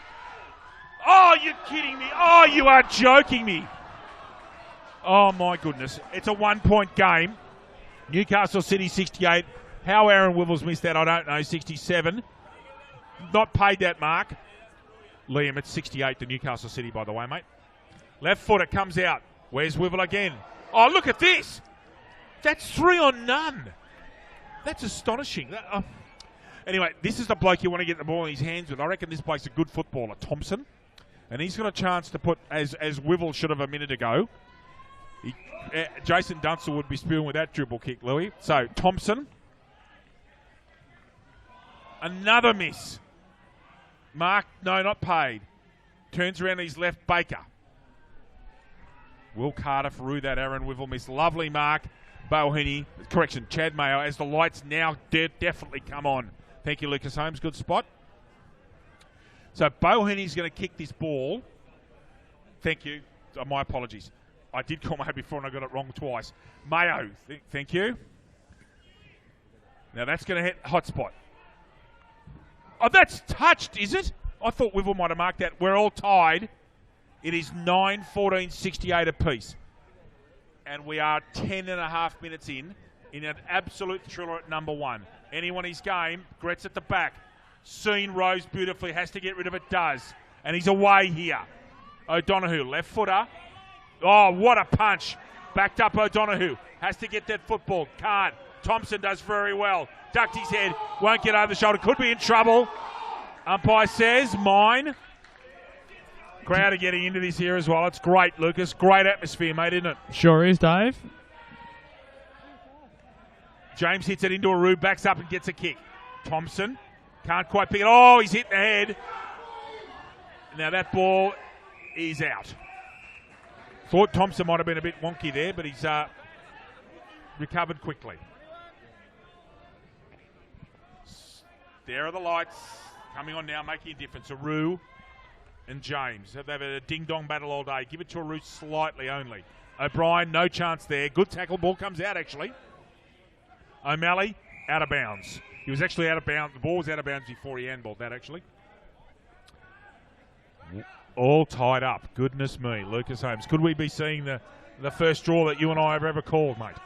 Oh, you're kidding me. Oh, you are joking me. Oh, my goodness. It's a 1-point game. Newcastle City 68. How Aaron Wibble's missed that, I don't know. 67. Not paid that mark. Liam, it's 68 to Newcastle City, by the way, mate. Left footer comes out. Where's Wibble again? Oh, look at this. That's 3 on none. That's astonishing. Anyway, this is the bloke you want to get the ball in his hands with. I reckon this bloke's a good footballer, Thompson. And he's got a chance to put, as Wibble should have a minute ago. Jason Dunstall would be spewing with that dribble kick, Louis. So, Thompson. Another miss. Mark, no, not paid. Turns around his left, Baker. Will Cardiff rue that Aaron Wivell miss. Lovely mark. Bohini, correction, Chad Mayo, as the lights now definitely come on. Thank you, Lucas Holmes. Good spot. So Bohini's going to kick this ball. Thank you. My apologies. I did call Mayo before and I got it wrong twice. Mayo, thank you. Now that's going to hit hot spot. Oh, that's touched, is it? I thought Wivell might have marked that. We're all tied. It is 9:14.68 apiece. And we are 10.5 minutes in an absolute thriller at number 1. Anyone his game, Gretz at the back. Seen rose beautifully, has to get rid of it, does. And he's away here. O'Donoghue, left footer. Oh, what a punch. Backed up O'Donoghue. Has to get that football. Can't. Thompson does very well. Ducked his head. Won't get over the shoulder. Could be in trouble. Umpire says, mine. Crowd are getting into this here as well. It's great, Lucas. Great atmosphere, mate, isn't it? Sure is, Dave. James hits it into a roof, backs up and gets a kick. Thompson can't quite pick it. Oh, he's hit the head. Now that ball is out. Thought Thompson might have been a bit wonky there, but he's recovered quickly. There are the lights coming on now, making a difference. Aru and James. They've had a ding-dong battle all day. Give it to Aru slightly only. O'Brien, no chance there. Good tackle. Ball comes out, actually. O'Malley, out of bounds. He was actually out of bounds. The ball was out of bounds before he handballed that, actually. All tied up. Goodness me. Lucas Holmes. Could we be seeing the first draw that you and I have ever called, mate?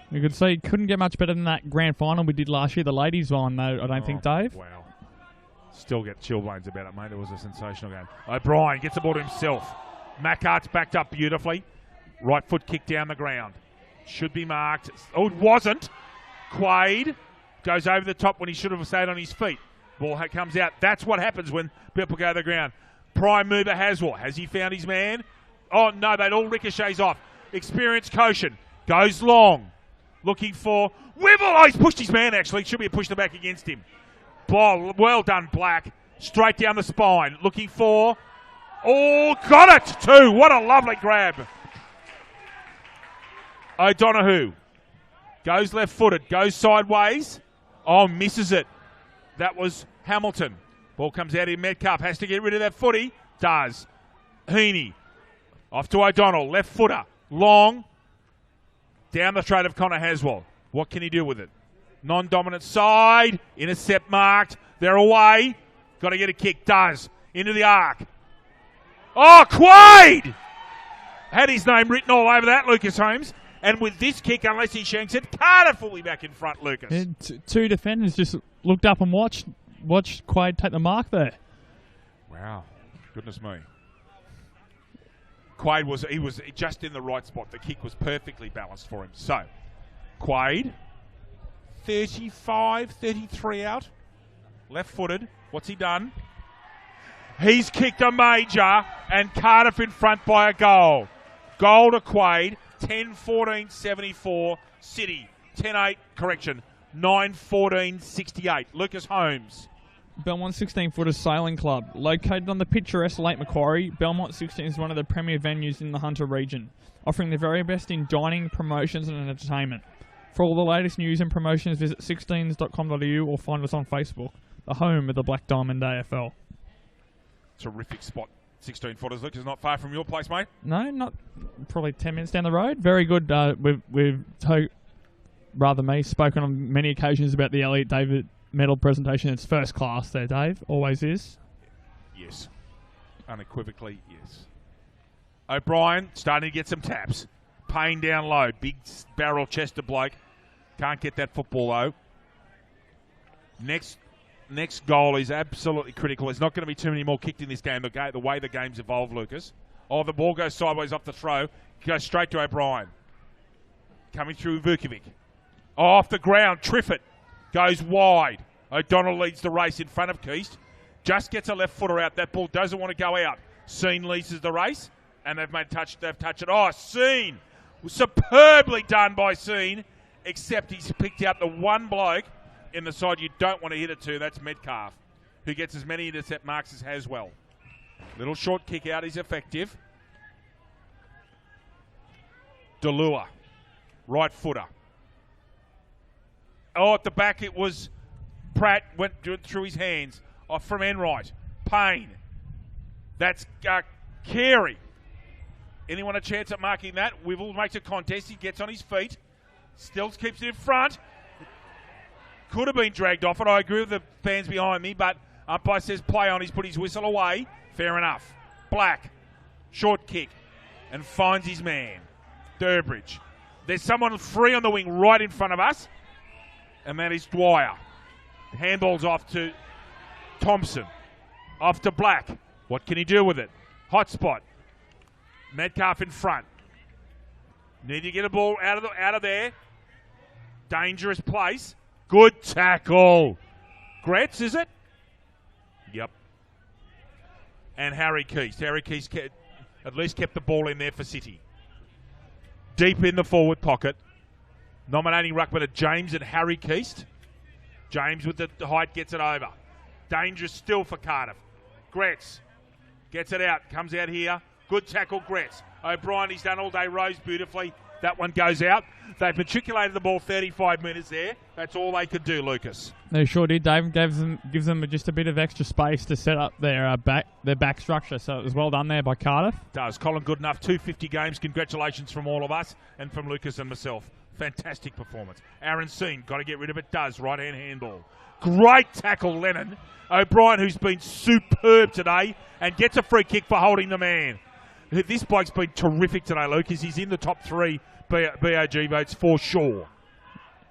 You could see couldn't get much better than that grand final we did last year. The ladies one, though, I don't think, Dave. Wow. Still get chilblains about it, mate. It was a sensational game. O'Brien gets the ball to himself. Mackart's backed up beautifully. Right foot kick down the ground. Should be marked. Oh, it wasn't. Quaid goes over the top when he should have stayed on his feet. Ball comes out. That's what happens when people go to the ground. Prime mover Haswell. Has he found his man? Oh, no, that all ricochets off. Experienced Koshin goes long. Looking for Wibble. Oh, he's pushed his man, actually. Should be pushed the back against him. Ball, well done, Black. Straight down the spine. Looking for... Oh, got it, too. What a lovely grab. O'Donoghue goes left-footed, goes sideways. Oh, misses it. That was Hamilton. Ball comes out in Metcalf. Has to get rid of that footy. Does. Heaney. Off to O'Donnell. Left footer. Long. Down the throat of Connor Haswell. What can he do with it? Non-dominant side. Intercept marked. They're away. Got to get a kick. Does. Into the arc. Oh, Quaid! Had his name written all over that, Lucas Holmes. And with this kick, unless he shanks it, Cardiff will be back in front, Lucas. Yeah, two defenders just looked up and watched Quaid take the mark there. Wow. Goodness me. Quaid was just in the right spot. The kick was perfectly balanced for him. So, Quaid, 35, 33 out. Left-footed. What's he done? He's kicked a major, and Cardiff in front by a goal. Goal to Quaid, 10-14-74. City, 10-8, correction, 9-14-68. Lucas Holmes. Belmont 16-footers Sailing Club. Located on the picturesque Lake Macquarie, Belmont 16 is one of the premier venues in the Hunter region, offering the very best in dining, promotions and entertainment. For all the latest news and promotions, visit 16s.com.au or find us on Facebook, the home of the Black Diamond AFL. Terrific spot. 16-footers. Lucas, not far from your place, mate. No, not probably 10 minutes down the road. Very good. We've spoken on many occasions about the Elliot David medal presentation. It's first class there, Dave. Always is. Yes. Unequivocally, yes. O'Brien starting to get some taps. Payne down low. Big barrel-chested bloke. Can't get that football, though. Next goal is absolutely critical. There's not going to be too many more kicked in this game, the way the game's evolved, Lucas. Oh, the ball goes sideways off the throw. Goes straight to O'Brien. Coming through Vukovic. Oh, off the ground. Triffett goes wide. O'Donnell leads the race in front of Keast. Just gets a left footer out. That ball doesn't want to go out. Seen leases the race, and they've touched it. Oh, Seen. Superbly done by Seen, except he's picked out the one bloke in the side you don't want to hit it to. That's Metcalf, who gets as many intercept marks as Haswell. Little short kick out is effective. Delua, right footer. Oh, at the back it was Pratt, went through his hands. Off from Enright. Payne. That's Carey. Anyone a chance at marking that? Wibble makes a contest. He gets on his feet. Stills keeps it in front. Could have been dragged off it. I agree with the fans behind me, but umpire says play on. He's put his whistle away. Fair enough. Black Short kick. And finds his man. Durbridge. There's someone free on the wing right in front of us. And that is Dwyer. Handball's off to Thompson. Off to Black. What can he do with it? Hot spot. Metcalf in front. Need to get a ball out of there. Dangerous place. Good tackle. Gretz, is it? Yep. And Harry Keast. Harry Keast at least kept the ball in there for City. Deep in the forward pocket. Nominating ruckman at James and Harry Keast. James with the height gets it over. Dangerous still for Cardiff. Gretz gets it out. Comes out here. Good tackle, Gretz. O'Brien, he's done all day. Rose beautifully. That one goes out. They've matriculated the ball 35 metres there. That's all they could do, Lucas. They sure did, Dave. Gives them just a bit of extra space to set up their back structure. So it was well done there by Cardiff. Does. Colin Goodenough, 250 games. Congratulations from all of us and from Lucas and myself. Fantastic performance. Aaron Seen, got to get rid of it. Does. Right-hand handball. Great tackle, Lennon. O'Brien, who's been superb today, and gets a free kick for holding the man. This bloke's been terrific today, Lucas. He's in the top 3 BOG votes for sure.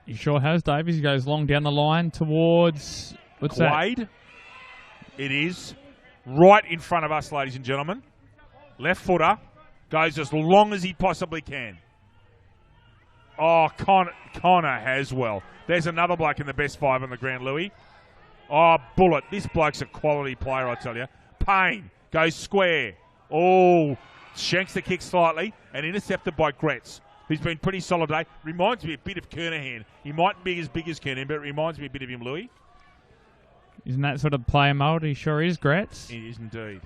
He sure has, Dave. He goes long down the line towards... What's Quaid. that? It is. Right in front of us, ladies and gentlemen. Left footer. Goes as long as he possibly can. Oh, Connor Haswell. There's another bloke in the best 5 on the ground, Louis. Oh, Bullet. This bloke's a quality player, I tell you. Payne goes square. Oh, shanks the kick slightly and intercepted by Gretz, who's been pretty solid today. Reminds me a bit of Kernahan. He mightn't be as big as Kernahan, but it reminds me a bit of him, Louis. Isn't that sort of player mould? He sure is, Gretz. He is indeed.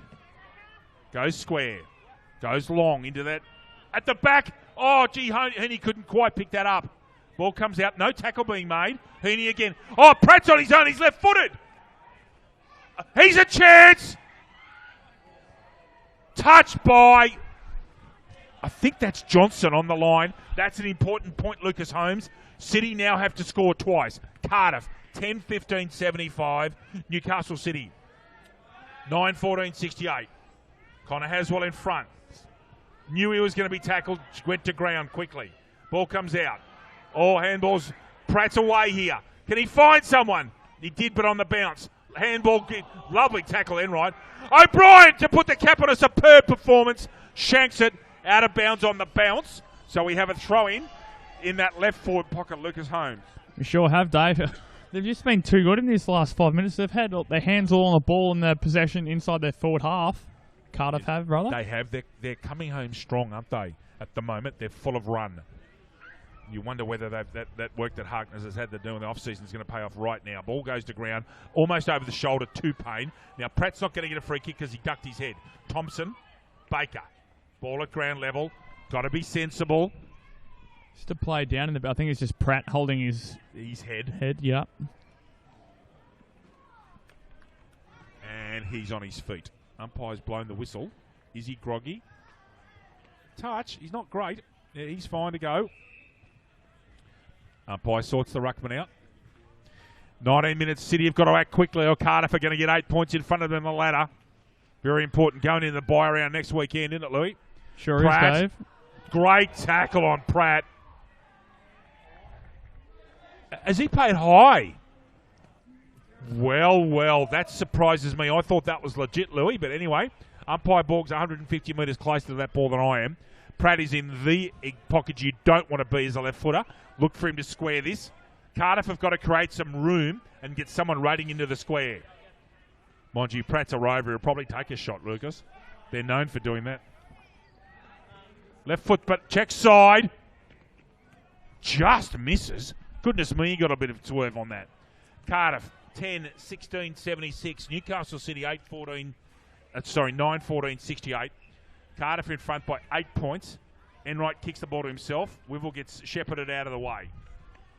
Goes square. Goes long into that. At the back. Oh, gee, Heaney couldn't quite pick that up. Ball comes out. No tackle being made. Heaney again. Oh, Pratt's on his own. He's left-footed. He's a chance. Touched by, I think that's Johnson on the line. That's an important point, Lucas Holmes. City now have to score twice. Cardiff, 10-15-75. Newcastle City, 9-14-68. Connor Haswell in front. Knew he was going to be tackled. Went to ground quickly. Ball comes out. Oh, handballs. Pratt's away here. Can he find someone? He did, but on the bounce. Handball, lovely tackle, Enright. O'Brien to put the cap on a superb performance. Shanks it out of bounds on the bounce. So we have a throw in that left forward pocket, Lucas Holmes. We sure have, Dave. They've just been too good in this last 5 minutes. They've had their hands all on the ball and their possession inside their forward half. Cardiff have, brother. They have. They're coming home strong, aren't they? At the moment, they're full of run. You wonder whether that work that Harkness has had to do in the off-season is going to pay off right now. Ball goes to ground, almost over the shoulder to Payne. Now, Pratt's not going to get a free kick because he ducked his head. Thompson, Baker. Ball at ground level. Got to be sensible. Just to play down in the... I think it's just Pratt holding his head. Yeah. And he's on his feet. Umpire's blown the whistle. Is he groggy? Touch. He's not great. Yeah, he's fine to go. Umpire sorts the ruckman out. 19 minutes. City have got to act quickly or Cardiff are going to get 8 points in front of them on the ladder. Very important going into the bye round next weekend, isn't it, Louis? Sure Pratt, is, Dave. Great tackle on Pratt. Has he played high? Well, that surprises me. I thought that was legit, Louis, but anyway, umpire Borg's 150 metres closer to that ball than I am. Pratt is in the pocket you don't want to be as a left footer. Look for him to square this. Cardiff have got to create some room and get someone raiding into the square. Mind you, Pratt's a rover. He'll probably take a shot, Lucas. They're known for doing that. Left foot, but check side. Just misses. Goodness me, he got a bit of swerve on that. Cardiff, 10-16-76. Newcastle City, 9-14-68. Cardiff in front by 8 points. Enright kicks the ball to himself. Wivell gets shepherded out of the way.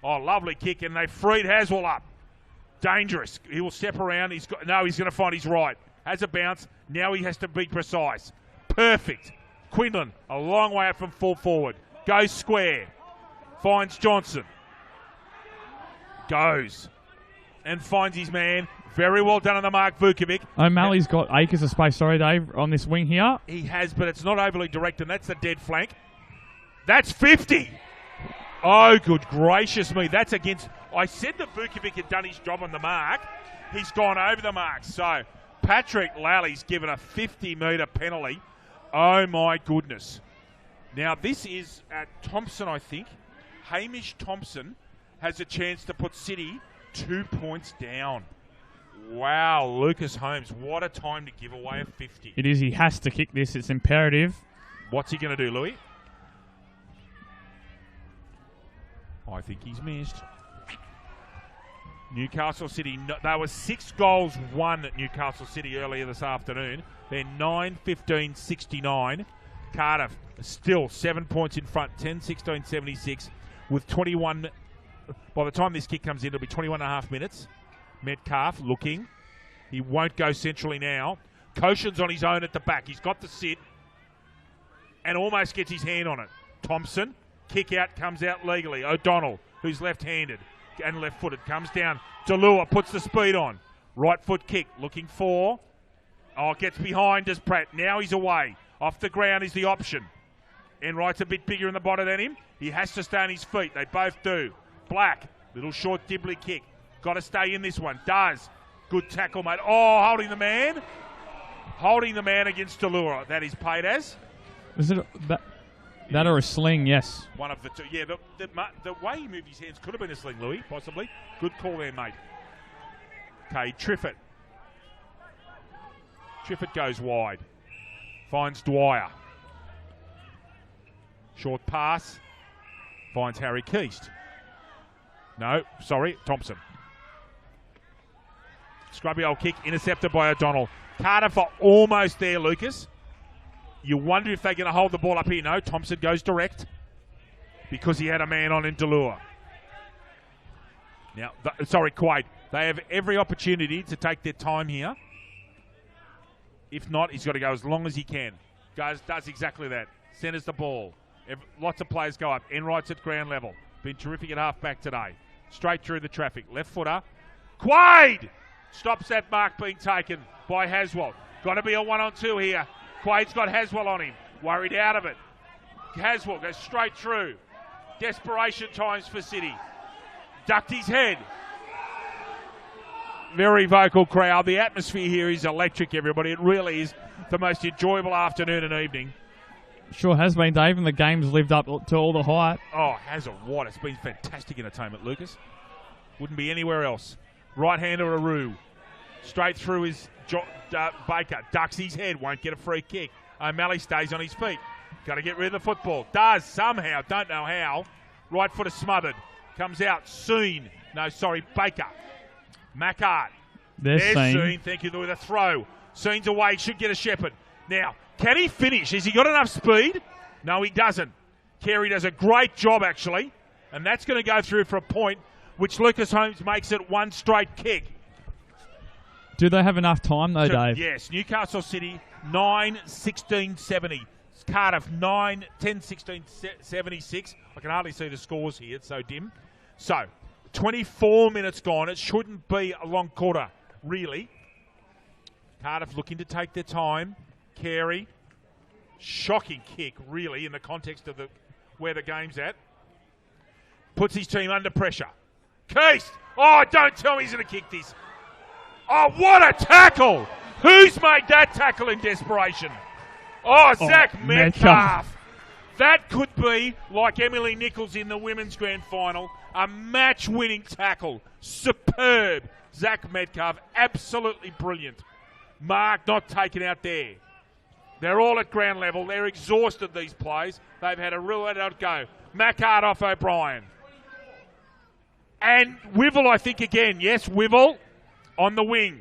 Oh, lovely kick, and they freed Haswell up. Dangerous. He will step around. He's going to find his right. Has a bounce. Now he has to be precise. Perfect. Quinlan, a long way up from full forward. Goes square. Finds Johnson. Goes. And finds his man. Very well done on the mark, Vukovic. O'Malley's got acres of space, sorry, Dave, on this wing here. He has, but it's not overly direct, and that's the dead flank. That's 50. Oh, good gracious me. That's against... I said that Vukovic had done his job on the mark. He's gone over the mark. So, Patrick Lally's given a 50-metre penalty. Oh, my goodness. Now, this is at Thompson, I think. Hamish Thompson has a chance to put City 2 points down. Wow, Lucas Holmes, what a time to give away a 50. It is. He has to kick this. It's imperative. What's he going to do, Louis? I think he's missed. Newcastle City, there were 6 goals won at Newcastle City earlier this afternoon. They're 9-15-69. Cardiff still 7 points in front, 10-16-76 with 21. By the time this kick comes in, it'll be 21 and a half minutes. Metcalf looking. He won't go centrally now. Koshin's on his own at the back. He's got the sit and almost gets his hand on it. Thompson, kick out, comes out legally. O'Donnell, who's left-handed and left-footed, comes down. Delua puts the speed on. Right foot kick, looking for. Oh, gets behind, does Pratt. Now he's away. Off the ground is the option. Enright's a bit bigger in the body than him. He has to stay on his feet. They both do. Black, little short dibbly kick. Got to stay in this one. Does. Good tackle, mate. Oh, holding the man. Holding the man against Delura. That is paid as. Is it that or a sling? Yes. One of the two. Yeah, the way he moved his hands could have been a sling, Louis, possibly. Good call there, mate. Okay, Triffett. Triffett goes wide. Finds Dwyer. Short pass. Finds Harry Keast. No, sorry, Thompson. Scrubby old kick, intercepted by O'Donnell. Cardiff are almost there, Lucas. You wonder if they're going to hold the ball up here. No, Thompson goes direct because he had a man on in Delua. Now, Quaid. They have every opportunity to take their time here. If not, he's got to go as long as he can. Does exactly that. Centres the ball. Lots of players go up. Enright's at ground level. Been terrific at half-back today. Straight through the traffic. Left footer. Quaid! Stops that mark being taken by Haswell. Got to be a 1-on-2 here. Quaid's got Haswell on him. Worried out of it. Haswell goes straight through. Desperation times for City. Ducked his head. Very vocal crowd. The atmosphere here is electric, everybody. It really is the most enjoyable afternoon and evening. Sure has been, Dave, and the game's lived up to all the hype. Oh, has it what? It's been fantastic entertainment, Lucas. Wouldn't be anywhere else. Right-hander Aru. Straight through his Baker. Ducks his head. Won't get a free kick. O'Malley stays on his feet. Got to get rid of the football. Does somehow. Don't know how. Right foot is smothered. Comes out. Soon. No, sorry. Baker. Mackart. There's Soon. Thank you. With a throw. Soon's away. Should get a Shepherd. Now, can he finish? Has he got enough speed? No, he doesn't. Carey does a great job, actually. And that's going to go through for a point, which Lucas Holmes makes it one straight kick. Do they have enough time, though, Dave? Yes. Newcastle City, 9-16-70. Cardiff, 10-16-76. I can hardly see the scores here. It's so dim. So, 24 minutes gone. It shouldn't be a long quarter, really. Cardiff looking to take their time. Carey, shocking kick, really, in the context of where the game's at. Puts his team under pressure. Keast! Oh, don't tell me he's going to kick this. Oh, what a tackle! Who's made that tackle in desperation? Oh, Zach Metcalf. That could be, like Emily Nichols in the women's grand final, a match-winning tackle. Superb. Zach Metcalf, absolutely brilliant. Mark not taken out there. They're all at ground level. They're exhausted, these players. They've had a real out go. Mackart off O'Brien. And Wivel, I think, again. Yes, Wivel on the wing.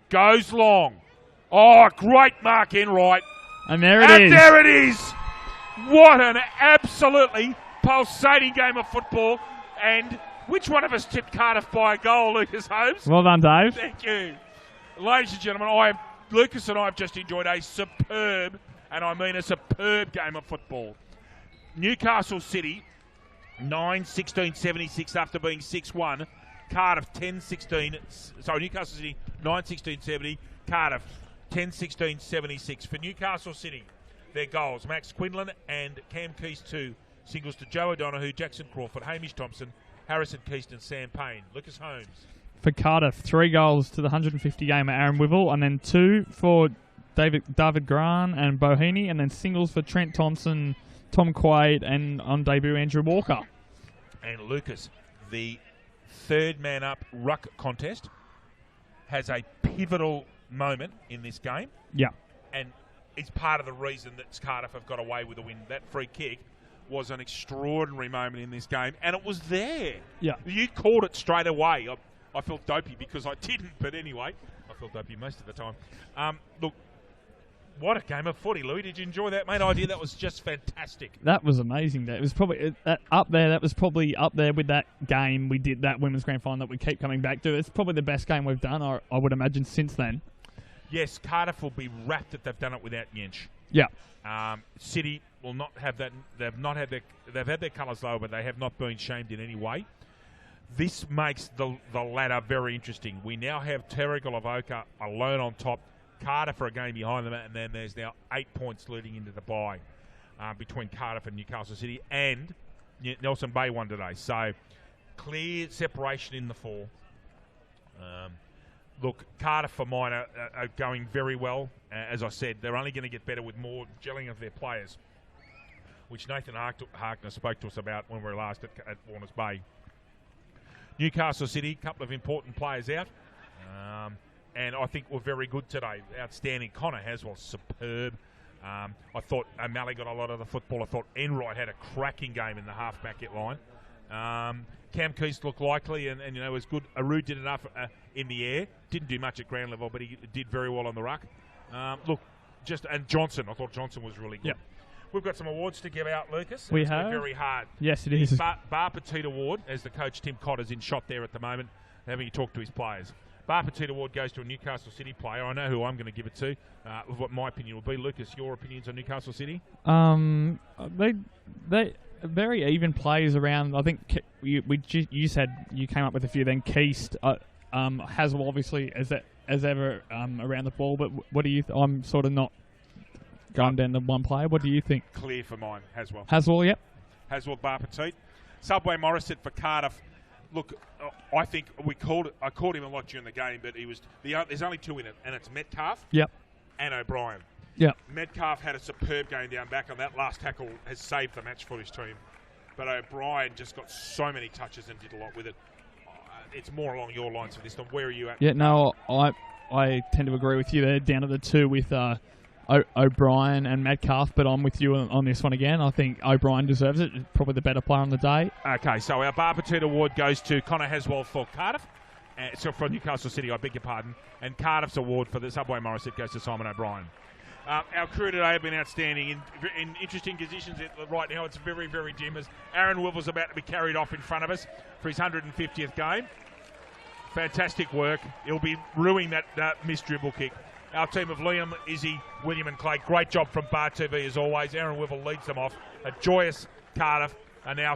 Goes long. Oh, great mark in right. And there it is. And there it is. What an absolutely pulsating game of football. And which one of us tipped Cardiff by a goal, Lucas Holmes? Well done, Dave. Thank you. Ladies and gentlemen, Lucas and I have just enjoyed a superb, and I mean a superb game of football. Newcastle City, 9-16-76 after being 6-1. Cardiff 10-16. Sorry, Newcastle City 9-16-70. Cardiff 10-16-76. For Newcastle City, their goals: Max Quinlan and Cam Keast 2. Singles to Joe O'Donoghue, Jackson Crawford, Hamish Thompson, Harrison Keast and Sam Payne. Lucas Holmes. For Cardiff, 3 goals to the 150 gamer Aaron Wivell, and then 2 for David Grant and Bohini, and then singles for Trent Thompson, Tom Quaid, and on debut Andrew Walker. And Lucas, the third man up ruck contest has a pivotal moment in this game. Yeah. And it's part of the reason that Cardiff have got away with a win. That free kick was an extraordinary moment in this game, and it was there. Yeah. You called it straight away. I felt dopey because I didn't, but anyway, I felt dopey most of the time. Look, what a game of footy, Louis. Did you enjoy that, mate? That was just fantastic. That was amazing. It was probably up there. That was probably up there with that game we did, that women's grand final that we keep coming back to. It's probably the best game we've done, I would imagine, since then. Yes, Cardiff will be rapt that they've done it without Yench. Yeah. City will not have that. They've had their colours low, but they have not been shamed in any way. This makes the ladder very interesting. We now have Terry Golavoka alone on top. Cardiff are a game behind them, and then there's now 8 points leading into the bye between Cardiff and Newcastle City, and Nelson Bay won today. So clear separation in the four. Look, Cardiff for mine are going very well. As I said, they're only going to get better with more gelling of their players, which Nathan Harkner spoke to us about when we were last at Warners Bay. Newcastle City, a couple of important players out. And I think we're very good today. Outstanding. Connor Haswell, superb. I thought O'Malley got a lot of the football. I thought Enright had a cracking game in the half-back line. Cam Keast looked likely and was good. Aru did enough in the air. Didn't do much at ground level, but he did very well on the ruck. And Johnson. I thought Johnson was really good. Yep. We've got some awards to give out, Lucas. We It's been have. very hard. Yes, it is. Bar Petit Award, as the coach Tim Cotter's in shot there at the moment, having a talk to his players. Bar Petit Award goes to a Newcastle City player. I know who I'm going to give it to. What my opinion will be. Lucas, your opinions on Newcastle City? They very even plays around. I think you said you came up with a few. Then Keast, Haswell obviously as ever around the ball. But what do you? I'm sort of not going down to one player. What do you think? Clear for mine, Haswell. Haswell, yep. Haswell, Bar Petit. Subway Morissette for Cardiff. Look, I think I called him a lot during the game, but there's only 2 in it, and it's Metcalf. Yep. And O'Brien. Yep. Metcalf had a superb game down back, and that last tackle has saved the match for his team. But O'Brien just got so many touches and did a lot with it. It's more along your lines for this one. Where are you at? Yeah, no, I tend to agree with you. They're down to the 2 with O'Brien and Metcalf, but I'm with you on this one again. I think O'Brien deserves it. Probably the better player on the day. Okay, so our Bar Petit Award goes to Connor Haswell for Cardiff. So for Newcastle City, I beg your pardon. And Cardiff's award for the Subway Morissette goes to Simon O'Brien. Our crew today have been outstanding in interesting positions. Right now it's very, very dim as Aaron Wivell's about to be carried off in front of us for his 150th game. Fantastic work. He'll be ruining that missed dribble kick. Our team of Liam, Izzy, William and Clay, great job from Bar TV as always. Aaron Wivell leads them off. A joyous Cardiff are now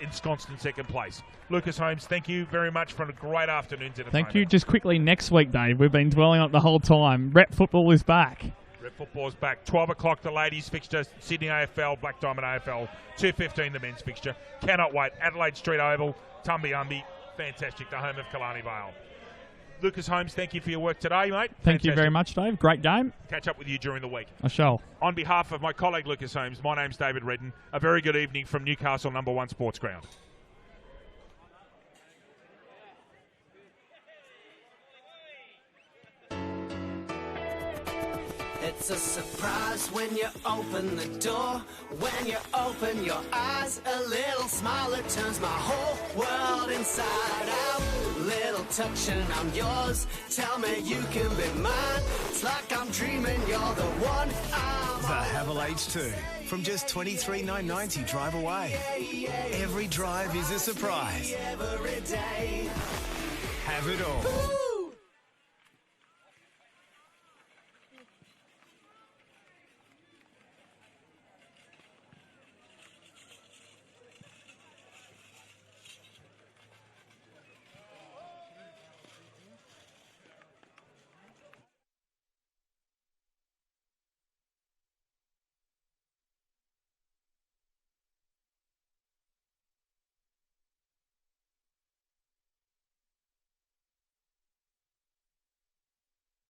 ensconced in second place. Lucas Holmes, thank you very much for a great afternoon's entertainment. Thank you. Just quickly, next week, Dave, we've been dwelling on it the whole time. Rep football is back. Rep football's back. 12 o'clock the ladies fixture, Sydney AFL, Black Diamond AFL, 2:15 the men's fixture. Cannot wait. Adelaide Street Oval, Tumby-Umby, fantastic, the home of Killarney Vale. Lucas Holmes, thank you for your work today, mate. Thank you very much, Dave. Great game. Catch up with you during the week. I shall. On behalf of my colleague Lucas Holmes, my name's David Redden. A very good evening from Newcastle #1 Sports Ground. It's a surprise when you open the door. When you open your eyes, a little smile that turns my whole world inside out. Little touch and I'm yours. Tell me you can be mine. It's like I'm dreaming you're the one I'm The Havel H2 from just $23,990 drive away. Every drive is a surprise. every day. Have it all.